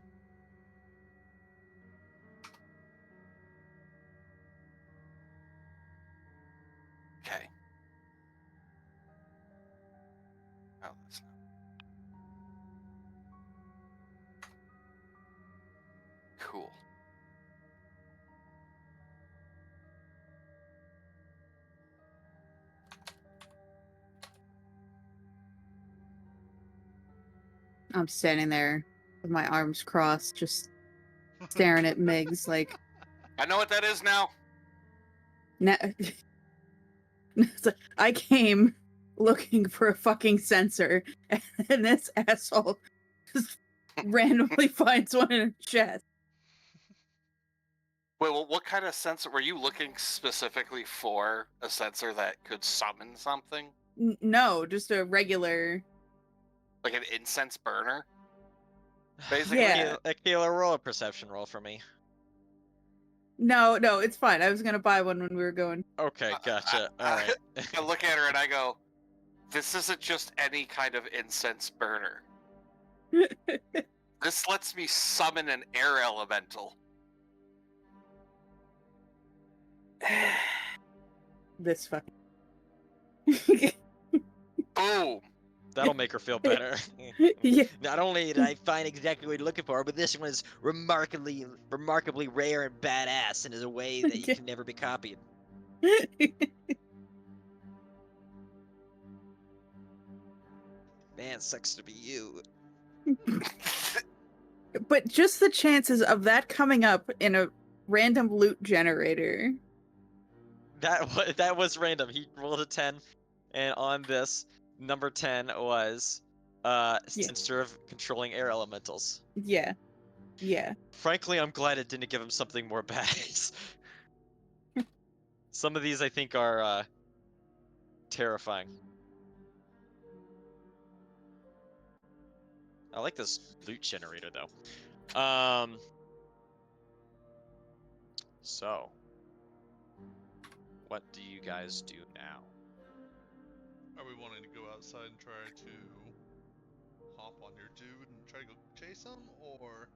[SPEAKER 6] Okay. Oh, that's not. Cool.
[SPEAKER 1] I'm standing there with my arms crossed, just staring at Migs like,
[SPEAKER 6] I know what that is now.
[SPEAKER 1] I came looking for a fucking sensor, and this asshole just randomly finds one in a chest.
[SPEAKER 6] Wait, well, what kind of sensor were you looking specifically for? A sensor that could summon something,
[SPEAKER 1] No, just a regular.
[SPEAKER 6] like an incense burner? Basically.
[SPEAKER 1] Yeah.
[SPEAKER 3] Akela, roll a perception roll for me.
[SPEAKER 1] No, it's fine. I was gonna buy one when we were going.
[SPEAKER 3] Okay, gotcha. All right.
[SPEAKER 6] I look at her and I go, "This isn't just any kind of incense burner. This lets me summon an air elemental."
[SPEAKER 1] This fucking.
[SPEAKER 6] Boom.
[SPEAKER 3] That'll make her feel better.
[SPEAKER 1] Yeah.
[SPEAKER 3] Not only did I find exactly what you're looking for, but this one is remarkably rare and badass and is a way that you can never be copied. Man, sucks to be you.
[SPEAKER 1] But just the chances of that coming up in a random loot generator.
[SPEAKER 3] That was random. He rolled a 10, and on this, number 10 was sensor of controlling air elementals.
[SPEAKER 1] Yeah.
[SPEAKER 3] Frankly, I'm glad it didn't give him something more badass. Some of these I think are terrifying. I like this loot generator though. So what do you guys do now?
[SPEAKER 2] are we wanting to go outside and try to hop on your dude and try to go chase him, or?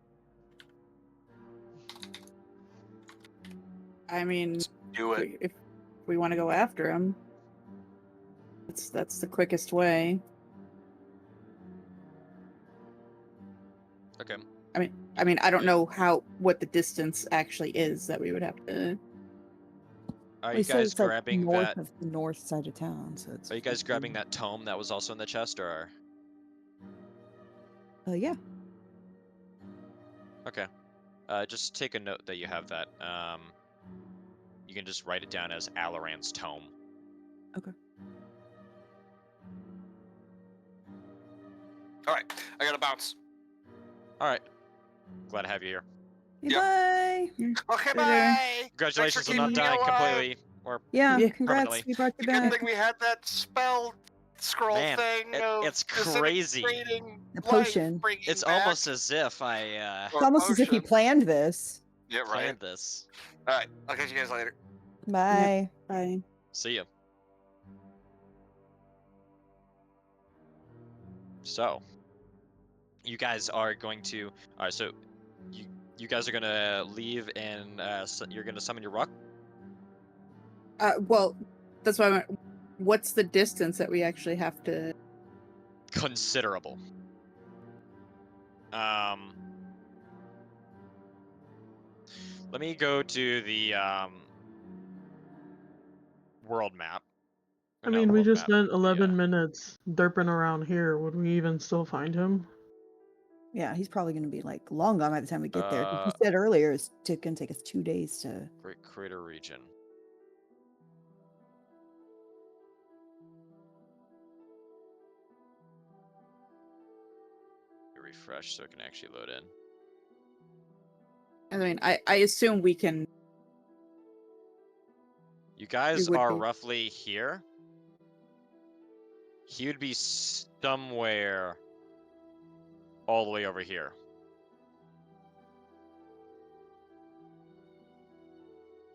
[SPEAKER 1] I mean,
[SPEAKER 6] Do it.
[SPEAKER 1] if we want to go after him, that's the quickest way.
[SPEAKER 3] Okay.
[SPEAKER 1] I mean, I don't know what the distance actually is that we would have to.
[SPEAKER 3] Are
[SPEAKER 4] He
[SPEAKER 3] you
[SPEAKER 4] said
[SPEAKER 3] guys
[SPEAKER 4] it's, like,
[SPEAKER 3] grabbing
[SPEAKER 4] north
[SPEAKER 3] that?
[SPEAKER 4] of the north side of town, so it's.
[SPEAKER 3] Are you guys grabbing that tome that was also in the chest, or?
[SPEAKER 4] Yeah.
[SPEAKER 3] Okay. Just take a note that you have that. You can just write it down as Alaran's tome.
[SPEAKER 6] All right, I gotta bounce.
[SPEAKER 3] All right. Glad to have you here.
[SPEAKER 4] Bye.
[SPEAKER 6] Okay,
[SPEAKER 1] Later.
[SPEAKER 6] bye.
[SPEAKER 3] Congratulations on
[SPEAKER 6] keeping
[SPEAKER 3] not
[SPEAKER 6] me
[SPEAKER 3] dying
[SPEAKER 6] alive.
[SPEAKER 3] completely, or
[SPEAKER 4] Yeah,
[SPEAKER 1] Yeah.
[SPEAKER 4] congrats.
[SPEAKER 3] permanently.
[SPEAKER 4] We brought
[SPEAKER 6] It's
[SPEAKER 4] you
[SPEAKER 6] a good
[SPEAKER 4] back.
[SPEAKER 6] thing we had that spell scroll
[SPEAKER 3] Man,
[SPEAKER 6] thing of
[SPEAKER 3] it's crazy.
[SPEAKER 6] disintegrating
[SPEAKER 4] The
[SPEAKER 6] life
[SPEAKER 4] potion.
[SPEAKER 6] bringing
[SPEAKER 3] It's
[SPEAKER 6] back,
[SPEAKER 3] almost as if I
[SPEAKER 4] It's
[SPEAKER 6] or
[SPEAKER 4] almost as if he
[SPEAKER 6] potion.
[SPEAKER 4] planned this.
[SPEAKER 6] Yeah, right.
[SPEAKER 3] planned this.
[SPEAKER 6] All right, I'll catch you guys later.
[SPEAKER 4] Bye.
[SPEAKER 1] Bye.
[SPEAKER 3] See ya. So, you guys are going to. All right, so you guys are gonna leave and you're gonna summon your rock.
[SPEAKER 1] Well, that's why what's the distance that we actually have to?
[SPEAKER 3] Considerable. Let me go to the world map.
[SPEAKER 5] I
[SPEAKER 3] Or not
[SPEAKER 5] mean, we
[SPEAKER 3] world
[SPEAKER 5] just
[SPEAKER 3] map,
[SPEAKER 5] spent 11
[SPEAKER 3] yeah.
[SPEAKER 5] minutes derping around here. Would we even still find him?
[SPEAKER 4] Yeah, he's probably going to be like long gone by the time we get there. 'Cause
[SPEAKER 3] Uh,
[SPEAKER 4] you said earlier it's going to take us 2 days to.
[SPEAKER 3] Great Crater region. Refresh so it can actually load in.
[SPEAKER 1] I mean, I assume we can.
[SPEAKER 3] You guys
[SPEAKER 1] would
[SPEAKER 3] are
[SPEAKER 1] be.
[SPEAKER 3] roughly here. He would be somewhere all the way over here.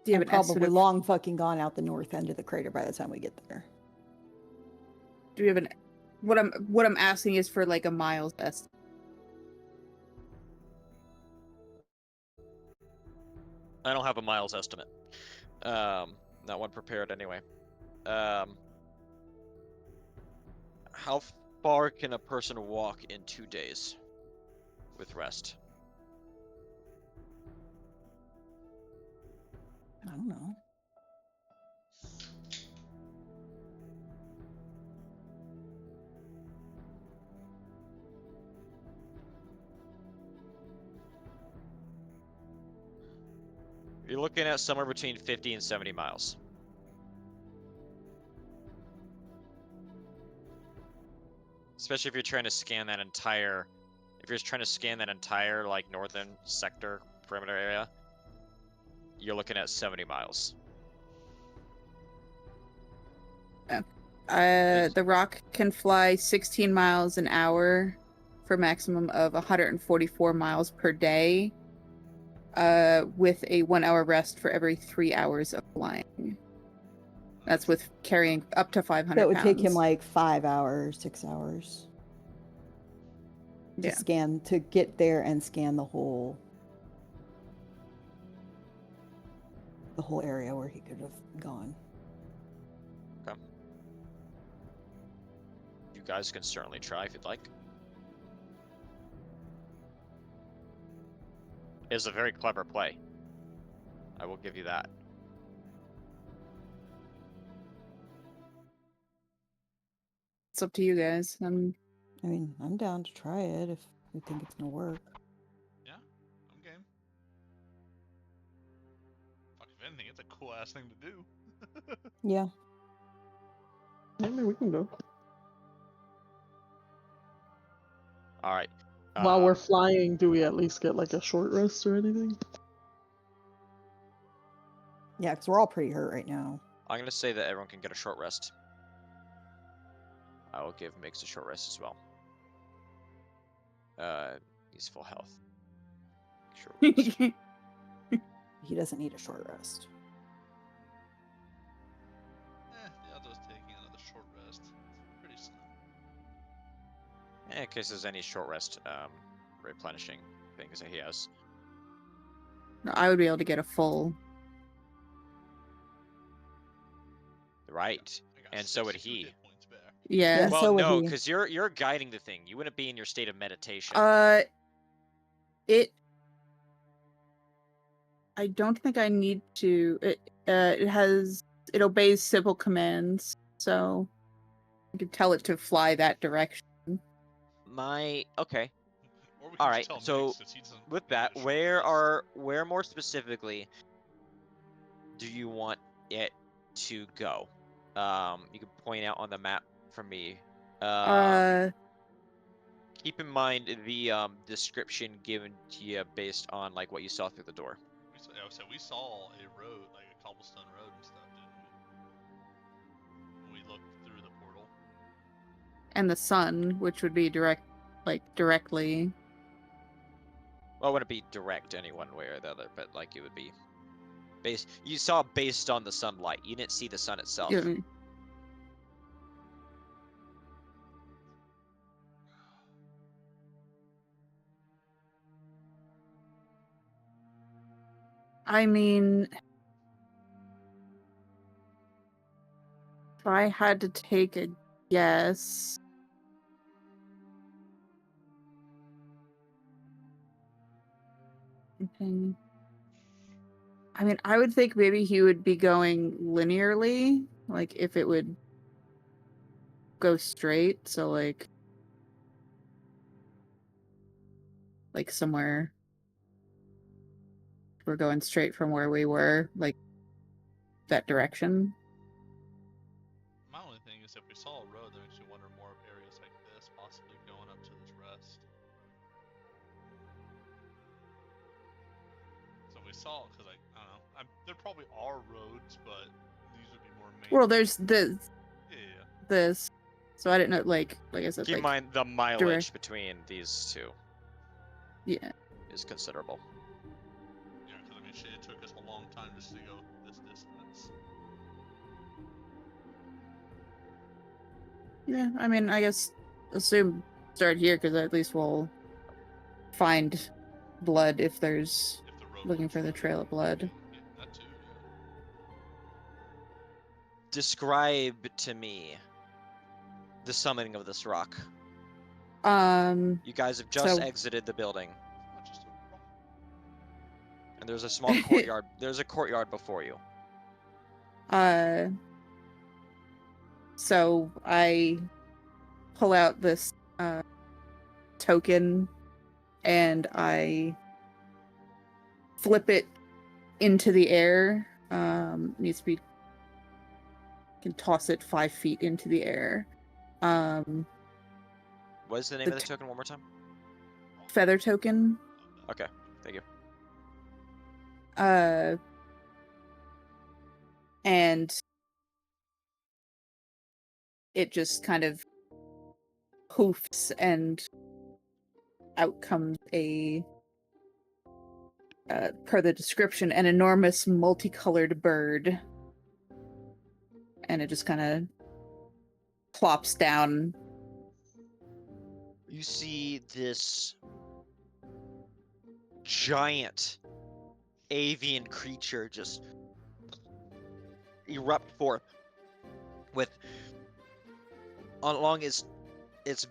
[SPEAKER 1] Do you
[SPEAKER 4] I'm
[SPEAKER 1] have an
[SPEAKER 4] probably
[SPEAKER 1] estimate?
[SPEAKER 4] long fucking gone out the north end of the crater by the time we get there.
[SPEAKER 1] Do we have an? What I'm asking is for like a miles estimate.
[SPEAKER 3] I don't have a miles estimate. Not one prepared anyway. How far can a person walk in 2 days with rest?
[SPEAKER 4] I don't know.
[SPEAKER 3] You're looking at somewhere between 50 and 70 miles. Especially if you're trying to scan that entire, like northern sector perimeter area, you're looking at 70 miles.
[SPEAKER 1] The rock can fly 16 miles an hour for a maximum of 144 miles per day, with a 1 hour rest for every 3 hours of flying. That's with carrying up to 500
[SPEAKER 4] That would take him
[SPEAKER 1] pounds.
[SPEAKER 4] like 5 hours, 6 hours to
[SPEAKER 1] Yeah.
[SPEAKER 4] scan, to get there and scan the whole area where he could have gone.
[SPEAKER 3] Okay. You guys can certainly try if you'd like. It's a very clever play. I will give you that.
[SPEAKER 1] It's up to you guys.
[SPEAKER 4] I mean, I'm down to try it if we think it's gonna work.
[SPEAKER 2] Yeah, I'm game. Fuck, if anything, it's a cool ass thing to do.
[SPEAKER 4] Yeah.
[SPEAKER 5] I mean, we can go.
[SPEAKER 3] All right.
[SPEAKER 5] While we're flying, do we at least get like a short rest or anything?
[SPEAKER 4] Yeah, because we're all pretty hurt right now.
[SPEAKER 3] I'm gonna say that everyone can get a short rest. I will give Mix a short rest as well. He's full health. Short rest.
[SPEAKER 4] He doesn't need a short rest.
[SPEAKER 2] The other's taking another short rest. It's pretty slim.
[SPEAKER 3] In case there's any short rest replenishing things that he has.
[SPEAKER 1] I would be able to get a full.
[SPEAKER 3] Right.
[SPEAKER 2] I got
[SPEAKER 3] And so would
[SPEAKER 2] 62
[SPEAKER 3] he.
[SPEAKER 2] hit points back.
[SPEAKER 1] Yeah.
[SPEAKER 4] Yeah.
[SPEAKER 3] Well,
[SPEAKER 4] so would
[SPEAKER 3] no,
[SPEAKER 4] he.
[SPEAKER 3] because you're guiding the thing. You wouldn't be in your state of meditation.
[SPEAKER 1] I don't think I need to. It obeys civil commands, so I can tell it to fly that direction.
[SPEAKER 3] Okay.
[SPEAKER 2] Or we can
[SPEAKER 3] All
[SPEAKER 2] just
[SPEAKER 3] right.
[SPEAKER 2] tell
[SPEAKER 3] So
[SPEAKER 2] Mix that he doesn't
[SPEAKER 3] with
[SPEAKER 2] need
[SPEAKER 3] that,
[SPEAKER 2] a short rest.
[SPEAKER 3] where more specifically do you want it to go? You can point out on the map for me. Keep in mind the description given to you based on like what you saw through the door.
[SPEAKER 2] We saw a road, like a cobblestone road and stuff, didn't we? When we looked through the portal.
[SPEAKER 1] And the sun, which would be directly.
[SPEAKER 3] Well, it wouldn't be direct any one way or the other, but like it would be based. You saw based on the sunlight. You didn't see the sun itself.
[SPEAKER 1] Yeah. I mean, if I had to take a guess, okay. I mean, I would think maybe he would be going linearly, like if it would go straight, so like somewhere we're going straight from where we were, like that direction.
[SPEAKER 2] My only thing is if we saw a road, that makes me wonder more of areas like this, possibly going up to this rest. So we saw, because I don't know, there probably are roads, but these would be more main.
[SPEAKER 1] Well, there's
[SPEAKER 2] Yeah.
[SPEAKER 1] this, so I didn't know. Like I said,
[SPEAKER 3] Keep in mind the mileage between these two.
[SPEAKER 1] Yeah.
[SPEAKER 3] Is considerable.
[SPEAKER 2] Yeah, because I mean, shit, it took us a long time just to go this distance.
[SPEAKER 1] Yeah, I mean, I guess assume start here because at least we'll find blood if there's
[SPEAKER 2] If the road
[SPEAKER 1] looking
[SPEAKER 2] looks
[SPEAKER 1] for the
[SPEAKER 2] right.
[SPEAKER 1] trail of blood.
[SPEAKER 2] Yeah, that too.
[SPEAKER 3] Describe to me the summoning of this rock.
[SPEAKER 1] You
[SPEAKER 3] guys have just
[SPEAKER 1] so-
[SPEAKER 3] exited the building,
[SPEAKER 2] Yeah. Not just a rock.
[SPEAKER 3] and there's a small courtyard. There's a courtyard before you.
[SPEAKER 1] So I pull out this token and I flip it into the air. Needs to be, can toss it 5 feet into the air.
[SPEAKER 3] What is the name
[SPEAKER 1] The
[SPEAKER 3] of the token one more time?
[SPEAKER 1] Feather token.
[SPEAKER 3] Okay, thank you.
[SPEAKER 1] And it just kind of poofs and out comes per the description, an enormous multicolored bird. And it just kind of plops down.
[SPEAKER 3] You see this giant avian creature just erupt forth with along its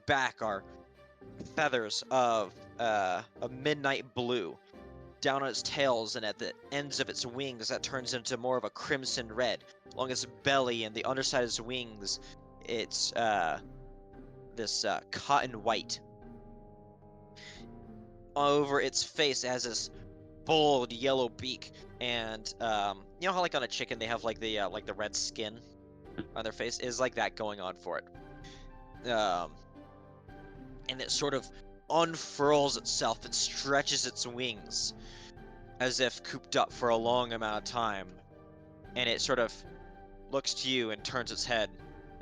[SPEAKER 3] back are feathers of a midnight blue. Down on its tails and at the ends of its wings, that turns into more of a crimson red. Along its belly and the underside of its wings, it's this cotton white. Over its face, it has this bold yellow beak, and you know how like on a chicken they have like the red skin on their face, is like that going on for it. And it sort of unfurls itself and stretches its wings as if cooped up for a long amount of time, and it sort of looks to you and turns its head.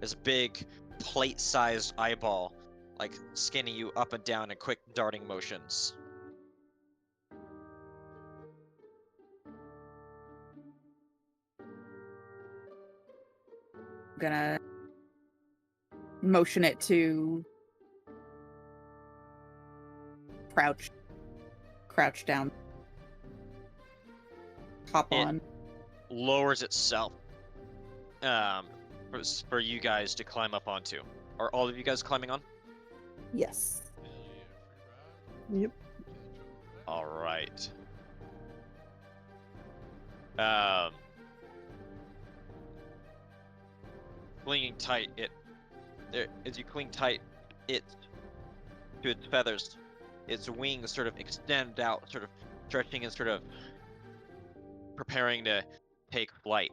[SPEAKER 3] This big plate-sized eyeball, like scanning you up and down in quick darting motions.
[SPEAKER 1] I'm gonna motion it to crouch down, hop
[SPEAKER 3] It-
[SPEAKER 1] on.
[SPEAKER 3] Lowers itself for you guys to climb up onto. Are all of you guys climbing on?
[SPEAKER 4] Yes.
[SPEAKER 2] Hell yeah, free ride.
[SPEAKER 5] Yep.
[SPEAKER 3] All right. Clinging tight, as you cling tight, to its feathers, its wings sort of extend out, sort of stretching and sort of preparing to take flight,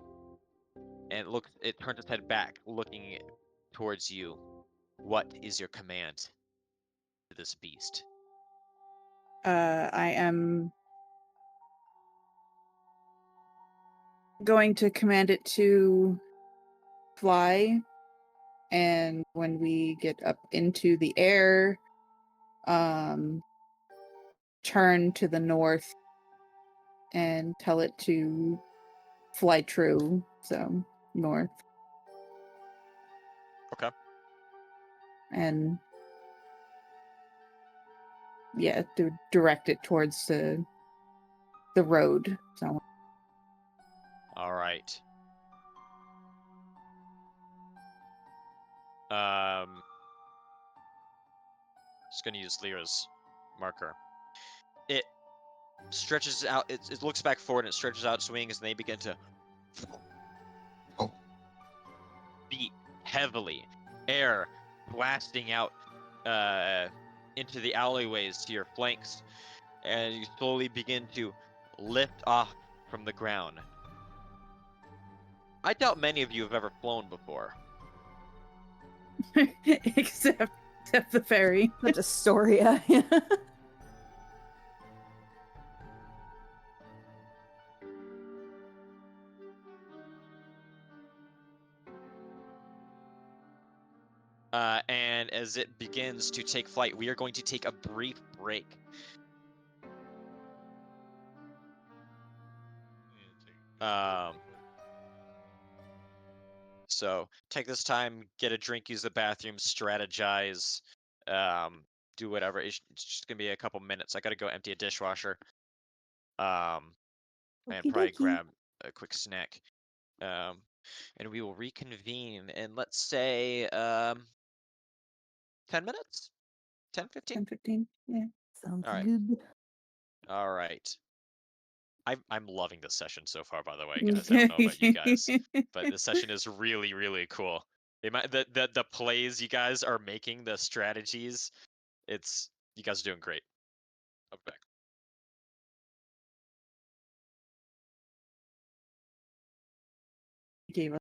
[SPEAKER 3] and it turns its head back, looking towards you. What is your command to this beast?
[SPEAKER 1] I am going to command it to fly, and when we get up into the air, turn to the north and tell it to fly true, so north.
[SPEAKER 3] Okay.
[SPEAKER 1] And yeah, to direct it towards the road. So
[SPEAKER 3] All right. Just gonna use Lyra's marker. It stretches out. It looks back forward and it stretches out its wings, and they begin to beat heavily. Air blasting out into the alleyways to your flanks, and you slowly begin to lift off from the ground. I doubt many of you have ever flown before.
[SPEAKER 1] except the fairy.
[SPEAKER 4] Such Astoria.
[SPEAKER 3] And as it begins to take flight, we are going to take a brief break.
[SPEAKER 2] Yeah,
[SPEAKER 3] So take this time, get a drink, use the bathroom, strategize, do whatever. It's just gonna be a couple minutes. I gotta go empty a dishwasher, and
[SPEAKER 4] Okie
[SPEAKER 3] probably
[SPEAKER 4] dokie.
[SPEAKER 3] grab a quick snack. And we will reconvene in, let's say, 10 minutes? 10, 15?
[SPEAKER 1] 10, 15. Yeah.
[SPEAKER 4] Sounds
[SPEAKER 3] All right.
[SPEAKER 4] good.
[SPEAKER 3] All right. I'm loving this session so far, by the way, guys. I don't know about you guys, but this session is really, really cool. The plays you guys are making, the strategies, you guys are doing great. I'll be back.
[SPEAKER 1] Gave us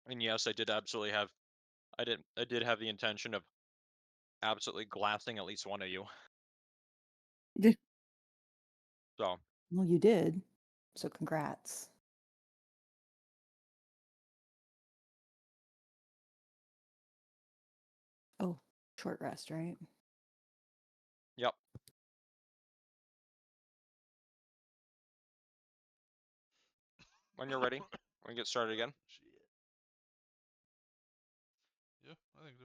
[SPEAKER 3] And yes, I did absolutely have. I did have the intention of absolutely glassing at least one of you.
[SPEAKER 4] Yeah.
[SPEAKER 3] So
[SPEAKER 4] Well, you did. So congrats. Oh, short rest, right?
[SPEAKER 3] yep. When you're ready, we can get started again.
[SPEAKER 2] Shit. Yeah, I think so.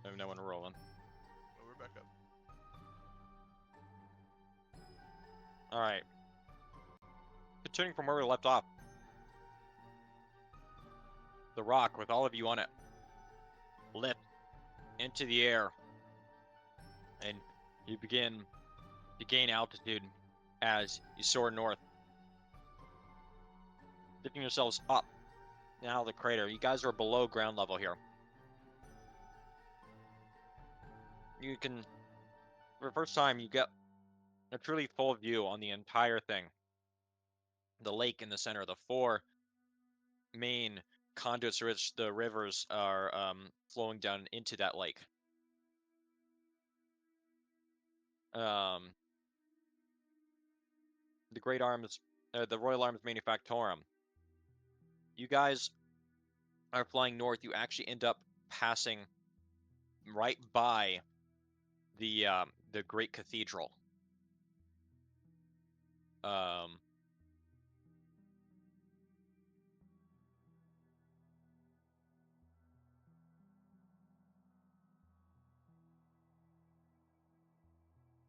[SPEAKER 3] I have no one rolling.
[SPEAKER 2] Well, we're back up.
[SPEAKER 3] All right. Continuing from where we left off, the rock with all of you on it lifts into the air, and you begin to gain altitude as you soar north, lifting yourselves up now the crater. You guys are below ground level here. You can, for the first time, you get a truly full view on the entire thing. The lake in the center, the four main conduits through which the rivers are flowing down into that lake. The Great Arms, the Royal Arms Manufactorum. You guys are flying north. You actually end up passing right by the Great Cathedral.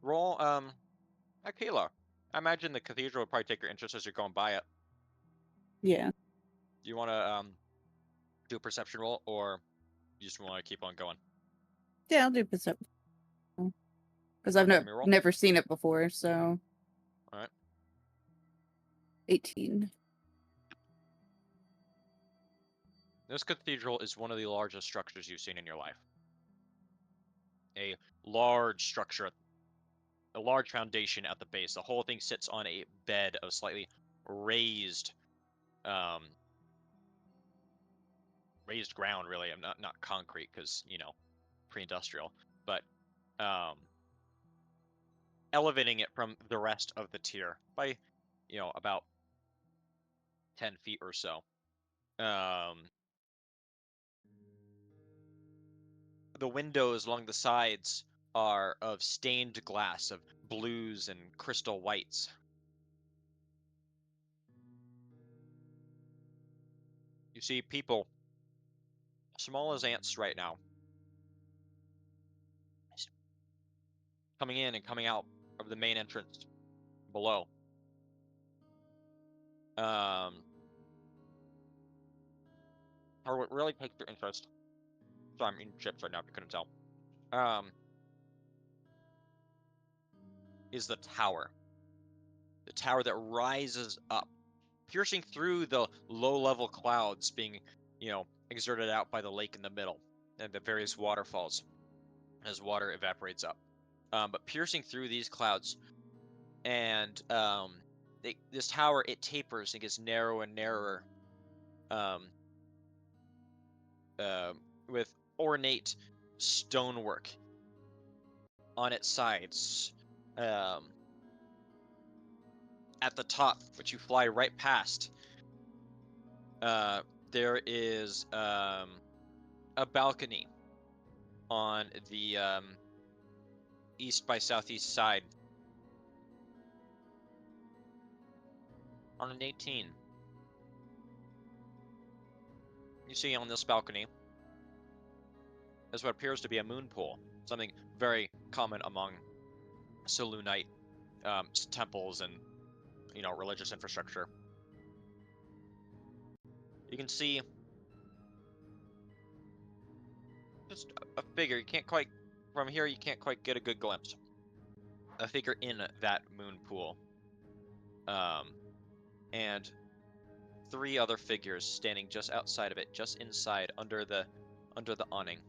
[SPEAKER 3] Roll Akila. I imagine the cathedral would probably take your interest as you're going by it.
[SPEAKER 1] Yeah.
[SPEAKER 3] Do you want to do a perception roll, or you just want to keep on going?
[SPEAKER 1] Yeah, I'll do perception. Because
[SPEAKER 3] Go
[SPEAKER 1] I've
[SPEAKER 3] ahead, give me a roll.
[SPEAKER 1] never seen it before, so.
[SPEAKER 3] All right.
[SPEAKER 1] 18.
[SPEAKER 3] This cathedral is one of the largest structures you've seen in your life. A large structure, a large foundation at the base. The whole thing sits on a bed of slightly raised, raised ground. Really, I'm not concrete because pre-industrial, but elevating it from the rest of the tier by, about 10 feet or so. The windows along the sides are of stained glass of blues and crystal whites. You see people small as ants right now coming in and coming out of the main entrance below. Or what really takes your interest. Sorry, I'm eating chips right now if you couldn't tell. Is the tower. The tower that rises up, piercing through the low-level clouds being, exerted out by the lake in the middle and the various waterfalls as water evaporates up. But piercing through these clouds, and this tower, it tapers and gets narrower and narrower, with ornate stonework on its sides. At the top, which you fly right past, there is a balcony on the east by southeast side. On an 18, you see on this balcony is what appears to be a moon pool, something very common among Selûnite temples and religious infrastructure. You can see just a figure. You can't quite, from here, you can't quite get a good glimpse. A figure in that moon pool. And 3 other figures standing just outside of it, just inside, under the awning.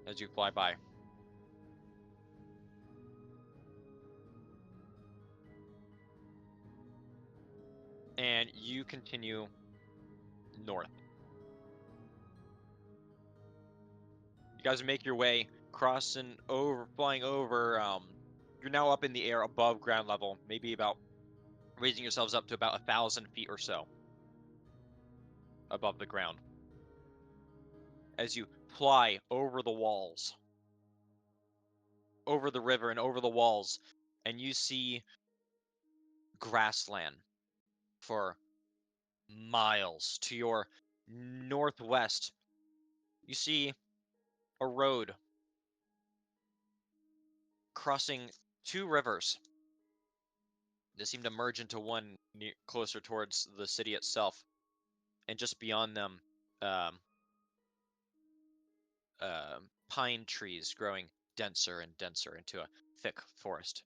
[SPEAKER 3] As you fly by. And you continue north. You guys make your way, crossing over, flying over. You're now up in the air above ground level, maybe about raising yourselves up to about 1,000 feet or so above the ground. As you fly over the walls, over the river and over the walls, and you see grassland for miles. To your northwest, you see a road crossing 2 rivers that seem to merge into one closer towards the city itself. And just beyond them, pine trees growing denser and denser into a thick forest.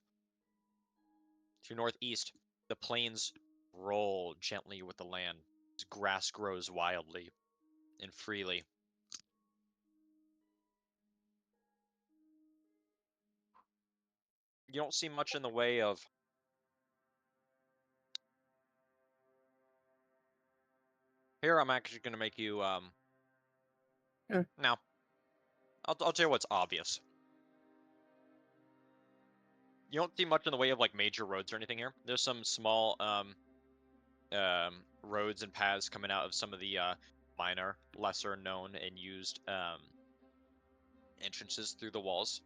[SPEAKER 3] To your northeast, the plains roll gently with the land as grass grows wildly and freely. You don't see much in the way of here. I'm actually going to make you now I'll tell you what's obvious. You don't see much in the way of like major roads or anything here. There's some small roads and paths coming out of some of the minor, lesser known and used entrances through the walls.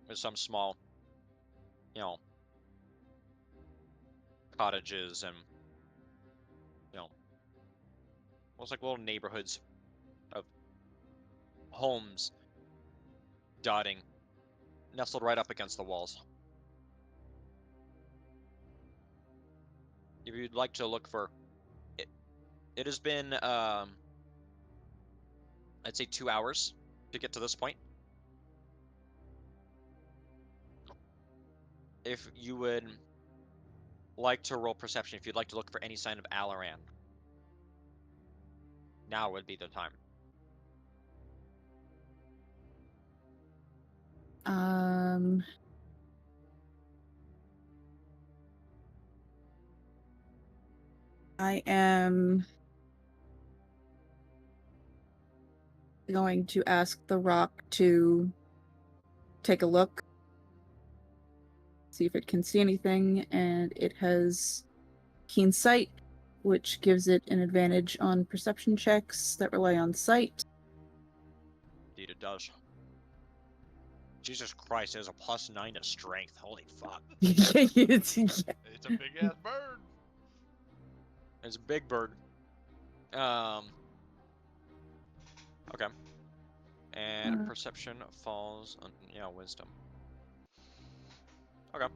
[SPEAKER 3] There's some small, you know, cottages and, you know, almost like little neighborhoods of homes dotting, nestled right up against the walls. If you'd like to look for it, it has been, I'd say 2 hours to get to this point. If you would like to roll perception, if you'd like to look for any sign of Alaran, now would be the time.
[SPEAKER 1] I am going to ask the rock to take a look, see if it can see anything, and it has keen sight, which gives it an advantage on perception checks that rely on sight.
[SPEAKER 3] Indeed, it does. Jesus Christ, there's a +9 to strength. Holy fuck.
[SPEAKER 2] It's a big ass bird.
[SPEAKER 3] It's a big bird. Okay. And perception falls on, yeah, wisdom. Okay.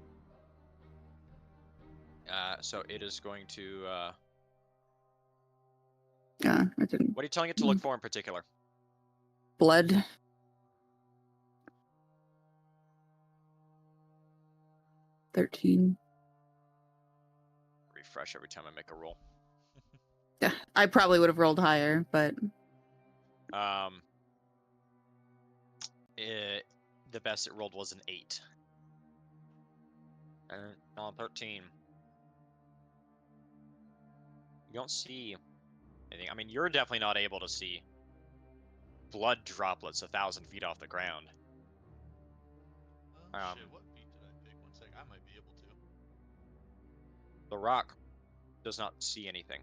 [SPEAKER 3] So it is going to,
[SPEAKER 1] Yeah, I didn't.
[SPEAKER 3] what are you telling it to look for in particular?
[SPEAKER 1] Blood. $13.
[SPEAKER 3] Refresh every time I make a roll.
[SPEAKER 1] Yeah, I probably would have rolled higher, but
[SPEAKER 3] The best it rolled was an 8. And on 13, you don't see anything. I mean, you're definitely not able to see blood droplets 1,000 feet off the ground.
[SPEAKER 2] Oh, shit, what feet did I pick? One sec, I might be able to.
[SPEAKER 3] The rock does not see anything.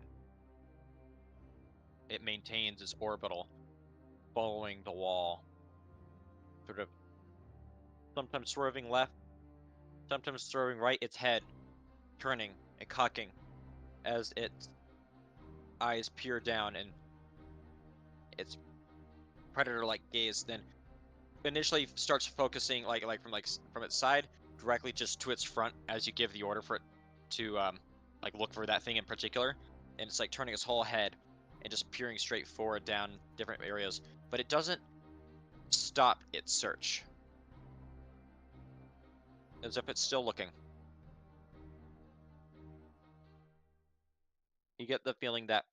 [SPEAKER 3] It maintains its orbital, following the wall, sort of sometimes swerving left, sometimes swerving right, its head turning and cocking as its eyes peer down, and its predator-like gaze then initially starts focusing from its side directly just to its front as you give the order for it to like look for that thing in particular, and it's like turning its whole head and just peering straight forward down different areas, but it doesn't stop its search. as if it's still looking. You get the feeling that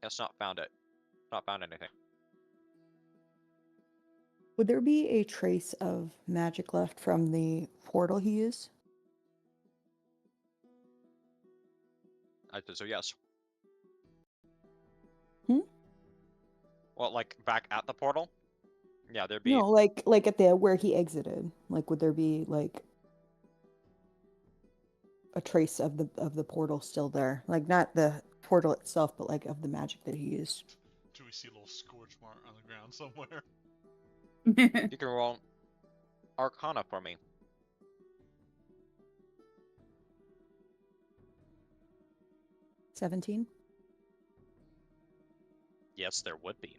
[SPEAKER 3] it's not found it. Not found anything.
[SPEAKER 4] Would there be a trace of magic left from the portal he used?
[SPEAKER 3] I said so, yes.
[SPEAKER 4] Hmm?
[SPEAKER 3] Well, like back at the portal? Yeah, there'd be.
[SPEAKER 4] No, like at the where he exited. Like, would there be like a trace of the portal still there? Like, not the portal itself, but like of the magic that he used.
[SPEAKER 2] Do we see a little scorch mark on the ground somewhere?
[SPEAKER 3] You can roll Arcana for me.
[SPEAKER 4] 17?
[SPEAKER 3] Yes, there would be.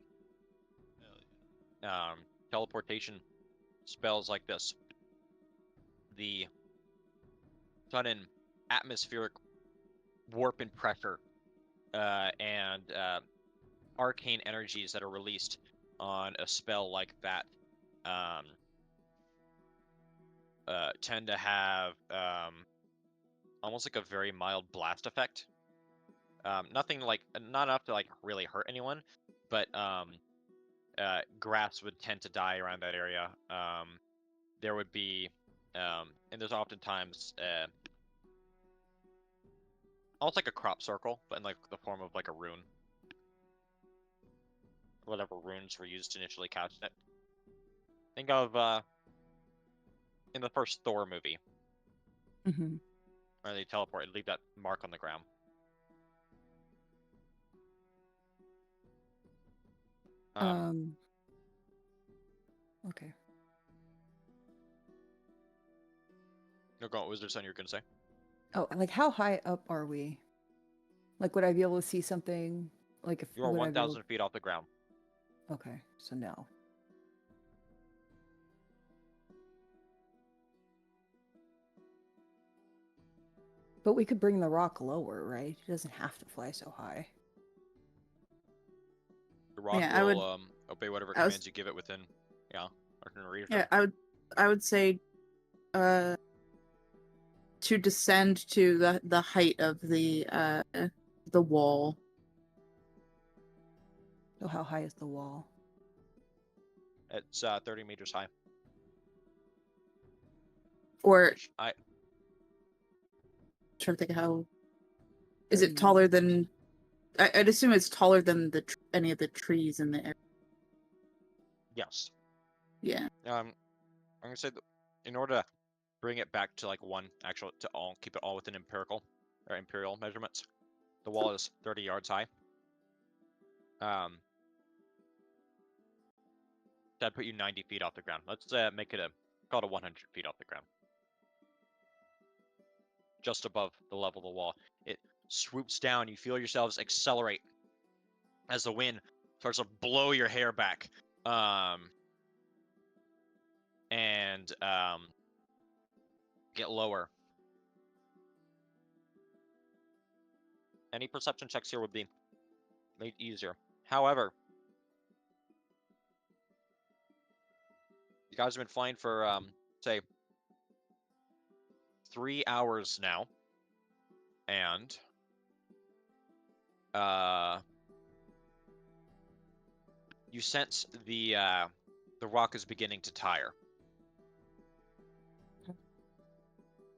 [SPEAKER 2] Hell
[SPEAKER 3] Teleportation spells like this. The sudden atmospheric warp and pressure and arcane energies that are released on a spell like that tend to have almost like a very mild blast effect. Nothing like, not enough to like really hurt anyone, but grass would tend to die around that area. There would be, and there's oftentimes almost like a crop circle, but in like the form of like a rune. Whatever runes were used to initially catch it. Think of in the first Thor movie,
[SPEAKER 4] Mm-hmm.
[SPEAKER 3] where they teleport and leave that mark on the ground.
[SPEAKER 4] Okay.
[SPEAKER 3] No, go. Was there something you're gonna say?
[SPEAKER 4] Oh, like how high up are we? Like, would I be able to see something? Like, if
[SPEAKER 3] You are
[SPEAKER 4] would I be able-
[SPEAKER 3] 1,000 feet off the ground.
[SPEAKER 4] Okay, so no. But we could bring the rock lower, right? It doesn't have to fly so high.
[SPEAKER 3] The rock
[SPEAKER 1] Yeah, I
[SPEAKER 3] will obey whatever
[SPEAKER 1] I was-
[SPEAKER 3] commands you give it within. Yeah, Arcane Reader.
[SPEAKER 1] Yeah, I would say to descend to the height of the wall.
[SPEAKER 4] So how high is the wall?
[SPEAKER 3] It's 30 meters high.
[SPEAKER 1] Or
[SPEAKER 3] Which I
[SPEAKER 1] trying to think how is
[SPEAKER 4] 30
[SPEAKER 1] it taller
[SPEAKER 4] meters.
[SPEAKER 1] than I'd assume it's taller than any of the trees in the area.
[SPEAKER 3] yes.
[SPEAKER 1] Yeah.
[SPEAKER 3] I'm gonna say that in order to bring it back to like one actual to all keep it all within empirical or imperial measurements, the wall is 30 yards high. That'd put you 90 feet off the ground. Let's make it call it 100 feet off the ground. Just above the level of the wall. It swoops down. You feel yourselves accelerate as the wind starts to blow your hair back. And get lower. Any perception checks here would be made easier. However, you guys have been flying for, say, 3 hours now. And you sense the rock is beginning to tire.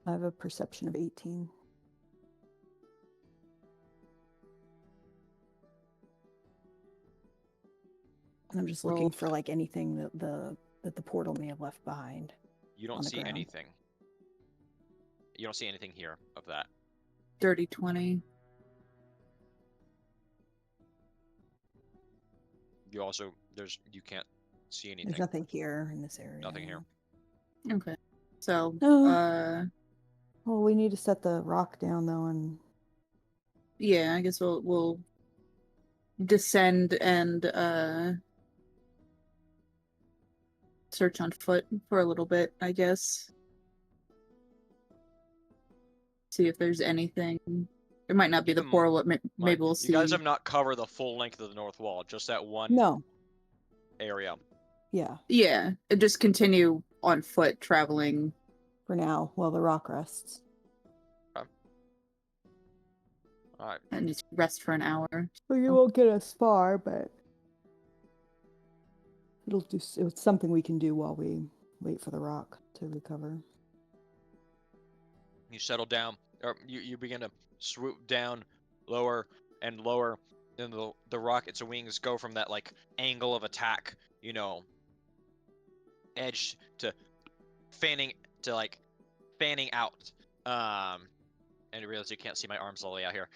[SPEAKER 4] I have a perception of 18. And I'm just looking
[SPEAKER 1] Roll.
[SPEAKER 4] for like anything that the portal may have left behind.
[SPEAKER 3] You
[SPEAKER 4] On
[SPEAKER 3] don't
[SPEAKER 4] the
[SPEAKER 3] see
[SPEAKER 4] ground.
[SPEAKER 3] anything. You don't see anything here of that.
[SPEAKER 1] Dirty 20.
[SPEAKER 3] You also you can't see anything.
[SPEAKER 4] There's nothing here in this area.
[SPEAKER 3] Nothing here.
[SPEAKER 1] Okay. So
[SPEAKER 4] Oh. Well, we need to set the rock down though, and
[SPEAKER 1] yeah, I guess we'll descend and search on foot for a little bit, I guess. See if there's anything. It might not be the
[SPEAKER 3] Hmm.
[SPEAKER 1] portal, but maybe we'll see.
[SPEAKER 3] You guys have not covered the full length of the north wall, just that one
[SPEAKER 4] no,
[SPEAKER 3] area.
[SPEAKER 4] yeah,
[SPEAKER 1] Yeah, and just continue on foot traveling
[SPEAKER 4] for now while the rock rests.
[SPEAKER 3] Alright.
[SPEAKER 1] And just rest for an hour.
[SPEAKER 4] Well, you won't get us far, but it's something we can do while we wait for the rock to recover.
[SPEAKER 3] You settle down, or you begin to swoop down lower and lower. Then the rocket's wings go from that like angle of attack, you know, edge to fanning out. And you realize you can't see my arms all the way out here.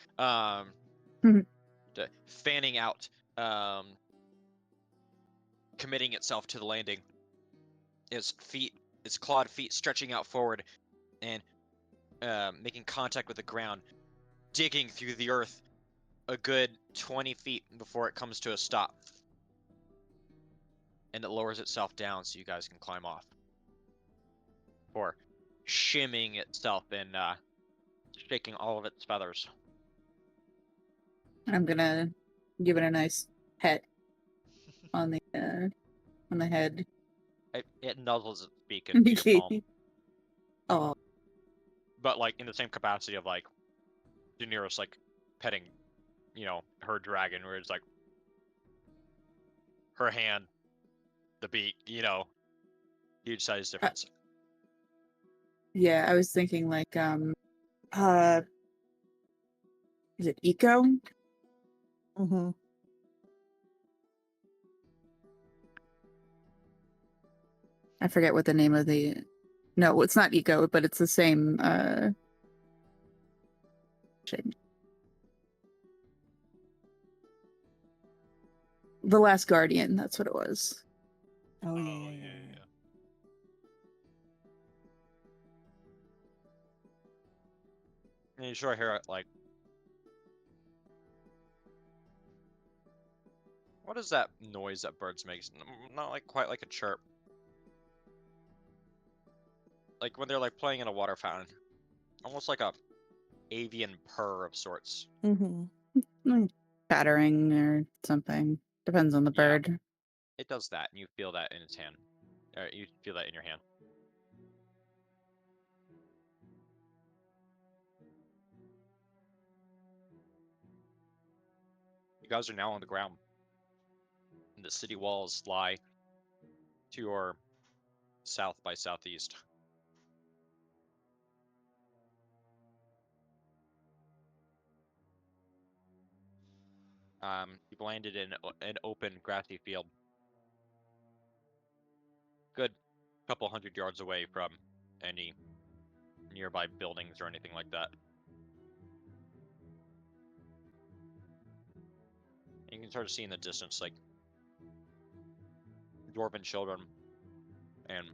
[SPEAKER 3] To fanning out, committing itself to the landing. Its clawed feet stretching out forward and making contact with the ground, digging through the earth a good 20 feet before it comes to a stop. And it lowers itself down so you guys can climb off. Or shimming itself and shaking all of its feathers.
[SPEAKER 1] I'm gonna give it a nice pet on the head.
[SPEAKER 3] It nuzzles its beak into your palm.
[SPEAKER 1] Oh,
[SPEAKER 3] But like in the same capacity of like Daenerys like petting, you know, her dragon, where it's like her hand, the beak, you know, huge size difference.
[SPEAKER 1] yeah. I was thinking like is it Eco?
[SPEAKER 4] Mm-hmm.
[SPEAKER 1] I forget what the name of the. No, it's not Eco, but it's the same. Shit. The Last Guardian. That's what it was.
[SPEAKER 4] Oh,
[SPEAKER 2] Oh,
[SPEAKER 4] yeah.
[SPEAKER 3] And you sure hear it like, what is that noise that birds make? Not like quite like a chirp. Like when they're like playing in a water fountain. Almost like a avian purr of sorts.
[SPEAKER 4] Mm-hmm.
[SPEAKER 1] Pattering or something. Depends on the
[SPEAKER 3] Yeah.
[SPEAKER 1] bird.
[SPEAKER 3] It does that, and you feel that in its hand. Or you feel that in your hand. You guys are now on the ground. And the city walls lie to your south by southeast. You've landed in an open, grassy field. Good couple 100 yards away from any nearby buildings or anything like that. And you can sort of see in the distance, like, dwarven children and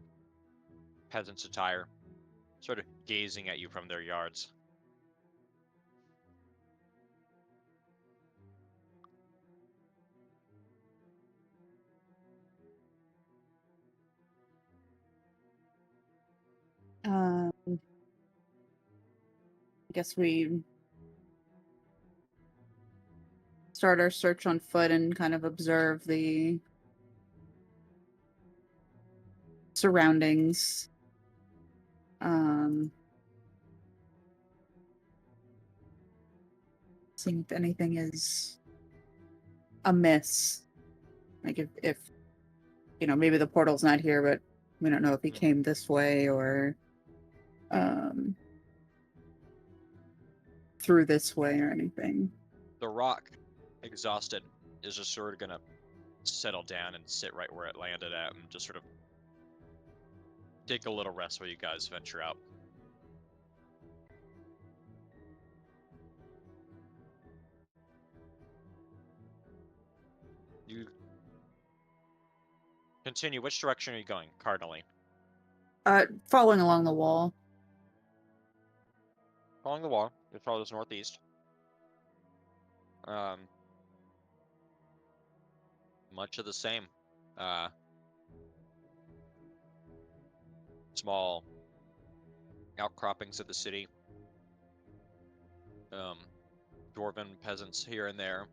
[SPEAKER 3] peasants' attire, sort of gazing at you from their yards.
[SPEAKER 1] I guess we start our search on foot and kind of observe the surroundings. Seeing if anything is amiss. Like if you know, maybe the portal's not here, but we don't know if he came this way or through this way or anything.
[SPEAKER 3] The rock, exhausted, is just sort of gonna settle down and sit right where it landed at and just sort of take a little rest while you guys venture out. You continue. Which direction are you going, cardinally?
[SPEAKER 1] Following along the wall.
[SPEAKER 3] Following the wall, you follow this northeast. Much of the same. Small outcroppings of the city. Dwarven peasants here and there.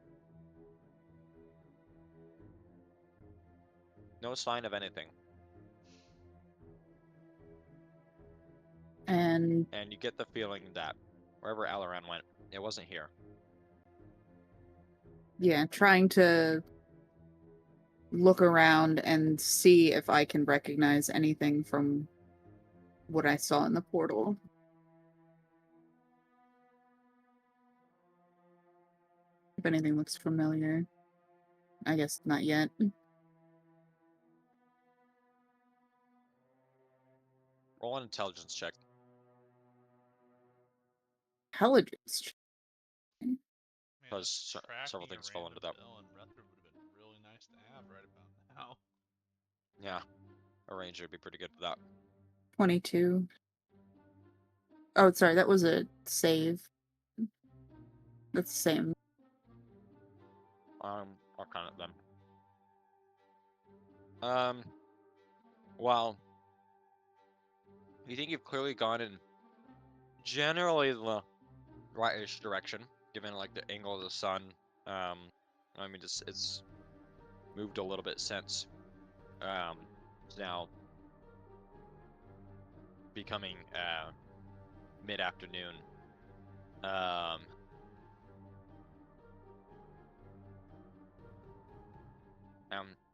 [SPEAKER 3] No sign of anything.
[SPEAKER 1] and
[SPEAKER 3] And you get the feeling that wherever Alaran went, it wasn't here.
[SPEAKER 1] yeah, trying to look around and see if I can recognize anything from what I saw in the portal. If anything looks familiar. I guess not yet.
[SPEAKER 3] Roll an intelligence check.
[SPEAKER 1] Intelligence.
[SPEAKER 2] Man,
[SPEAKER 3] Because
[SPEAKER 2] tracking
[SPEAKER 3] several
[SPEAKER 2] a
[SPEAKER 3] things fall
[SPEAKER 2] random
[SPEAKER 3] into that.
[SPEAKER 2] villain Ruther would have been really nice to have right about now.
[SPEAKER 3] Yeah, a ranger would be pretty good for that.
[SPEAKER 1] 22. Oh, sorry, that was a save. That's the same.
[SPEAKER 3] I'll count it then. Well, you think you've clearly gone in generally the right-ish direction, given like the angle of the sun. I mean, it's moved a little bit since. It's now becoming mid-afternoon.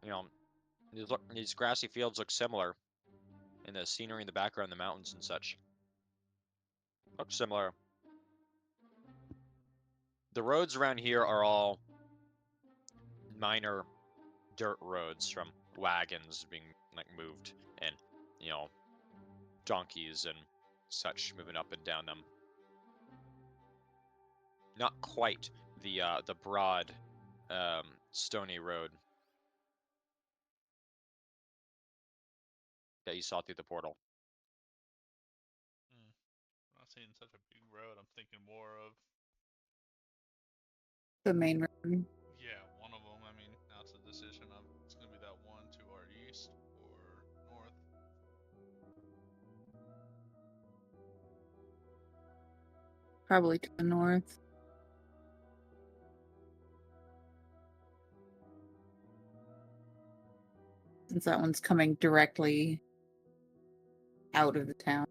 [SPEAKER 3] You know, these grassy fields look similar, and the scenery in the background, the mountains and such, look similar. The roads around here are all minor dirt roads from wagons being like moved, and you know, donkeys and such moving up and down them. Not quite the broad, stony road that you saw through the portal.
[SPEAKER 2] I'm not seeing such a big road. I'm thinking more of,
[SPEAKER 1] The main road.
[SPEAKER 2] yeah, one of them. I mean, now it's a decision of it's going to be that one to our east or north.
[SPEAKER 1] Probably to the north. Since that one's coming directly out of the town.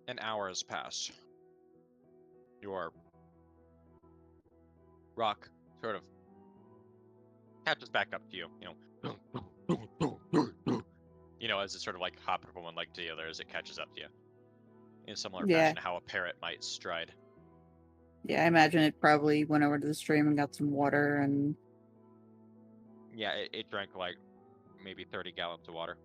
[SPEAKER 3] An hour has passed. Your rock sort of catches back up to you, as it sort of like hopped from one leg to the other as it catches up to you. In similar
[SPEAKER 1] Yeah.
[SPEAKER 3] fashion to how a parrot might stride.
[SPEAKER 1] Yeah, I imagine it probably went over to the stream and got some water and
[SPEAKER 3] Yeah, it drank like maybe 30 gallons of water.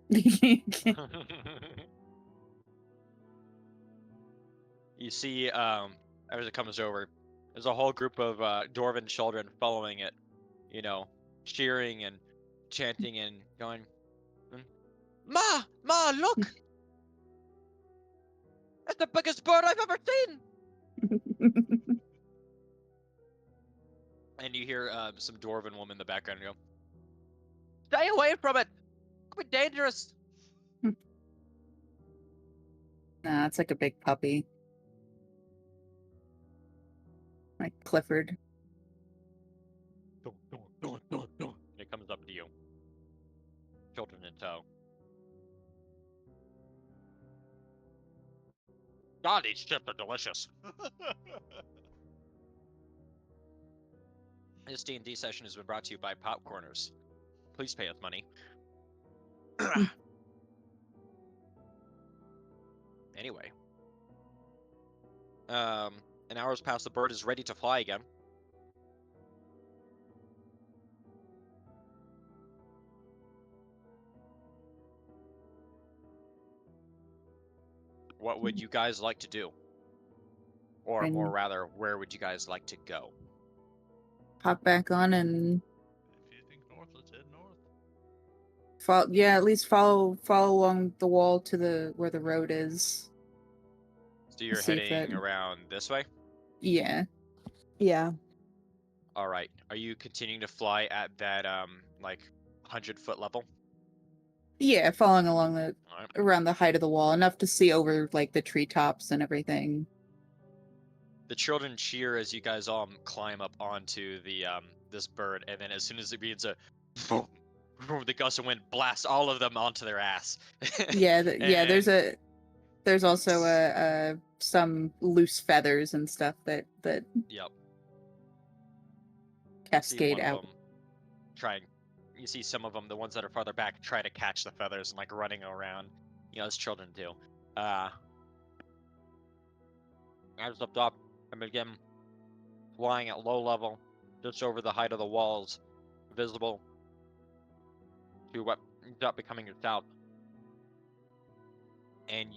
[SPEAKER 3] You see, as it comes over, there's a whole group of dwarven children following it, cheering and chanting and going, Ma! Ma, look! That's the biggest bird I've ever seen! And you hear some dwarven woman in the background go, stay away from it! It could be dangerous!
[SPEAKER 1] Nah, it's like a big puppy. Like Clifford.
[SPEAKER 3] And it comes up to you. Children in tow. God, these chips are delicious. This D&D session has been brought to you by Popcorners. Please pay us money. Anyway. An hour's passed, the bird is ready to fly again. What would you guys like to do? Or more rather, where would you guys like to go?
[SPEAKER 1] Hop back on and
[SPEAKER 2] If you think north, let's head north.
[SPEAKER 1] at least follow along the wall to where the road is.
[SPEAKER 3] So you're
[SPEAKER 1] See if
[SPEAKER 3] heading
[SPEAKER 1] that-
[SPEAKER 3] around this way?
[SPEAKER 1] Yeah.
[SPEAKER 4] Yeah.
[SPEAKER 3] All right. Are you continuing to fly at that 100-foot level?
[SPEAKER 1] Yeah, following along
[SPEAKER 3] All right.
[SPEAKER 1] around the height of the wall, enough to see over like the treetops and everything.
[SPEAKER 3] The children cheer as you guys all climb up onto the this bird, and then as soon as it begins to boom, the gust of wind blasts all of them onto their ass.
[SPEAKER 1] Yeah, there's
[SPEAKER 3] And-
[SPEAKER 1] there's also some loose feathers and stuff that
[SPEAKER 3] Yep. See
[SPEAKER 1] cascade
[SPEAKER 3] one
[SPEAKER 1] out.
[SPEAKER 3] of them trying. You see some of them, the ones that are farther back, try to catch the feathers and like running around. You know, as children do. As up top, and begin flying at low level, just over the height of the walls, visible to what ends up becoming your south. And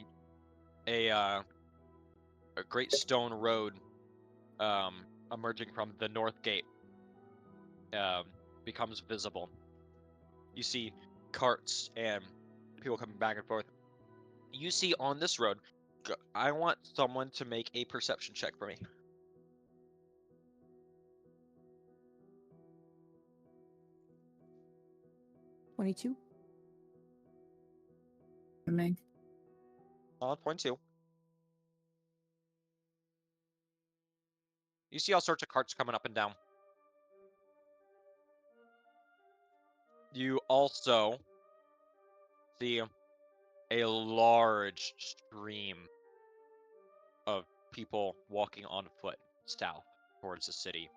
[SPEAKER 3] a great stone road emerging from the north gate becomes visible. You see carts and people coming back and forth. You see on this road, I want someone to make a perception check for me.
[SPEAKER 4] 22.
[SPEAKER 1] Me.
[SPEAKER 3] 0.2. You see all sorts of carts coming up and down. You also see a large stream of people walking on foot south towards the city.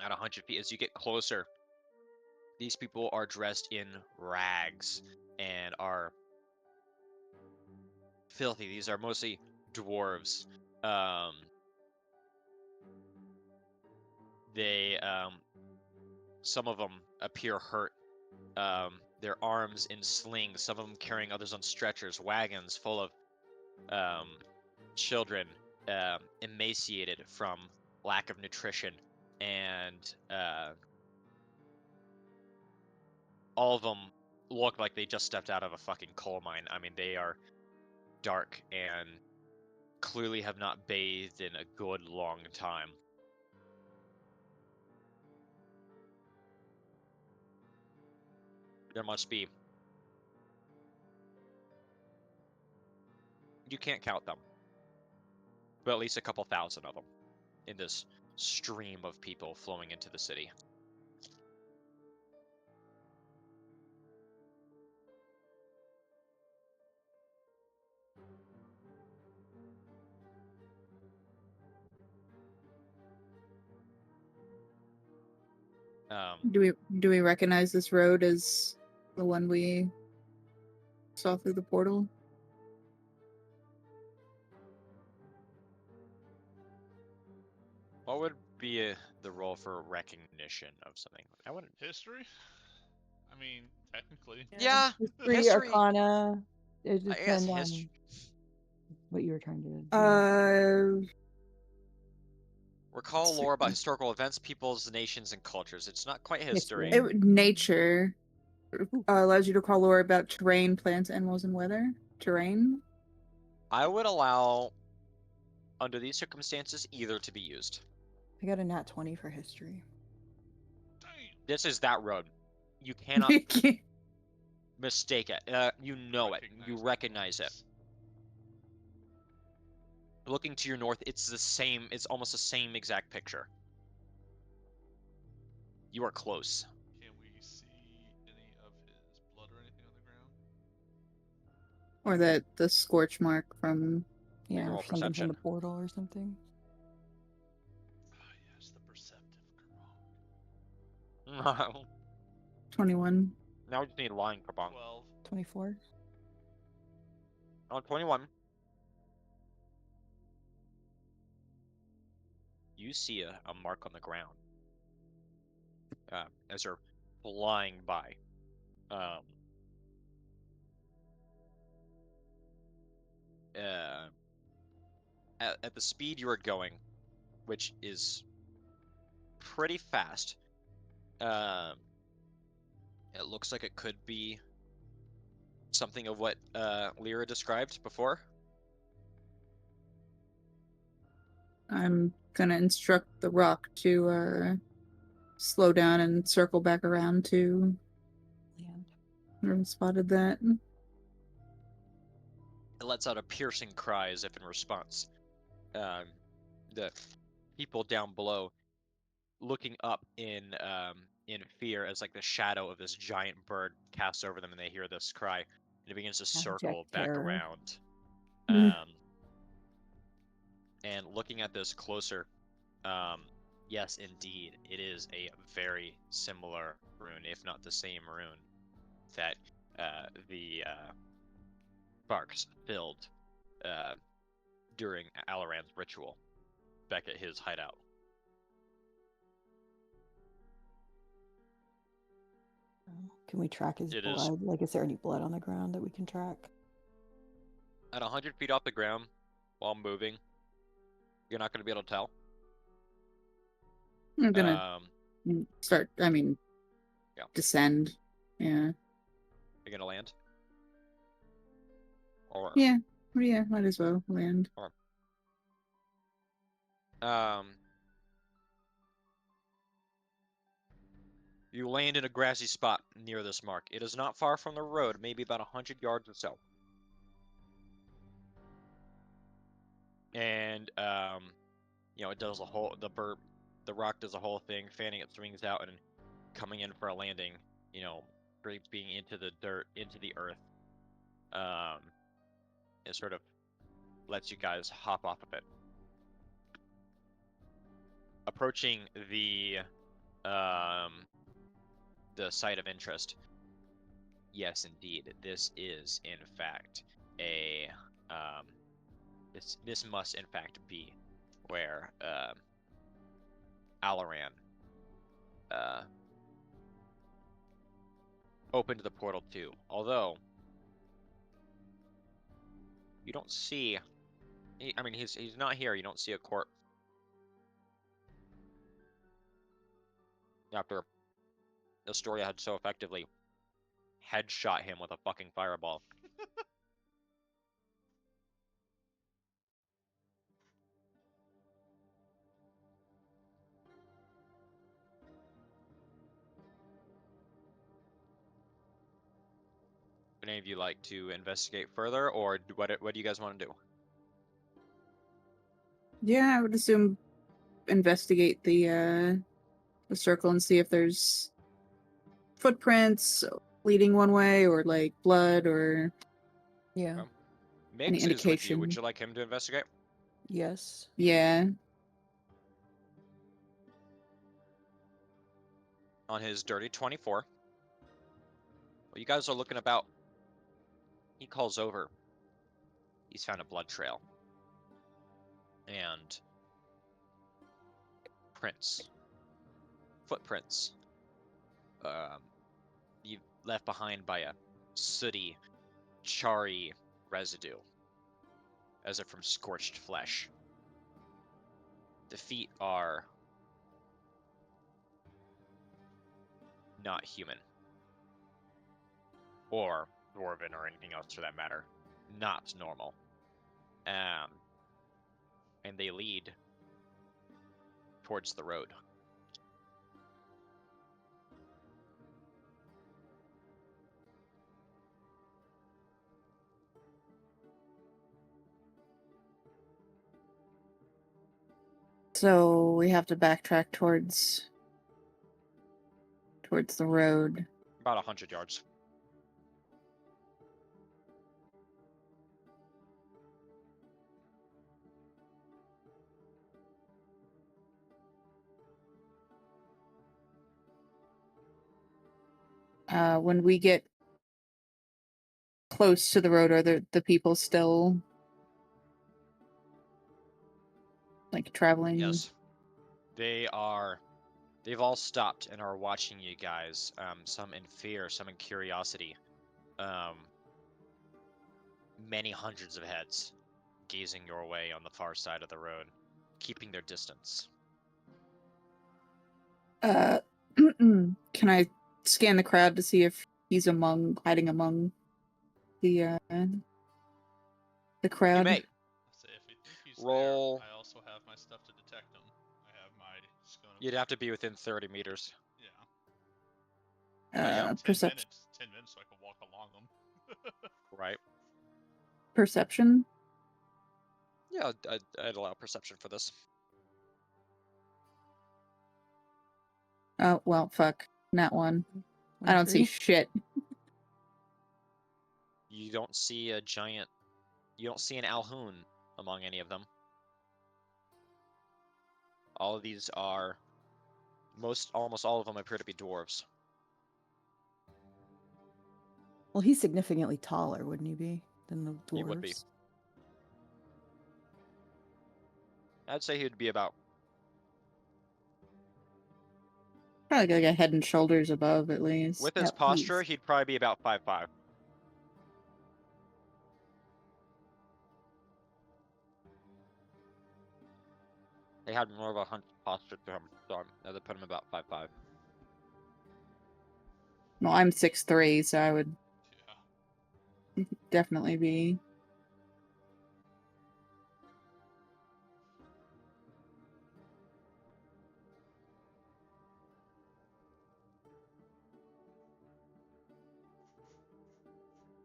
[SPEAKER 3] At 100 feet, as you get closer, these people are dressed in rags and are filthy. These are mostly dwarves. They some of them appear hurt. Their arms in slings, some of them carrying others on stretchers, wagons full of children, emaciated from lack of nutrition, and all of them look like they just stepped out of a fucking coal mine. I mean, they are dark and clearly have not bathed in a good long time. There must be. You can't count them, but at least a couple thousand of them in this stream of people flowing into the city.
[SPEAKER 1] Do we recognize this road as the one we saw through the portal?
[SPEAKER 3] What would be the role for recognition of something? I wouldn't.
[SPEAKER 2] History? I mean, technically.
[SPEAKER 3] Yeah,
[SPEAKER 4] History,
[SPEAKER 3] history.
[SPEAKER 4] Arcana. It
[SPEAKER 3] I
[SPEAKER 4] depends
[SPEAKER 3] guess
[SPEAKER 4] on
[SPEAKER 3] history.
[SPEAKER 4] what you were trying to do.
[SPEAKER 3] Recall lore about historical events, peoples, nations, and cultures. It's not quite history.
[SPEAKER 4] History.
[SPEAKER 1] Nature allows you to call lore about terrain, plants, animals, and weather. Terrain.
[SPEAKER 3] I would allow, under these circumstances, either to be used.
[SPEAKER 4] I got a nat 20 for history.
[SPEAKER 2] Damn.
[SPEAKER 3] This is that road. You cannot mistake it. You know it. You recognize it. Looking to your north, it's the same. It's almost the same exact picture. You are close.
[SPEAKER 2] Can we see any of his blood or anything on the ground?
[SPEAKER 1] Or the scorch mark from.
[SPEAKER 4] Yeah,
[SPEAKER 3] roll
[SPEAKER 4] or something from
[SPEAKER 3] perception.
[SPEAKER 4] the portal or something.
[SPEAKER 2] Ah, yes, the perceptive girl.
[SPEAKER 1] 21.
[SPEAKER 3] Now we just need lying, Kabong.
[SPEAKER 2] 12.
[SPEAKER 4] 24.
[SPEAKER 3] On 21. You see a mark on the ground as you're flying by. At the speed you are going, which is pretty fast, it looks like it could be something of what Lyra described before.
[SPEAKER 1] I'm gonna instruct the rock to slow down and circle back around to
[SPEAKER 4] Land.
[SPEAKER 1] where we spotted that.
[SPEAKER 3] It lets out a piercing cry as if in response. The people down below, looking up in in fear as like the shadow of this giant bird casts over them, and they hear this cry, and it begins to circle
[SPEAKER 4] Abject
[SPEAKER 3] back
[SPEAKER 4] terror.
[SPEAKER 3] around.
[SPEAKER 1] Mm.
[SPEAKER 3] And looking at this closer, yes, indeed, it is a very similar rune, if not the same rune, that the Sparks filled during Alaran's ritual back at his hideout.
[SPEAKER 4] Can we track his
[SPEAKER 3] It is-
[SPEAKER 4] blood? Like, is there any blood on the ground that we can track?
[SPEAKER 3] At 100 feet off the ground, while moving, you're not going to be able to tell.
[SPEAKER 1] I'm gonna start. I mean,
[SPEAKER 3] Yeah.
[SPEAKER 1] descend. Yeah.
[SPEAKER 3] You're going to land? Or
[SPEAKER 1] Yeah. Yeah. Might as well land.
[SPEAKER 3] You land in a grassy spot near this mark. It is not far from the road, maybe about 100 yards or so. And you know, it does the rock does a whole thing, fanning it swings out and coming in for a landing, you know, scraping into the dirt, into the earth. It sort of lets you guys hop off of it. Approaching the site of interest. Yes, indeed, this is in fact a this must in fact be where Alaran opened the portal to. Although you don't see, I mean, he's not here. You don't see a corpse. After Astoria had so effectively headshot him with a fucking fireball. Would any of you like to investigate further, or what do you guys want to do?
[SPEAKER 1] Yeah, I would assume investigate the circle and see if there's footprints leading one way or like blood or
[SPEAKER 4] Yeah.
[SPEAKER 1] any
[SPEAKER 3] Miggs is with you. Would
[SPEAKER 1] indication.
[SPEAKER 3] you like him to investigate?
[SPEAKER 4] Yes.
[SPEAKER 1] Yeah.
[SPEAKER 3] On his dirty 24. Well, you guys are looking about. He calls over. He's found a blood trail. And prints. Footprints. You left behind by a sooty, charry residue. As if from scorched flesh. The feet are not human. Or dwarven or anything else for that matter. Not normal. And they lead towards the road.
[SPEAKER 1] So we have to backtrack towards the road.
[SPEAKER 3] About 100 yards.
[SPEAKER 1] When we get close to the road, are the people still like traveling?
[SPEAKER 3] Yes. They've all stopped and are watching you guys, some in fear, some in curiosity. Many hundreds of heads gazing your way on the far side of the road, keeping their distance.
[SPEAKER 1] Can I scan the crowd to see if he's hiding among the crowd?
[SPEAKER 3] You may.
[SPEAKER 2] Say if you think he's
[SPEAKER 3] Roll.
[SPEAKER 2] there, I also have my stuff to detect him. I have my scone.
[SPEAKER 3] You'd have to be within 30 meters.
[SPEAKER 2] Yeah. 10
[SPEAKER 1] Perception.
[SPEAKER 2] minutes. 10 minutes so I can walk along them.
[SPEAKER 3] Right.
[SPEAKER 1] Perception.
[SPEAKER 3] Yeah, I'd allow perception for this.
[SPEAKER 1] Oh well, fuck. Not one. I don't see
[SPEAKER 4] 23.
[SPEAKER 1] shit.
[SPEAKER 3] You don't see a giant. You don't see an Alhoon among any of them. All of these are. Almost all of them appear to be dwarves.
[SPEAKER 4] Well, he's significantly taller, wouldn't he be, than the dwarves?
[SPEAKER 3] He would be. I'd say he'd be about.
[SPEAKER 1] Probably like a head and shoulders above at least.
[SPEAKER 3] With his
[SPEAKER 4] At
[SPEAKER 3] posture,
[SPEAKER 4] least.
[SPEAKER 3] he'd probably be about 5'5". They had more of a hunched posture to him, so they put him about 5'5".
[SPEAKER 1] Well, I'm 6'3", so I would
[SPEAKER 2] Yeah.
[SPEAKER 1] definitely be.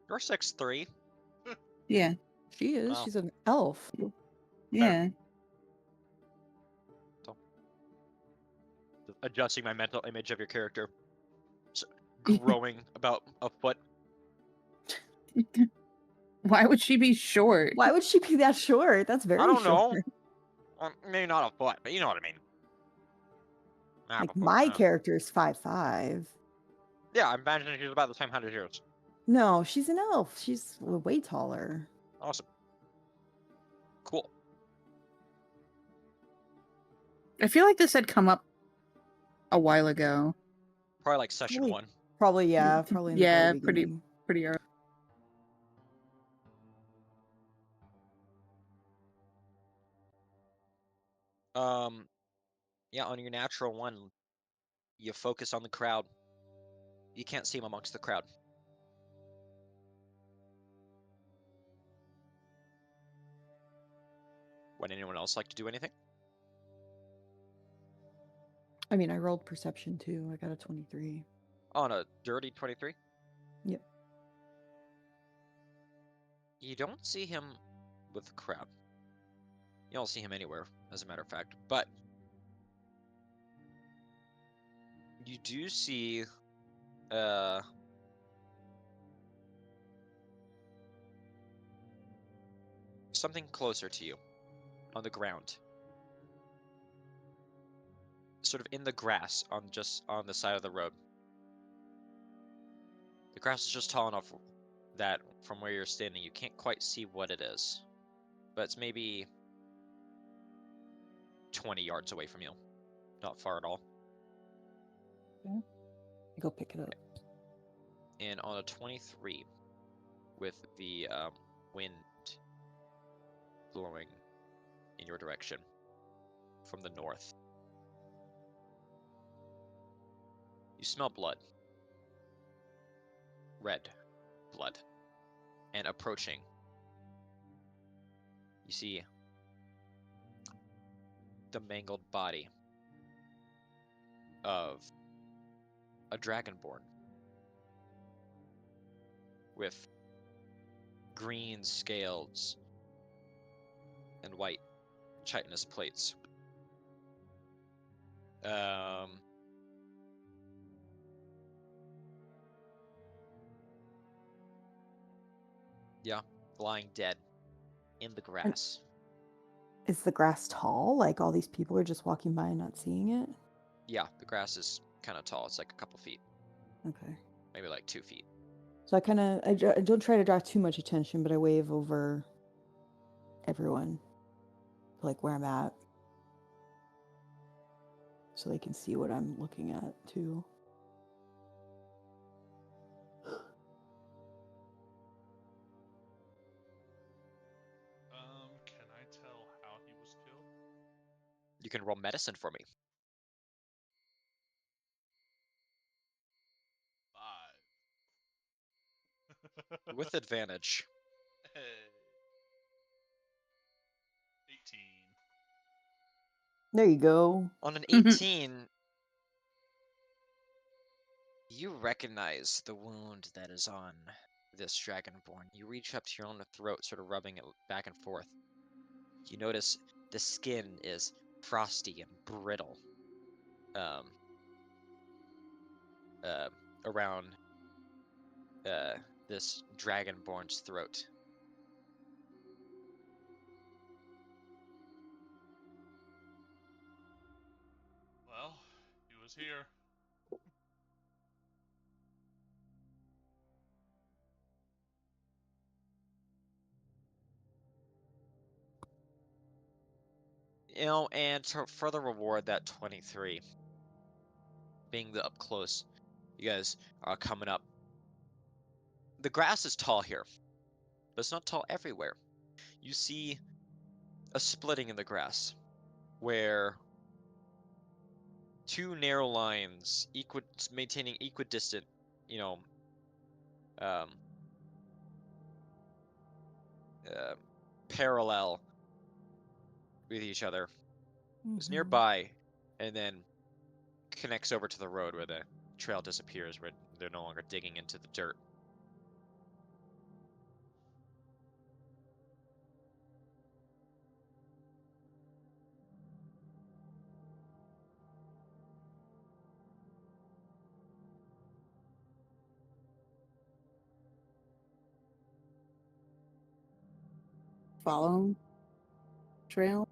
[SPEAKER 3] You're 6'3".
[SPEAKER 1] Yeah.
[SPEAKER 4] She is.
[SPEAKER 3] Wow.
[SPEAKER 4] She's an elf.
[SPEAKER 1] Yeah.
[SPEAKER 3] Adjusting my mental image of your character. Growing about a foot.
[SPEAKER 1] Why would she be short?
[SPEAKER 4] Why would she be that short? That's very
[SPEAKER 3] I don't
[SPEAKER 4] short.
[SPEAKER 3] know. Maybe not a foot, but you know what I mean.
[SPEAKER 4] Like
[SPEAKER 3] a foot,
[SPEAKER 4] my
[SPEAKER 3] yeah.
[SPEAKER 4] character is 5'5".
[SPEAKER 3] Yeah, I'm imagining she's about the same height as yours.
[SPEAKER 4] No, she's an elf. She's way taller.
[SPEAKER 3] Awesome. Cool.
[SPEAKER 1] I feel like this had come up a while ago.
[SPEAKER 3] Probably like session
[SPEAKER 4] Probably-
[SPEAKER 3] 1.
[SPEAKER 4] Probably, yeah. Probably in the
[SPEAKER 1] Yeah,
[SPEAKER 4] very
[SPEAKER 1] pretty-
[SPEAKER 4] beginning.
[SPEAKER 1] Pretty early.
[SPEAKER 3] Yeah, on your natural one, you focus on the crowd. You can't see him amongst the crowd. Would anyone else like to do anything?
[SPEAKER 4] I mean, I rolled perception too. I got a 23.
[SPEAKER 3] On a dirty 23?
[SPEAKER 4] Yep.
[SPEAKER 3] You don't see him with the crowd. You don't see him anywhere, as a matter of fact. But you do see something closer to you on the ground. Sort of in the grass on the side of the road. The grass is just tall enough that from where you're standing you can't quite see what it is. But it's maybe 20 yards away from you. Not far at all.
[SPEAKER 4] Go pick it up.
[SPEAKER 3] And on a 23, with the wind blowing in your direction from the north, you smell blood. Red blood. And approaching, you see the mangled body of a dragonborn with green scales and white chitinous plates. Yeah, lying dead in the grass.
[SPEAKER 4] Is the grass tall? Like all these people are just walking by and not seeing it?
[SPEAKER 3] Yeah, the grass is kind of tall. It's like a couple feet,
[SPEAKER 4] Okay.
[SPEAKER 3] maybe like 2 feet.
[SPEAKER 4] So I don't try to draw too much attention, but I wave over everyone, like where I'm at, so they can see what I'm looking at too.
[SPEAKER 2] Can I tell how he was killed?
[SPEAKER 3] You can roll medicine for me.
[SPEAKER 2] 5.
[SPEAKER 3] With advantage.
[SPEAKER 2] Hey. 18.
[SPEAKER 4] There you go.
[SPEAKER 3] On an 18, you recognize the wound that is on this dragonborn. You reach up to your own throat, sort of rubbing it back and forth. You notice the skin is frosty and brittle. around this dragonborn's throat.
[SPEAKER 2] Well, he was here.
[SPEAKER 3] You know, and to further reward that 23, being the up close, you guys are coming up. The grass is tall here, but it's not tall everywhere. You see a splitting in the grass where two narrow lines, maintaining equidistant, you know, um, parallel with each other, is nearby, and then connects over to the road where the trail disappears, where they're no longer digging into the dirt.
[SPEAKER 1] Follow trail.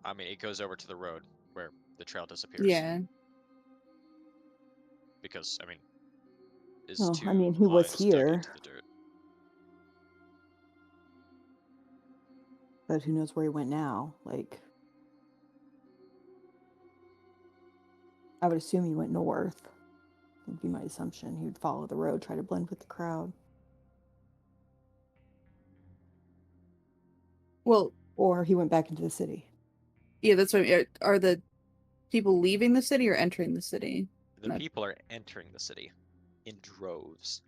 [SPEAKER 3] I mean, it goes over to the road where the trail disappears.
[SPEAKER 1] Yeah.
[SPEAKER 3] Because, I mean, is
[SPEAKER 4] Well,
[SPEAKER 3] two
[SPEAKER 4] I mean, he was
[SPEAKER 3] lines dug
[SPEAKER 4] here.
[SPEAKER 3] into the dirt.
[SPEAKER 4] But who knows where he went now? Like, I would assume he went north. Would be my assumption. He would follow the road, try to blend with the crowd.
[SPEAKER 1] Well,
[SPEAKER 4] Or he went back into the city.
[SPEAKER 1] yeah, that's what I mean. Are the people leaving the city or entering the city?
[SPEAKER 3] The
[SPEAKER 1] No.
[SPEAKER 3] people are entering the city in droves.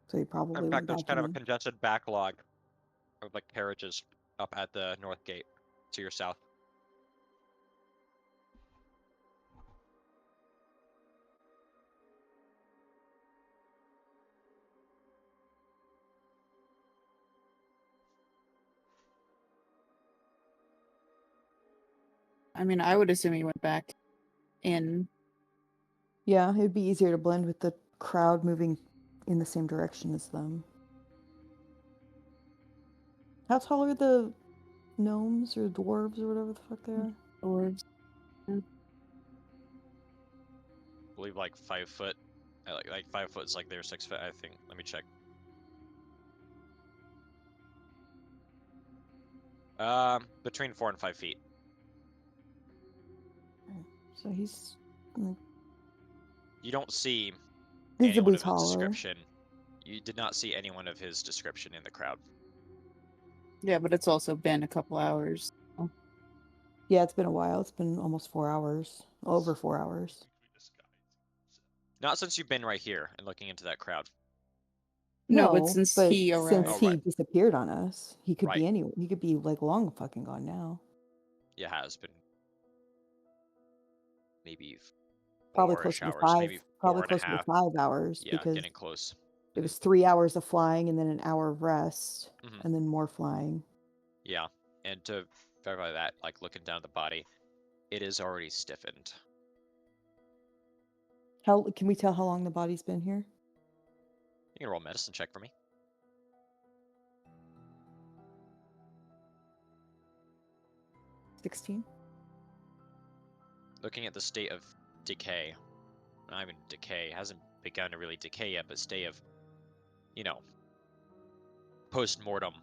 [SPEAKER 4] So he probably
[SPEAKER 3] In fact,
[SPEAKER 4] went
[SPEAKER 3] there's
[SPEAKER 4] back
[SPEAKER 3] kind of a
[SPEAKER 4] in.
[SPEAKER 3] congested backlog of like carriages up at the north gate to your south.
[SPEAKER 1] I mean, I would assume he went back in.
[SPEAKER 4] Yeah, it would be easier to blend with the crowd moving in the same direction as them. How tall are the gnomes or dwarves or whatever the fuck they are?
[SPEAKER 1] Or
[SPEAKER 3] I believe like 5 foot. Like 5 foot is like they're 6 foot, I think. Let me check. Between 4 and 5 feet.
[SPEAKER 4] So he's
[SPEAKER 3] You don't see
[SPEAKER 4] visibly
[SPEAKER 3] anyone of his
[SPEAKER 4] taller.
[SPEAKER 3] description. You did not see anyone of his description in the crowd.
[SPEAKER 1] yeah, but it's also been a couple hours.
[SPEAKER 4] Yeah, it's been a while. It's been almost 4 hours. Over 4 hours.
[SPEAKER 2] We disguised.
[SPEAKER 3] Not since you've been right here and looking into that crowd.
[SPEAKER 1] No, but since he arrived.
[SPEAKER 3] Oh,
[SPEAKER 4] he
[SPEAKER 3] right.
[SPEAKER 4] disappeared on us, he could
[SPEAKER 3] Right.
[SPEAKER 4] be anywhere. He could be like long fucking gone now.
[SPEAKER 3] It has been maybe
[SPEAKER 4] Probably
[SPEAKER 3] 4-ish
[SPEAKER 4] closer to
[SPEAKER 3] hours,
[SPEAKER 4] 5.
[SPEAKER 3] maybe
[SPEAKER 4] Probably
[SPEAKER 3] 4 and a
[SPEAKER 4] closer to
[SPEAKER 3] half.
[SPEAKER 4] 5 hours
[SPEAKER 3] Yeah,
[SPEAKER 4] because
[SPEAKER 3] getting close.
[SPEAKER 4] it was 3 hours of flying and then an hour of rest
[SPEAKER 3] Mhm.
[SPEAKER 4] and then more flying.
[SPEAKER 3] Yeah, and to verify that, like looking down at the body, it is already stiffened.
[SPEAKER 4] How can we tell how long the body's been here?
[SPEAKER 3] You can roll a medicine check for me.
[SPEAKER 4] 16.
[SPEAKER 3] Looking at the state of decay, not even decay, hasn't begun to really decay yet, but state of, you know, post-mortem.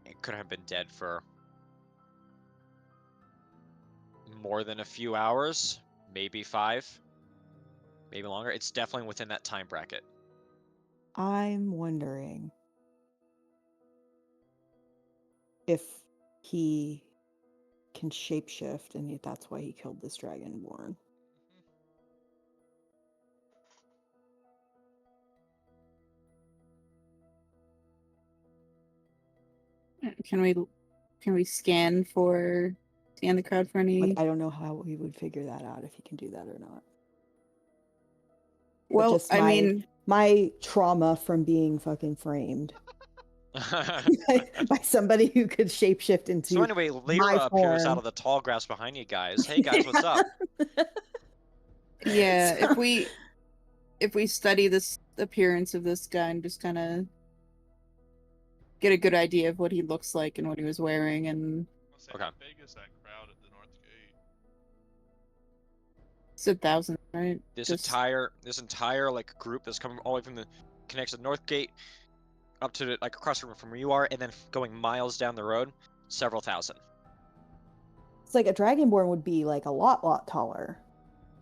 [SPEAKER 3] It could have been dead for more than a few hours, maybe 5, maybe longer. It's definitely within that time bracket.
[SPEAKER 4] I'm wondering if he can shapeshift and that's why he killed this dragonborn.
[SPEAKER 1] Can we scan the crowd for any?
[SPEAKER 4] Like, I don't know how we would figure that out, if he can do that or not. But
[SPEAKER 1] Well,
[SPEAKER 4] just
[SPEAKER 1] I mean,
[SPEAKER 4] my trauma from being fucking framed. by somebody who could shapeshift into
[SPEAKER 3] So anyway, Lyra appears out of the tall grass behind you guys. Hey guys, what's up?
[SPEAKER 1] Yeah,
[SPEAKER 4] So-
[SPEAKER 1] if we study this appearance of this guy and just kind of get a good idea of what he looks like and what he was wearing, and
[SPEAKER 2] I'll say,
[SPEAKER 3] Okay.
[SPEAKER 2] how big is that crowd at the North Gate?
[SPEAKER 1] it's 1,000, right?
[SPEAKER 3] This
[SPEAKER 1] Just-
[SPEAKER 3] entire like group that's coming all the way from the connects to the North Gate up to like across the river from where you are, and then going miles down the road, several thousand.
[SPEAKER 4] It's like a dragonborn would be like a lot taller,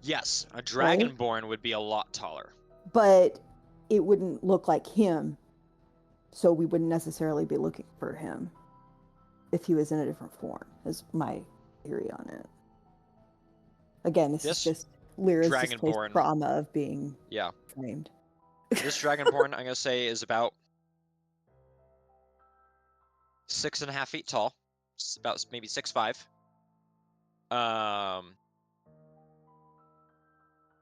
[SPEAKER 3] Yes, a
[SPEAKER 4] Right?
[SPEAKER 3] dragonborn would be a lot taller.
[SPEAKER 4] but it wouldn't look like him, so we wouldn't necessarily be looking for him if he was in a different form. Is my theory on it. Again, this is
[SPEAKER 3] This
[SPEAKER 4] just Lyra's displaced
[SPEAKER 3] dragonborn-
[SPEAKER 4] trauma of being
[SPEAKER 3] Yeah,
[SPEAKER 4] framed.
[SPEAKER 3] this dragonborn I'm gonna say is about 6.5 feet tall. It's about maybe 6'5".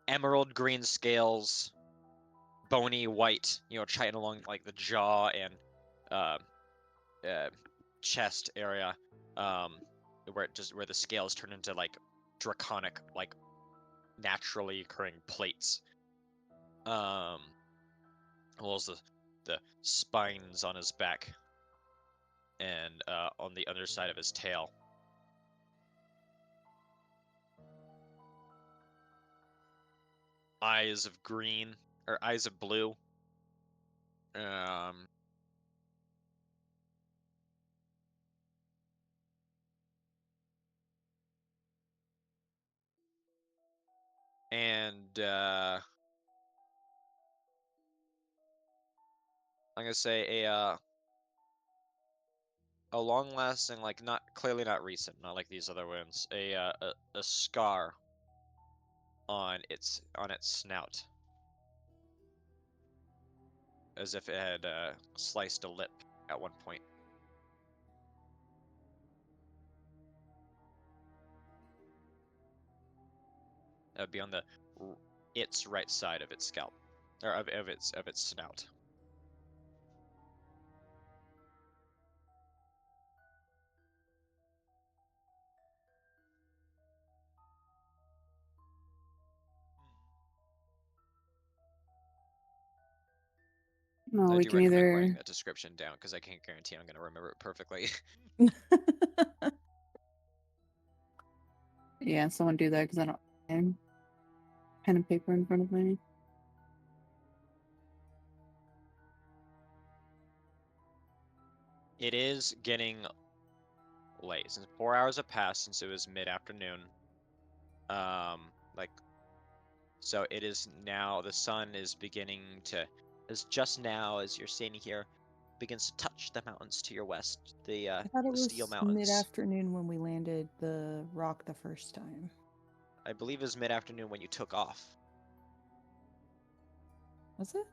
[SPEAKER 3] Emerald green scales, bony white, chitin along like the jaw and chest area, where the scales turn into like draconic, like naturally occurring plates. Well as the spines on his back and on the underside of his tail. Eyes of green or eyes of blue. And I'm gonna say a long-lasting, like clearly not recent, not like these other wounds. A scar on its snout, as if it had sliced a lip at one point. That would be on its right side of its scalp, or of its snout.
[SPEAKER 1] No,
[SPEAKER 3] I
[SPEAKER 1] we
[SPEAKER 3] do
[SPEAKER 1] can
[SPEAKER 3] recommend
[SPEAKER 1] either.
[SPEAKER 3] writing that description down because I can't guarantee I'm gonna remember it perfectly.
[SPEAKER 1] Yeah, someone do that because I don't have pen and paper in front of me.
[SPEAKER 3] It is getting late since 4 hours have passed since it was mid-afternoon. Like, so it is now. The sun is beginning to, as just now as you're standing here, begins to touch the mountains to your west. The
[SPEAKER 4] I thought it
[SPEAKER 3] the Steel
[SPEAKER 4] was
[SPEAKER 3] Mountains.
[SPEAKER 4] mid-afternoon when we landed the rock the first time.
[SPEAKER 3] I believe it was mid-afternoon when you took off.
[SPEAKER 4] Was it?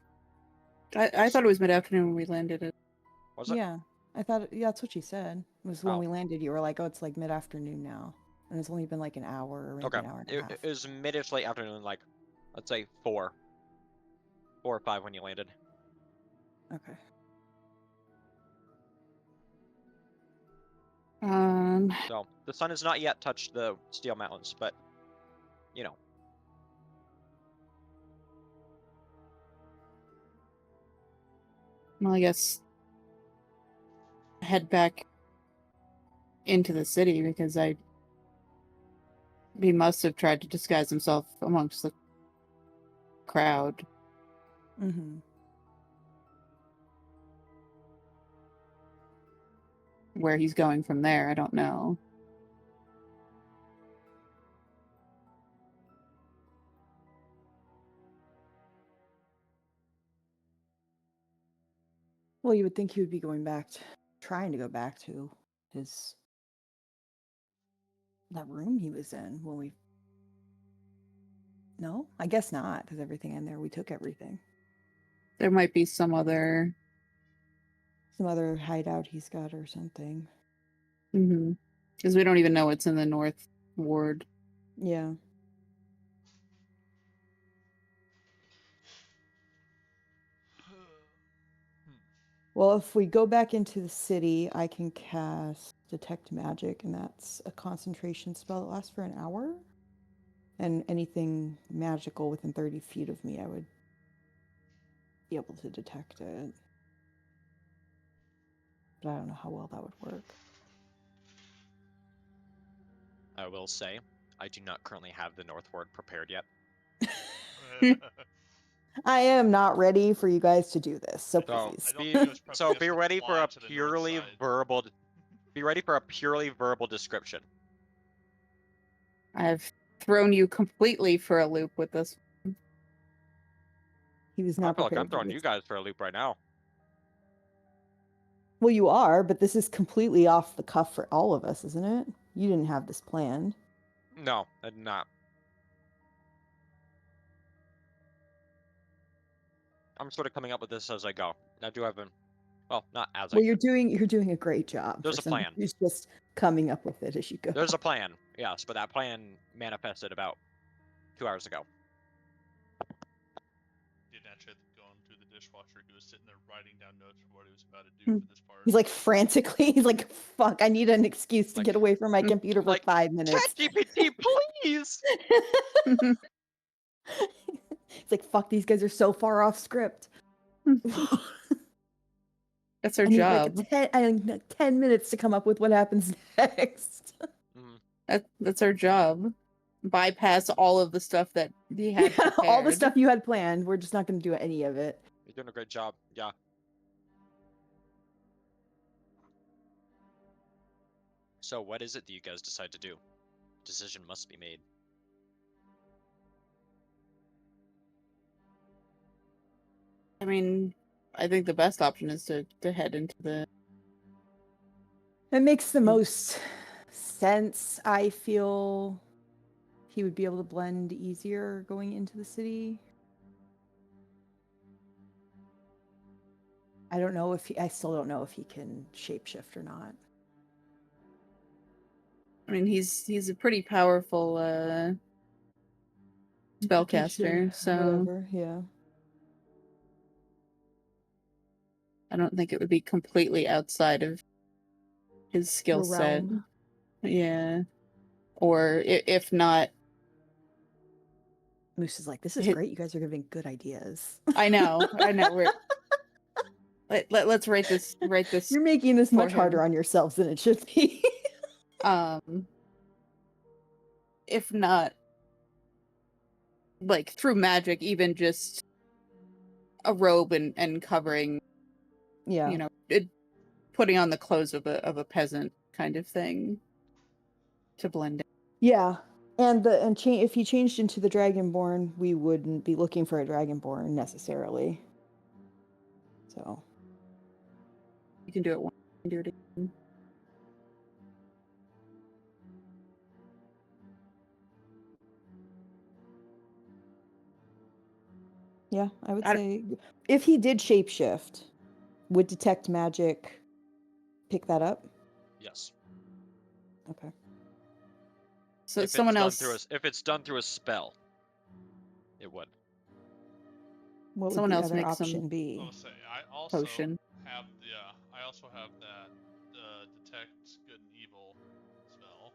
[SPEAKER 1] I thought it was mid-afternoon when we landed it.
[SPEAKER 3] Was it?
[SPEAKER 4] Yeah, I thought. Yeah, that's what she said. It was when
[SPEAKER 3] Oh.
[SPEAKER 4] we landed. You were like, "Oh, it's like mid-afternoon now," and it's only been like an hour or maybe
[SPEAKER 3] Okay.
[SPEAKER 4] an hour and a half.
[SPEAKER 3] It was mid-ish late afternoon, like let's say 4 or 5 when you landed.
[SPEAKER 4] Okay.
[SPEAKER 3] So the sun has not yet touched the Steel Mountains, but
[SPEAKER 1] Well, I guess head back into the city because he must have tried to disguise himself amongst the crowd.
[SPEAKER 4] Mm-hmm.
[SPEAKER 1] Where he's going from there, I don't know.
[SPEAKER 4] Well, you would think he would be going back, trying to go back to that room he was in when we. No, I guess not, because everything in there, we took everything.
[SPEAKER 1] There might be some other.
[SPEAKER 4] Some other hideout he's got or something.
[SPEAKER 1] Because we don't even know what's in the North Ward.
[SPEAKER 4] Yeah. Well, if we go back into the city, I can cast Detect Magic, and that's a concentration spell that lasts for an hour. And anything magical within 30 feet of me, I would be able to detect it. But I don't know how well that would work.
[SPEAKER 3] I will say, I do not currently have the North Ward prepared yet.
[SPEAKER 4] I am not ready for you guys to do this, so
[SPEAKER 3] So,
[SPEAKER 4] please.
[SPEAKER 2] I don't think it was
[SPEAKER 3] So
[SPEAKER 2] prepped
[SPEAKER 3] be
[SPEAKER 2] just to
[SPEAKER 3] ready for
[SPEAKER 2] fly
[SPEAKER 3] a
[SPEAKER 2] to the north
[SPEAKER 3] purely
[SPEAKER 2] side.
[SPEAKER 3] verbal. Be ready for a purely verbal description.
[SPEAKER 1] I've thrown you completely for a loop with this.
[SPEAKER 4] He was
[SPEAKER 3] I
[SPEAKER 4] not
[SPEAKER 3] feel like
[SPEAKER 4] prepared
[SPEAKER 3] I'm
[SPEAKER 4] for
[SPEAKER 3] throwing
[SPEAKER 4] this.
[SPEAKER 3] you guys for a loop right now.
[SPEAKER 4] Well, you are, but this is completely off the cuff for all of us, isn't it? You didn't have this planned.
[SPEAKER 3] No, I did not. I'm sort of coming up with this as I go. I do have well, not as I
[SPEAKER 4] Well,
[SPEAKER 3] go.
[SPEAKER 4] you're doing a great job.
[SPEAKER 3] There's
[SPEAKER 4] for
[SPEAKER 3] a
[SPEAKER 4] someone
[SPEAKER 3] plan.
[SPEAKER 4] who's just coming up with it as you go.
[SPEAKER 3] There's a plan, yes, but that plan manifested about 2 hours ago.
[SPEAKER 2] Didn't actually have to go into the dishwasher. He was sitting there writing down notes for what he was about to do for this part.
[SPEAKER 4] He's like frantically. He's like, "Fuck! I need an excuse to
[SPEAKER 3] Like-
[SPEAKER 4] get away from my
[SPEAKER 1] Mm,
[SPEAKER 4] computer for
[SPEAKER 3] like,
[SPEAKER 4] 5 minutes."
[SPEAKER 3] ChatGPT, please!
[SPEAKER 4] It's like, "Fuck! These guys are so far off script."
[SPEAKER 1] That's our
[SPEAKER 4] I need
[SPEAKER 1] job.
[SPEAKER 4] like I need like 10 minutes to come up with what happens next.
[SPEAKER 3] Mhm.
[SPEAKER 1] That's our job. Bypass all of the stuff that he had
[SPEAKER 4] Yeah, all the
[SPEAKER 1] prepared.
[SPEAKER 4] stuff you had planned, we're just not going to do any of it.
[SPEAKER 3] You're doing a great job, yeah. So what is it that you guys decide to do? Decision must be made.
[SPEAKER 1] I mean, I think the best option is to head into the.
[SPEAKER 4] It makes the most sense. I feel he would be able to blend easier going into the city. I don't know if I still don't know if he can shapeshift or not.
[SPEAKER 1] I mean, he's a pretty powerful spellcaster, so
[SPEAKER 4] Whatever, yeah.
[SPEAKER 1] I don't think it would be completely outside of his skill
[SPEAKER 4] Your
[SPEAKER 1] set.
[SPEAKER 4] realm.
[SPEAKER 1] Yeah, or if not,
[SPEAKER 4] Moose is like, "This is
[SPEAKER 1] Hit-
[SPEAKER 4] great. You guys are giving good ideas."
[SPEAKER 1] I know. We're let's write this.
[SPEAKER 4] You're making this
[SPEAKER 1] for
[SPEAKER 4] much harder
[SPEAKER 1] him.
[SPEAKER 4] on yourselves than it should be.
[SPEAKER 1] If not, like through magic, even just a robe and covering,
[SPEAKER 4] Yeah.
[SPEAKER 1] you know, putting on the clothes of a peasant kind of thing to blend in.
[SPEAKER 4] Yeah. And if he changed into the Dragonborn, we wouldn't be looking for a Dragonborn necessarily. So
[SPEAKER 1] You can do it once, you can do it again.
[SPEAKER 4] yeah, I would
[SPEAKER 1] I-
[SPEAKER 4] say if he did shapeshift, would detect magic pick that up?
[SPEAKER 3] Yes.
[SPEAKER 4] Okay.
[SPEAKER 1] So
[SPEAKER 3] If
[SPEAKER 1] someone
[SPEAKER 3] it's
[SPEAKER 1] else,
[SPEAKER 3] done if it's done through a spell, it would.
[SPEAKER 4] What would
[SPEAKER 1] Someone
[SPEAKER 4] the
[SPEAKER 1] else
[SPEAKER 4] other
[SPEAKER 1] make some
[SPEAKER 4] option be?
[SPEAKER 2] I'll say I also
[SPEAKER 1] potion.
[SPEAKER 2] have I also have that detect good and evil spell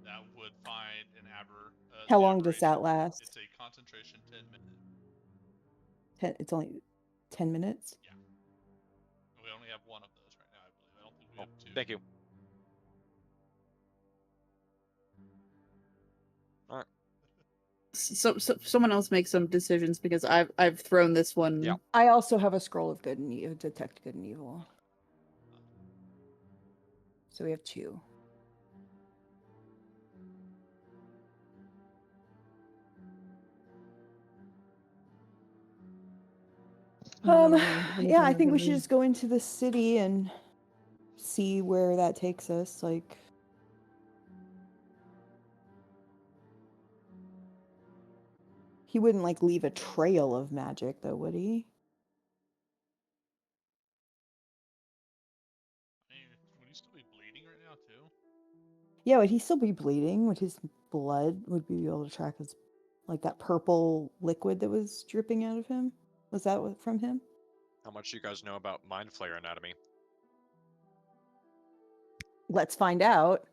[SPEAKER 2] that would find an
[SPEAKER 4] How
[SPEAKER 2] the
[SPEAKER 4] long does that
[SPEAKER 2] aberration.
[SPEAKER 4] last?
[SPEAKER 2] It's a concentration 10-minute.
[SPEAKER 4] It's only 10 minutes?
[SPEAKER 2] Yeah. We only have one of those right now, I believe. I don't think we
[SPEAKER 3] Oh,
[SPEAKER 2] have two.
[SPEAKER 3] thank you. Alright.
[SPEAKER 1] So someone else make some decisions because I've thrown this one.
[SPEAKER 3] Yeah.
[SPEAKER 4] I also have a scroll of good and evil, detect good and evil. So we have 2. Yeah, I think we should just go into the city and see where that takes us. Like, he wouldn't like leave a trail of magic, though, would he?
[SPEAKER 2] I mean, would he still be bleeding right now too?
[SPEAKER 4] Yeah, would he still be bleeding? Would his blood would be able to track his, like that purple liquid that was dripping out of him? Was that from him?
[SPEAKER 3] How much do you guys know about Mind Flayer anatomy?
[SPEAKER 4] Let's find out.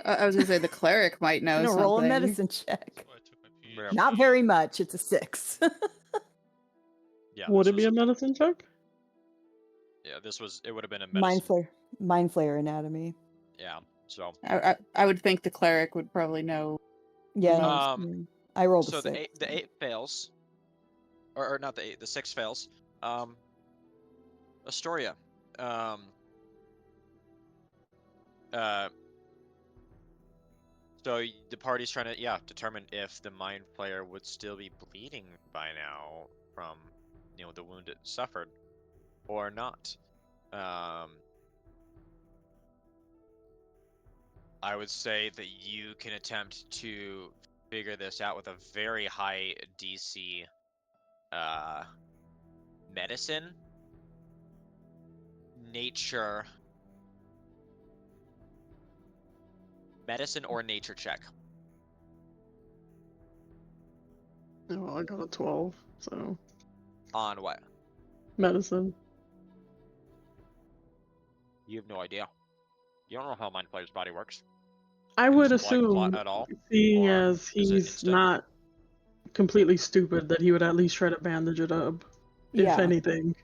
[SPEAKER 1] I was gonna say the cleric might know
[SPEAKER 4] I'm gonna
[SPEAKER 1] something.
[SPEAKER 4] roll a medicine check.
[SPEAKER 2] That's why I took my
[SPEAKER 3] Yeah.
[SPEAKER 2] PhD.
[SPEAKER 4] Not very much. It's a 6.
[SPEAKER 3] Yeah.
[SPEAKER 5] Would
[SPEAKER 3] this
[SPEAKER 5] it be
[SPEAKER 3] was-
[SPEAKER 5] a medicine check?
[SPEAKER 3] Yeah, it would have been a
[SPEAKER 4] Mind
[SPEAKER 3] medicine.
[SPEAKER 4] flayer anatomy.
[SPEAKER 3] Yeah. So.
[SPEAKER 1] I would think the cleric would probably know.
[SPEAKER 4] Yeah.
[SPEAKER 3] Um,
[SPEAKER 4] I rolled
[SPEAKER 3] So
[SPEAKER 4] a 6.
[SPEAKER 3] the 8 fails, or not the 8, the 6 fails. Astoria. So the party's trying to determine if the Mind Flayer would still be bleeding by now from the wound it suffered, or not. I would say that you can attempt to figure this out with a very high DC medicine, nature, medicine or nature check.
[SPEAKER 5] Oh, I got a 12, so
[SPEAKER 3] On what?
[SPEAKER 5] medicine.
[SPEAKER 3] You have no idea. You don't know how Mind Flayer's body works.
[SPEAKER 5] I
[SPEAKER 3] Is
[SPEAKER 5] would
[SPEAKER 3] it blood clot
[SPEAKER 5] assume,
[SPEAKER 3] at all?
[SPEAKER 5] seeing
[SPEAKER 3] Or
[SPEAKER 5] as
[SPEAKER 3] is it
[SPEAKER 5] he's
[SPEAKER 3] instant?
[SPEAKER 5] not completely stupid, that he would at least try to bandage it up, if
[SPEAKER 4] Yeah.
[SPEAKER 5] anything.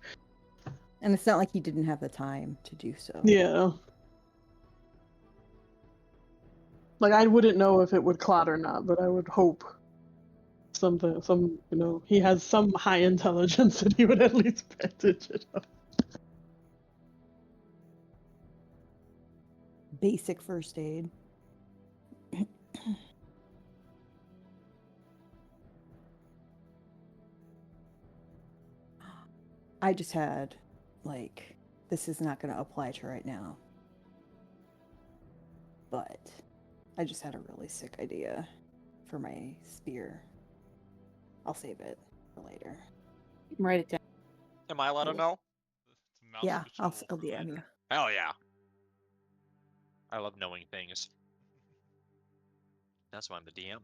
[SPEAKER 4] And it's not like he didn't have the time to do so.
[SPEAKER 5] Yeah. Like, I wouldn't know if it would clot or not, but I would hope he has some high intelligence that he would at least bandage it up.
[SPEAKER 4] Basic first aid. I just had, this is not going to apply to right now. But I just had a really sick idea for my spear. I'll save it for later.
[SPEAKER 1] Write it down.
[SPEAKER 3] Am I allowed to know?
[SPEAKER 2] It's a mouse
[SPEAKER 4] Yeah,
[SPEAKER 2] switchable
[SPEAKER 4] I'll
[SPEAKER 2] for
[SPEAKER 4] DM
[SPEAKER 2] later.
[SPEAKER 4] you.
[SPEAKER 3] Hell yeah. I love knowing things. That's why I'm the DM.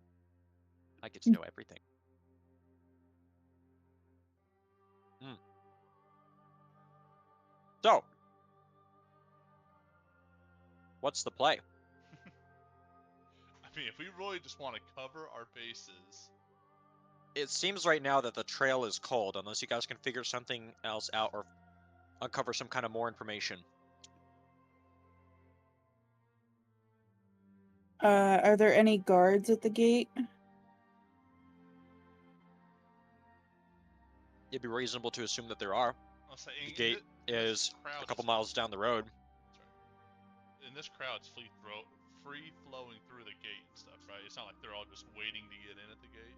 [SPEAKER 3] I get to know everything. So, what's the play?
[SPEAKER 2] I mean, if we really just want to cover our bases,
[SPEAKER 3] It seems right now that the trail is cold, unless you guys can figure something else out or uncover some kind of more information.
[SPEAKER 1] Are there any guards at the gate?
[SPEAKER 3] It'd be reasonable to assume that there are.
[SPEAKER 2] I'll say
[SPEAKER 3] The gate is a couple miles down the road.
[SPEAKER 2] In this crowd, it's free flowing through the gate and stuff, right? It's not like they're all just waiting to get in at the gate.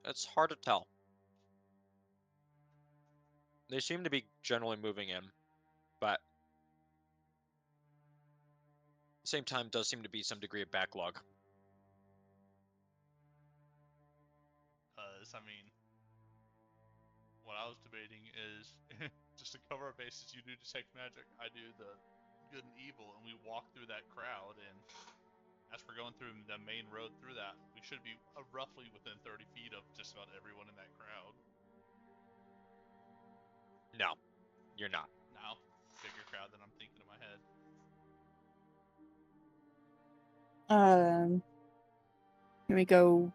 [SPEAKER 3] It's hard to tell. They seem to be generally moving in, but at the same time does seem to be some degree of backlog.
[SPEAKER 2] I mean, what I was debating is just to cover our bases, you do detect magic, I do the good and evil, and we walk through that crowd, and as we're going through the main road through that, we should be roughly within 30 feet of just about everyone in that crowd.
[SPEAKER 3] No, you're not.
[SPEAKER 2] Now, bigger crowd than I'm thinking in my head.
[SPEAKER 1] Can we go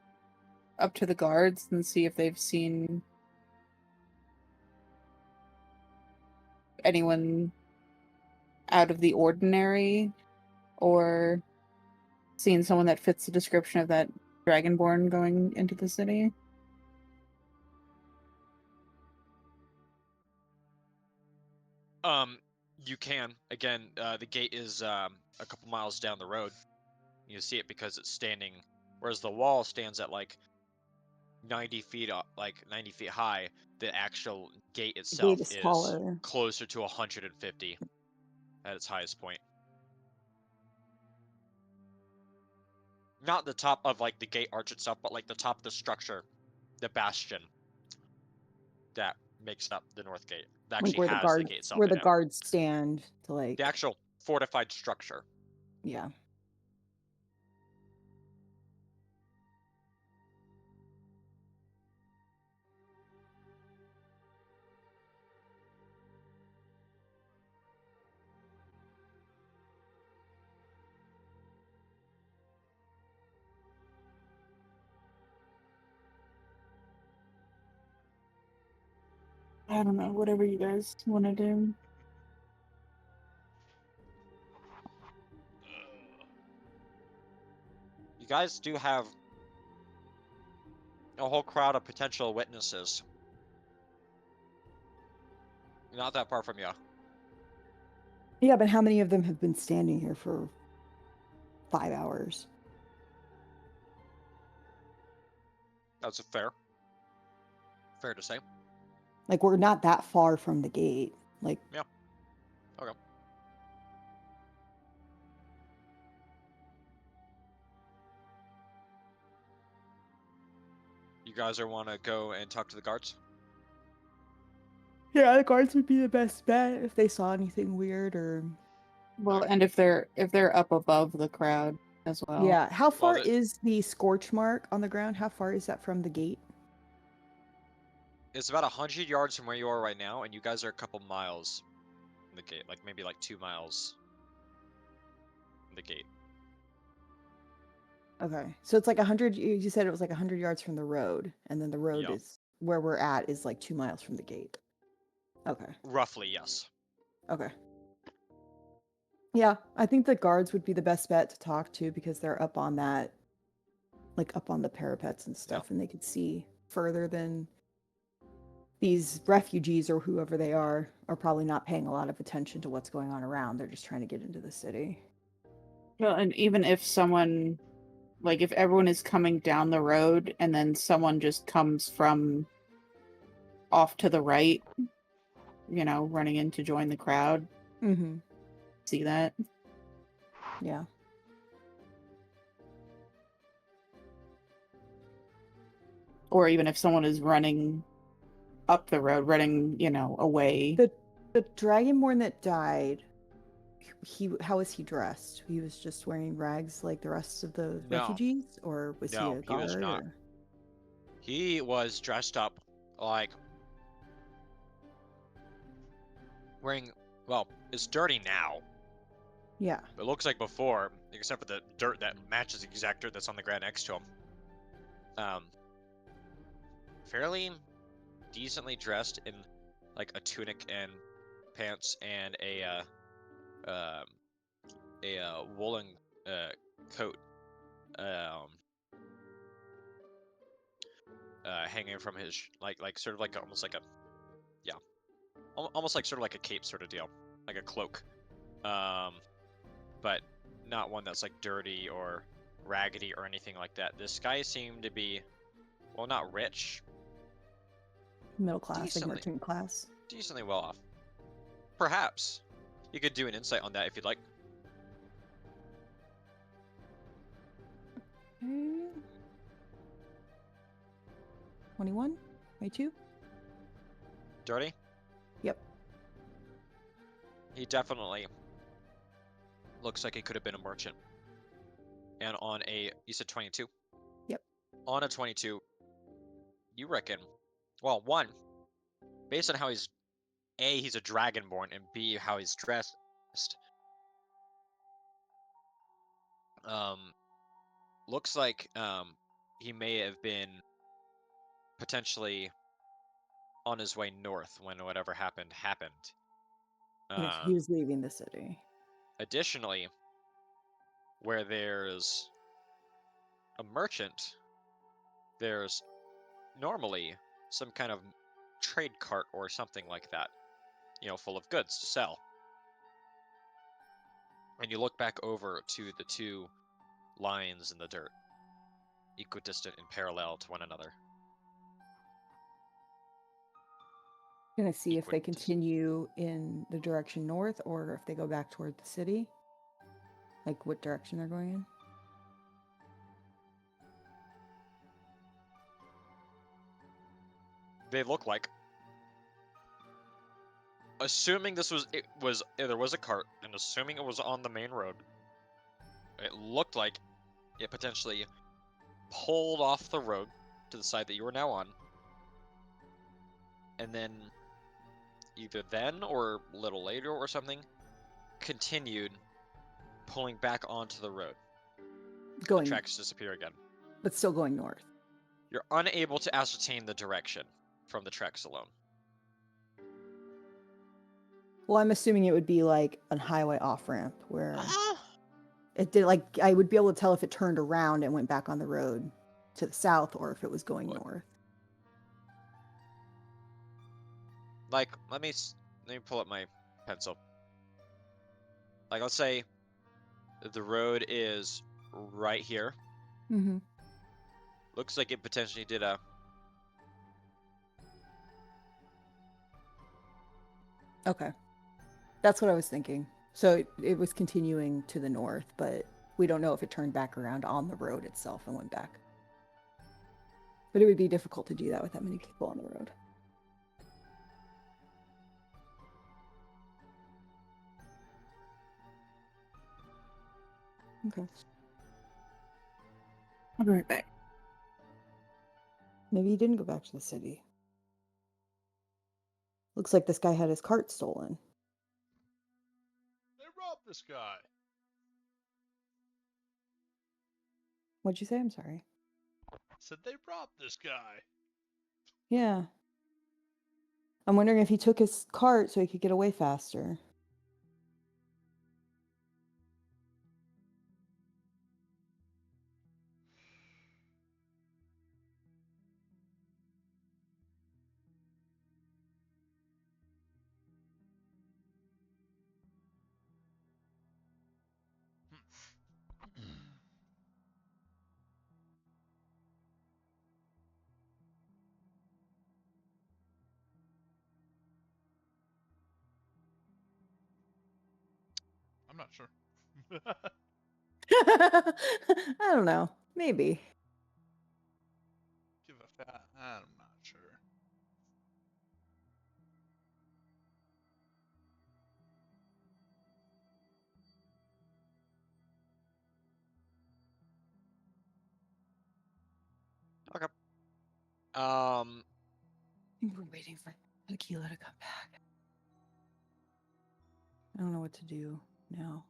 [SPEAKER 1] up to the guards and see if they've seen anyone out of the ordinary, or seen someone that fits the description of that dragonborn going into the city?
[SPEAKER 3] You can. Again, the gate is a couple miles down the road. You see it because it's standing, whereas the wall stands at like 90 feet up, like 90 feet high. The actual gate itself
[SPEAKER 4] is
[SPEAKER 3] is
[SPEAKER 4] taller.
[SPEAKER 3] closer to 150 at its highest point. Not the top of like the gate arch itself, but like the top of the structure, the bastion that makes up the north gate. That actually
[SPEAKER 4] Where
[SPEAKER 3] has the gate itself.
[SPEAKER 4] where
[SPEAKER 3] in
[SPEAKER 4] the
[SPEAKER 3] it.
[SPEAKER 4] guards stand to
[SPEAKER 3] The actual fortified structure.
[SPEAKER 4] Yeah.
[SPEAKER 1] I don't know, whatever you guys want to do.
[SPEAKER 3] You guys do have a whole crowd of potential witnesses. Not that far from you.
[SPEAKER 4] Yeah, but how many of them have been standing here for 5 hours?
[SPEAKER 3] That's fair to say.
[SPEAKER 4] Like, we're not that far from the gate. Like,
[SPEAKER 3] Yeah. Okay. You guys are want to go and talk to the guards?
[SPEAKER 4] yeah, the guards would be the best bet if they saw anything weird or.
[SPEAKER 1] Well,
[SPEAKER 3] Okay.
[SPEAKER 1] and if they're up above the crowd as well.
[SPEAKER 4] Yeah, how far
[SPEAKER 3] the-
[SPEAKER 4] is the scorch mark on the ground? How far is that from the gate?
[SPEAKER 3] It's about 100 yards from where you are right now, and you guys are a couple miles from the gate, like maybe like 2 miles from the gate.
[SPEAKER 4] Okay, so it's like 100. You said it was like 100 yards from the road, and then the road
[SPEAKER 3] Yeah.
[SPEAKER 4] is where we're at is like 2 miles from the gate. Okay.
[SPEAKER 3] Roughly, yes.
[SPEAKER 4] Okay. Yeah, I think the guards would be the best bet to talk to because they're up on that, like up on the parapets and stuff, and they could see further than these refugees or whoever they are probably not paying a lot of attention to what's going on around. They're just trying to get into the city.
[SPEAKER 1] Well, and even if someone, like if everyone is coming down the road and then someone just comes from off to the right, you know, running in to join the crowd,
[SPEAKER 4] Mm-hmm.
[SPEAKER 1] see that?
[SPEAKER 4] Yeah.
[SPEAKER 1] Or even if someone is running up the road, running, you know, away.
[SPEAKER 4] The dragonborn that died, how was he dressed? He was just wearing rags like the rest of the
[SPEAKER 3] No.
[SPEAKER 4] refugees, or was he
[SPEAKER 3] No,
[SPEAKER 4] a
[SPEAKER 3] he was
[SPEAKER 4] guard?
[SPEAKER 3] not.
[SPEAKER 4] or-
[SPEAKER 3] He was dressed up like wearing, well, it's dirty now.
[SPEAKER 4] Yeah.
[SPEAKER 3] It looks like before, except for the dirt that matches the exact dirt that's on the ground next to him. Fairly decently dressed in like a tunic and pants and a woolen coat, hanging from his like sort of like almost like a almost like sort of like a cape sort of deal, like a cloak, but not one that's like dirty or raggedy or anything like that. This guy seemed to be, well, not rich,
[SPEAKER 4] Middle class, like
[SPEAKER 3] Decently.
[SPEAKER 4] merchant class.
[SPEAKER 3] decently well off. Perhaps you could do an insight on that if you'd like.
[SPEAKER 4] Okay. 21? 22?
[SPEAKER 3] Dirty?
[SPEAKER 4] Yep.
[SPEAKER 3] He definitely looks like he could have been a merchant. And on a, you said 22?
[SPEAKER 4] Yep.
[SPEAKER 3] On a 22, you reckon, well, one, based on how he's, A, he's a dragonborn, and B, how he's dressed, looks like he may have been potentially on his way north when whatever happened.
[SPEAKER 4] Yes, he was leaving the city.
[SPEAKER 3] Additionally, where there's a merchant, there's normally some kind of trade cart or something like that, you know, full of goods to sell. And you look back over to the two lines in the dirt, equidistant and parallel to one another.
[SPEAKER 4] Gonna see if they
[SPEAKER 3] Equidistant.
[SPEAKER 4] continue in the direction north or if they go back toward the city. Like what direction they're going in.
[SPEAKER 3] They look like, assuming there was a cart, and assuming it was on the main road, it looked like it potentially pulled off the road to the side that you are now on, and then either then or a little later or something, continued pulling back onto the road.
[SPEAKER 4] Going,
[SPEAKER 3] The tracks disappear again.
[SPEAKER 4] but still going north.
[SPEAKER 3] You're unable to ascertain the direction from the tracks alone.
[SPEAKER 4] Well, I'm assuming it would be like a highway off ramp where
[SPEAKER 3] Ah!
[SPEAKER 4] it did like I would be able to tell if it turned around and went back on the road to the south or if it was going
[SPEAKER 3] What?
[SPEAKER 4] north.
[SPEAKER 3] Like, let me pull up my pencil. Like, let's say the road is right here.
[SPEAKER 4] Mm-hmm.
[SPEAKER 3] Looks like it potentially did a.
[SPEAKER 4] Okay. That's what I was thinking. So it was continuing to the north, but we don't know if it turned back around on the road itself and went back. But it would be difficult to do that with that many people on the road. Okay.
[SPEAKER 1] I'll be right back.
[SPEAKER 4] Maybe he didn't go back to the city. Looks like this guy had his cart stolen.
[SPEAKER 2] They robbed this guy.
[SPEAKER 4] What'd you say? I'm sorry.
[SPEAKER 2] Said they robbed this guy.
[SPEAKER 4] Yeah. I'm wondering if he took his cart so he could get away faster.
[SPEAKER 2] I'm not sure.
[SPEAKER 4] I don't know. Maybe.
[SPEAKER 2] Give a fat. I'm not sure.
[SPEAKER 3] Okay.
[SPEAKER 4] I think we're waiting for Tequila to come back. I don't know what to do now.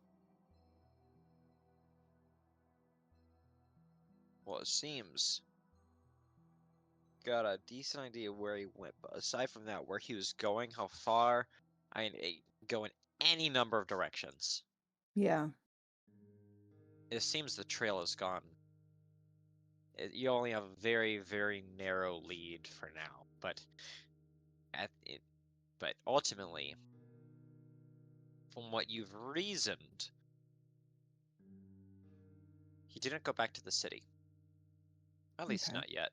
[SPEAKER 3] Well, it seems got a decent idea where he went, but aside from that, where he was going, how far, I mean, it go in any number of directions.
[SPEAKER 4] Yeah.
[SPEAKER 3] It seems the trail is gone. You only have a very, very narrow lead for now, but but ultimately, from what you've reasoned, he didn't go back to the city. At least
[SPEAKER 4] Okay.
[SPEAKER 3] not yet.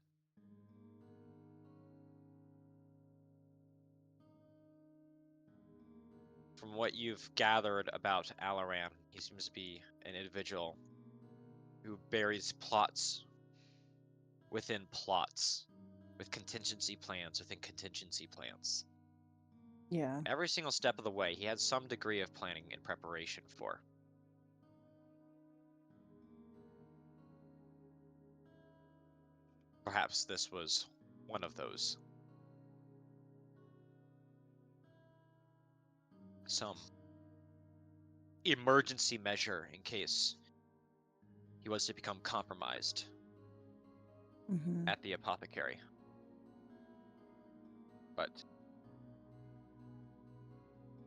[SPEAKER 3] From what you've gathered about Alaran, he seems to be an individual who buries plots within plots, with contingency plans within contingency plans.
[SPEAKER 4] Yeah.
[SPEAKER 3] Every single step of the way, he had some degree of planning and preparation for. Perhaps this was one of those. Some emergency measure in case he was to become compromised
[SPEAKER 4] Mm-hmm.
[SPEAKER 3] at the apothecary. But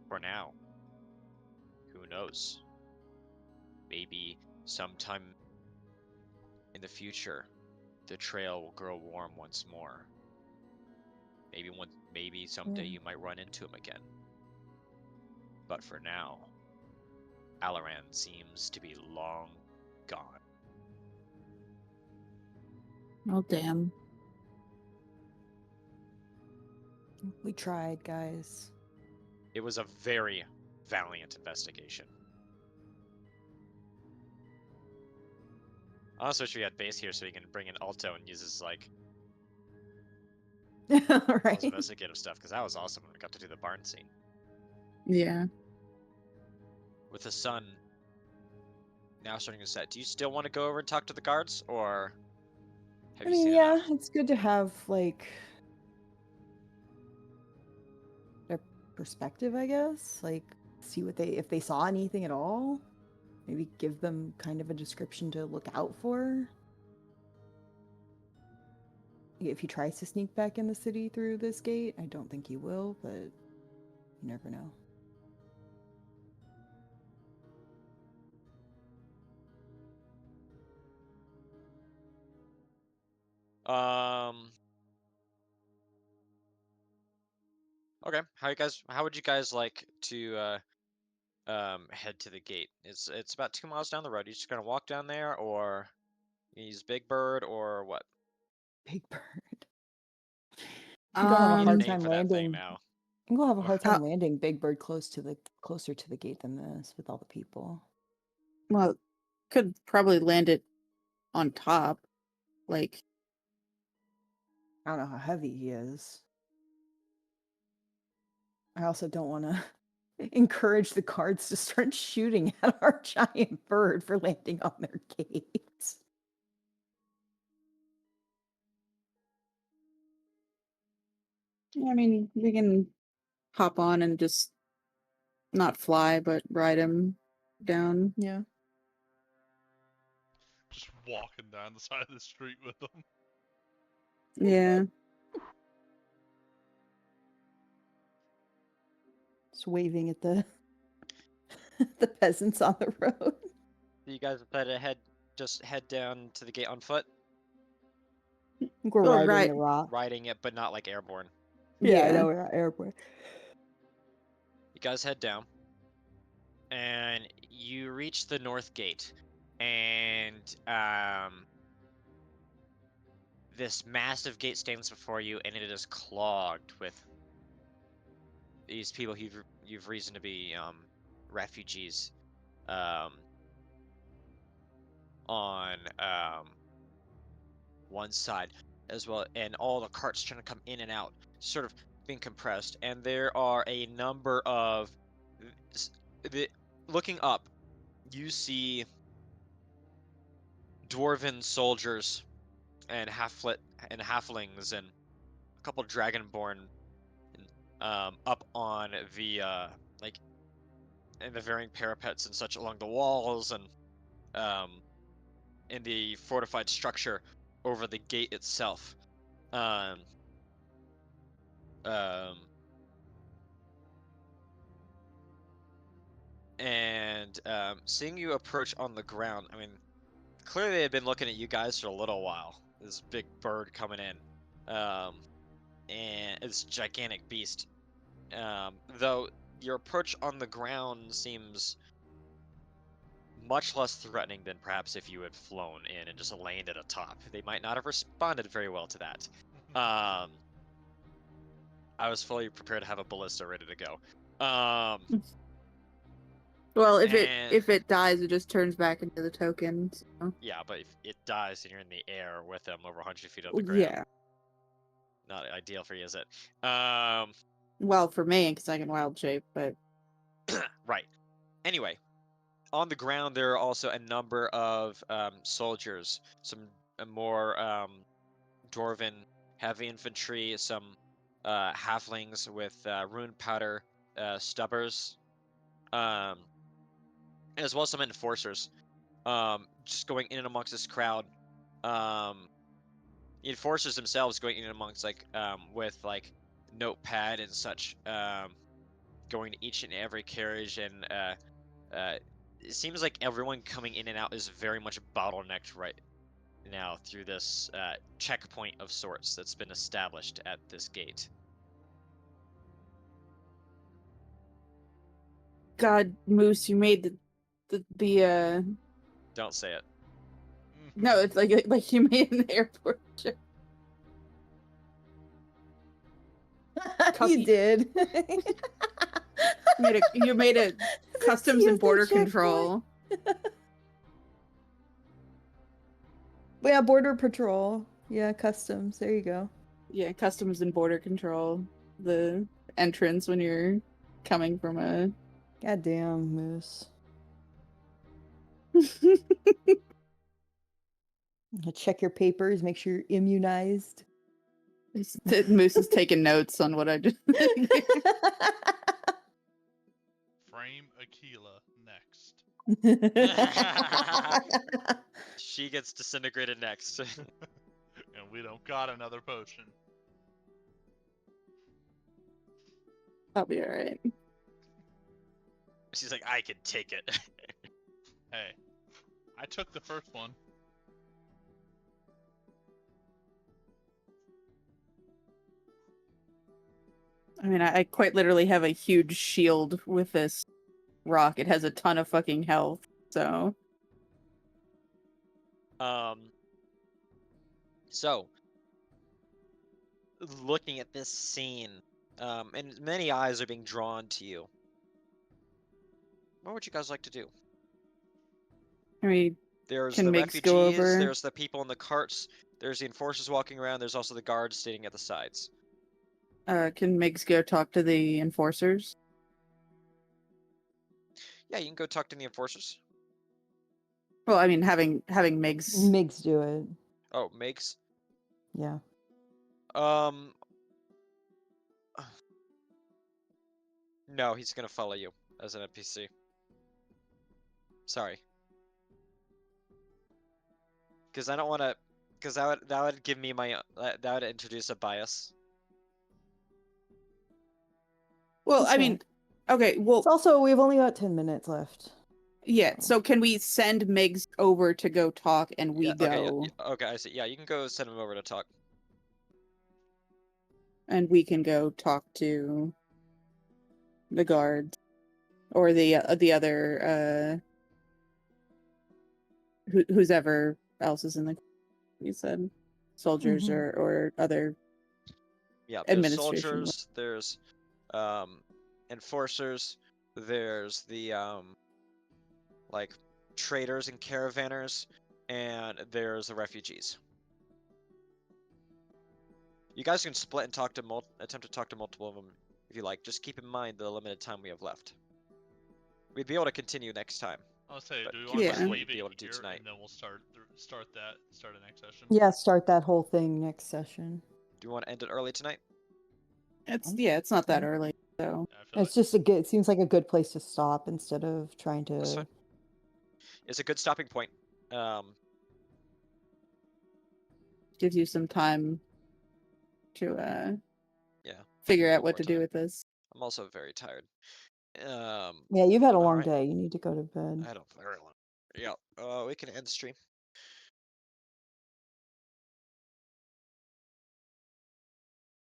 [SPEAKER 3] for now, who knows? Maybe sometime in the future, the trail will grow warm once more. Maybe someday
[SPEAKER 4] Yeah.
[SPEAKER 3] you might run into him again. But for now, Alaran seems to be long gone.
[SPEAKER 1] Oh, damn.
[SPEAKER 4] We tried, guys.
[SPEAKER 3] It was a very valiant investigation. I also wish we had base here so we can bring in Alto and use his like all his
[SPEAKER 4] Right.
[SPEAKER 3] investigative stuff, because that was awesome when we got to do the barn scene.
[SPEAKER 1] Yeah.
[SPEAKER 3] With the sun now starting to set, do you still want to go over and talk to the guards, or have
[SPEAKER 4] I
[SPEAKER 3] you
[SPEAKER 4] mean,
[SPEAKER 3] seen
[SPEAKER 4] yeah,
[SPEAKER 3] enough?
[SPEAKER 4] it's good to have like their perspective, I guess. Like see what if they saw anything at all. Maybe give them kind of a description to look out for. If he tries to sneak back in the city through this gate, I don't think he will, but you never know.
[SPEAKER 3] Okay. How would you guys like to head to the gate? It's about 2 miles down the road. You just gonna walk down there, or use Big Bird, or what?
[SPEAKER 4] Big Bird.
[SPEAKER 1] Um,
[SPEAKER 4] Go have a
[SPEAKER 3] Need a
[SPEAKER 4] hard
[SPEAKER 3] name
[SPEAKER 4] time
[SPEAKER 3] for that thing
[SPEAKER 4] landing.
[SPEAKER 3] now.
[SPEAKER 4] I'm gonna have a hard
[SPEAKER 1] How-
[SPEAKER 4] time landing Big Bird closer to the gate than this with all the people.
[SPEAKER 1] well, could probably land it on top. Like,
[SPEAKER 4] I don't know how heavy he is. I also don't want to encourage the guards to start shooting at our giant bird for landing on their gates.
[SPEAKER 1] I mean, we can hop on and just not fly, but ride him down.
[SPEAKER 4] Yeah.
[SPEAKER 2] Just walking down the side of the street with them.
[SPEAKER 1] Yeah.
[SPEAKER 4] Just waving at the the peasants on the road.
[SPEAKER 3] You guys decide to just head down to the gate on foot,
[SPEAKER 4] We're
[SPEAKER 1] Well,
[SPEAKER 4] riding
[SPEAKER 1] right.
[SPEAKER 4] the rock.
[SPEAKER 3] riding it, but not like airborne.
[SPEAKER 4] Yeah, I
[SPEAKER 1] Yeah.
[SPEAKER 4] know we're not airborne.
[SPEAKER 3] You guys head down, and you reach the north gate, and this massive gate stands before you, and it is clogged with these people you've reason to be refugees on one side as well, and all the carts trying to come in and out, sort of being compressed. And there are a number of looking up, you see dwarven soldiers and halflings and a couple dragonborn up on the like in the varying parapets and such along the walls, and in the fortified structure over the gate itself. Um, um, and seeing you approach on the ground, I mean, clearly they had been looking at you guys for a little while. This big bird coming in, and it's a gigantic beast. Though your approach on the ground seems much less threatening than perhaps if you had flown in and just landed atop. They might not have responded very well to that. I was fully prepared to have a ballista ready to go.
[SPEAKER 1] Well,
[SPEAKER 3] And-
[SPEAKER 1] if it dies, it just turns back into the token. So.
[SPEAKER 3] Yeah, but if it dies and you're in the air with them over 100 feet off the ground,
[SPEAKER 1] Yeah.
[SPEAKER 3] not ideal for you, is it?
[SPEAKER 1] Well, for me, because I can wild shape, but
[SPEAKER 3] Right. Anyway, on the ground there are also a number of soldiers, some more dwarven heavy infantry, some halflings with rune powder stubbers, as well as some enforcers, just going in and amongst this crowd. The enforcers themselves going in and amongst with like notepad and such, going to each and every carriage, and it seems like everyone coming in and out is very much bottlenecked right now through this checkpoint of sorts that's been established at this gate.
[SPEAKER 1] God, Moose, you made the
[SPEAKER 3] Don't say it.
[SPEAKER 1] no, it's like you made an airport joke.
[SPEAKER 4] You did.
[SPEAKER 1] You made a customs and border
[SPEAKER 4] checkpoint.
[SPEAKER 1] control.
[SPEAKER 4] Yeah, border patrol. Yeah, customs. There you go.
[SPEAKER 1] Yeah, customs and border control. The entrance when you're coming from a.
[SPEAKER 4] Goddamn moose. Check your papers. Make sure you're immunized.
[SPEAKER 1] Moose is taking notes on what I just.
[SPEAKER 2] Frame Aquila next.
[SPEAKER 3] She gets disintegrated next.
[SPEAKER 2] And we don't got another potion.
[SPEAKER 1] I'll be alright.
[SPEAKER 3] She's like, I can take it.
[SPEAKER 2] Hey, I took the first one.
[SPEAKER 1] I mean, I quite literally have a huge shield with this rock. It has a ton of fucking health, so...
[SPEAKER 3] So, looking at this scene, and many eyes are being drawn to you. What would you guys like to do?
[SPEAKER 1] I mean,
[SPEAKER 3] There's
[SPEAKER 1] Can
[SPEAKER 3] the
[SPEAKER 1] Migs go
[SPEAKER 3] refugees,
[SPEAKER 1] over?
[SPEAKER 3] there's the people in the carts, there's the enforcers walking around, there's also the guards standing at the sides.
[SPEAKER 1] can Migs go talk to the enforcers?
[SPEAKER 3] Yeah, you can go talk to the enforcers.
[SPEAKER 1] Well, I mean, having Migs...
[SPEAKER 4] Migs do it.
[SPEAKER 3] Oh, makes.
[SPEAKER 4] Yeah.
[SPEAKER 3] No, he's gonna follow you as an NPC. Sorry. Because I don't want to. Because that would give me my that would introduce a bias.
[SPEAKER 1] Well, I
[SPEAKER 4] Okay.
[SPEAKER 1] mean, okay, well,
[SPEAKER 4] It's also, we've only got 10 minutes left.
[SPEAKER 1] yeah, so can we send Migs over to go talk and we
[SPEAKER 3] Yeah,
[SPEAKER 1] go...
[SPEAKER 3] okay, okay, I see. Yeah, you can go send him over to talk.
[SPEAKER 1] And we can go talk to the guards or the other who's ever else is in the, you said, soldiers
[SPEAKER 4] Mhm.
[SPEAKER 1] or other
[SPEAKER 3] Yeah, there's
[SPEAKER 1] administration.
[SPEAKER 3] soldiers, there's enforcers, there's the like traders and caravanners, and there's the refugees. You guys can split and talk to attempt to talk to multiple of them if you like. Just keep in mind the limited time we have left. We'd be able to continue next time.
[SPEAKER 2] I'll say,
[SPEAKER 3] But
[SPEAKER 2] do we
[SPEAKER 3] keep
[SPEAKER 2] want
[SPEAKER 3] in
[SPEAKER 1] Yeah.
[SPEAKER 2] to
[SPEAKER 3] mind what
[SPEAKER 2] leave
[SPEAKER 3] you'd be
[SPEAKER 2] it
[SPEAKER 3] able to do
[SPEAKER 2] here,
[SPEAKER 3] tonight.
[SPEAKER 2] and then we'll start the next session?
[SPEAKER 4] Yeah, start that whole thing next session.
[SPEAKER 3] Do you want to end it early tonight?
[SPEAKER 1] It's not that early, so
[SPEAKER 2] Yeah, I feel
[SPEAKER 4] It's just a good, it seems like a good place to stop instead of trying
[SPEAKER 3] That's
[SPEAKER 4] to.
[SPEAKER 3] fine. It's a good stopping point.
[SPEAKER 1] gives you some time to
[SPEAKER 3] Yeah.
[SPEAKER 1] figure
[SPEAKER 3] a
[SPEAKER 1] out
[SPEAKER 3] little
[SPEAKER 1] what
[SPEAKER 3] more
[SPEAKER 1] to do
[SPEAKER 3] time.
[SPEAKER 1] with this.
[SPEAKER 3] I'm also very tired.
[SPEAKER 4] Yeah, you've had a long
[SPEAKER 3] Alright.
[SPEAKER 4] day. You need to go to bed.
[SPEAKER 3] I had a very long. Yeah. We can end the stream.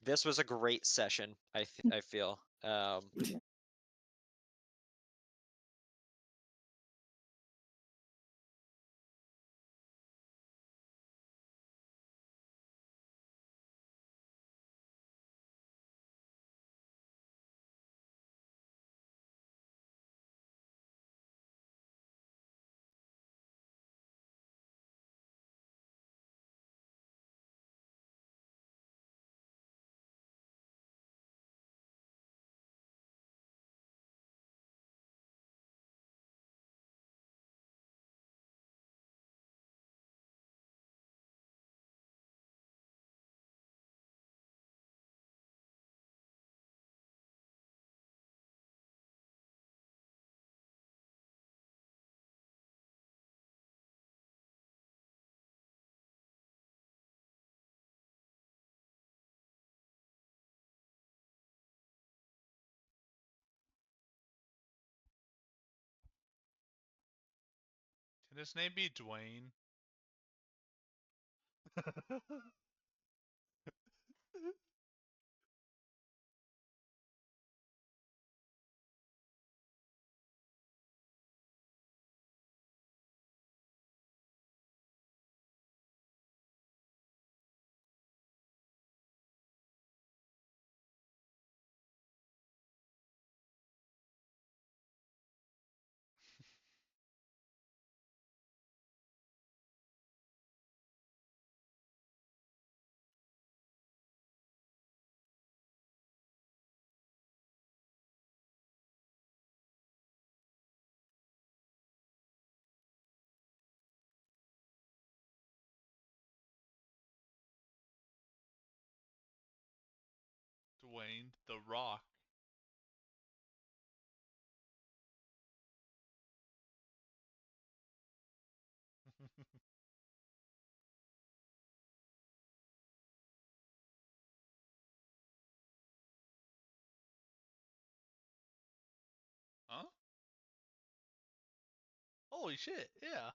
[SPEAKER 3] This was a great session. I feel.
[SPEAKER 2] Can his name be Dwayne? Dwayne the Rock. Huh? Holy shit, yeah.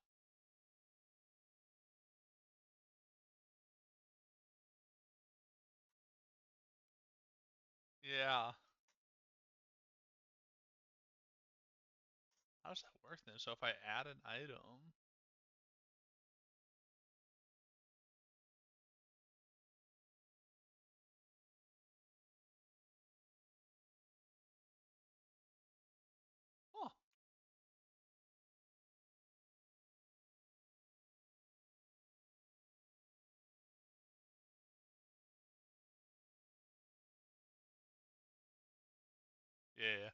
[SPEAKER 2] Yeah. How does that work then? So if I add an item. Huh. Yeah.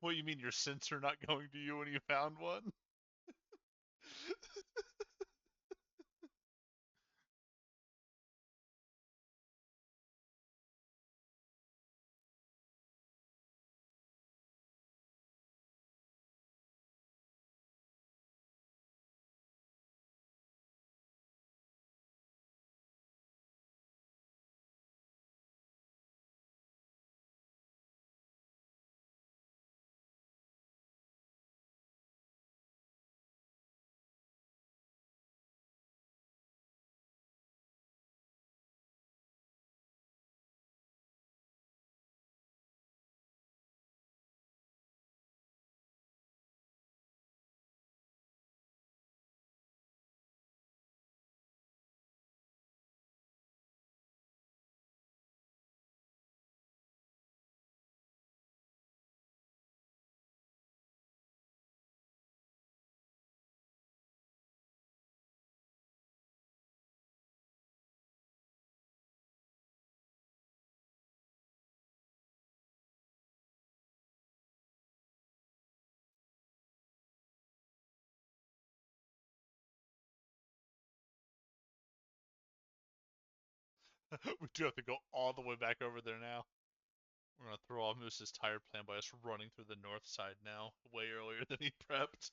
[SPEAKER 2] What, you mean your sensor not going to you when you found one? We do have to go all the way back over there now. We're gonna throw off Moose's tire plan by us running through the north side now, way earlier than he prepped.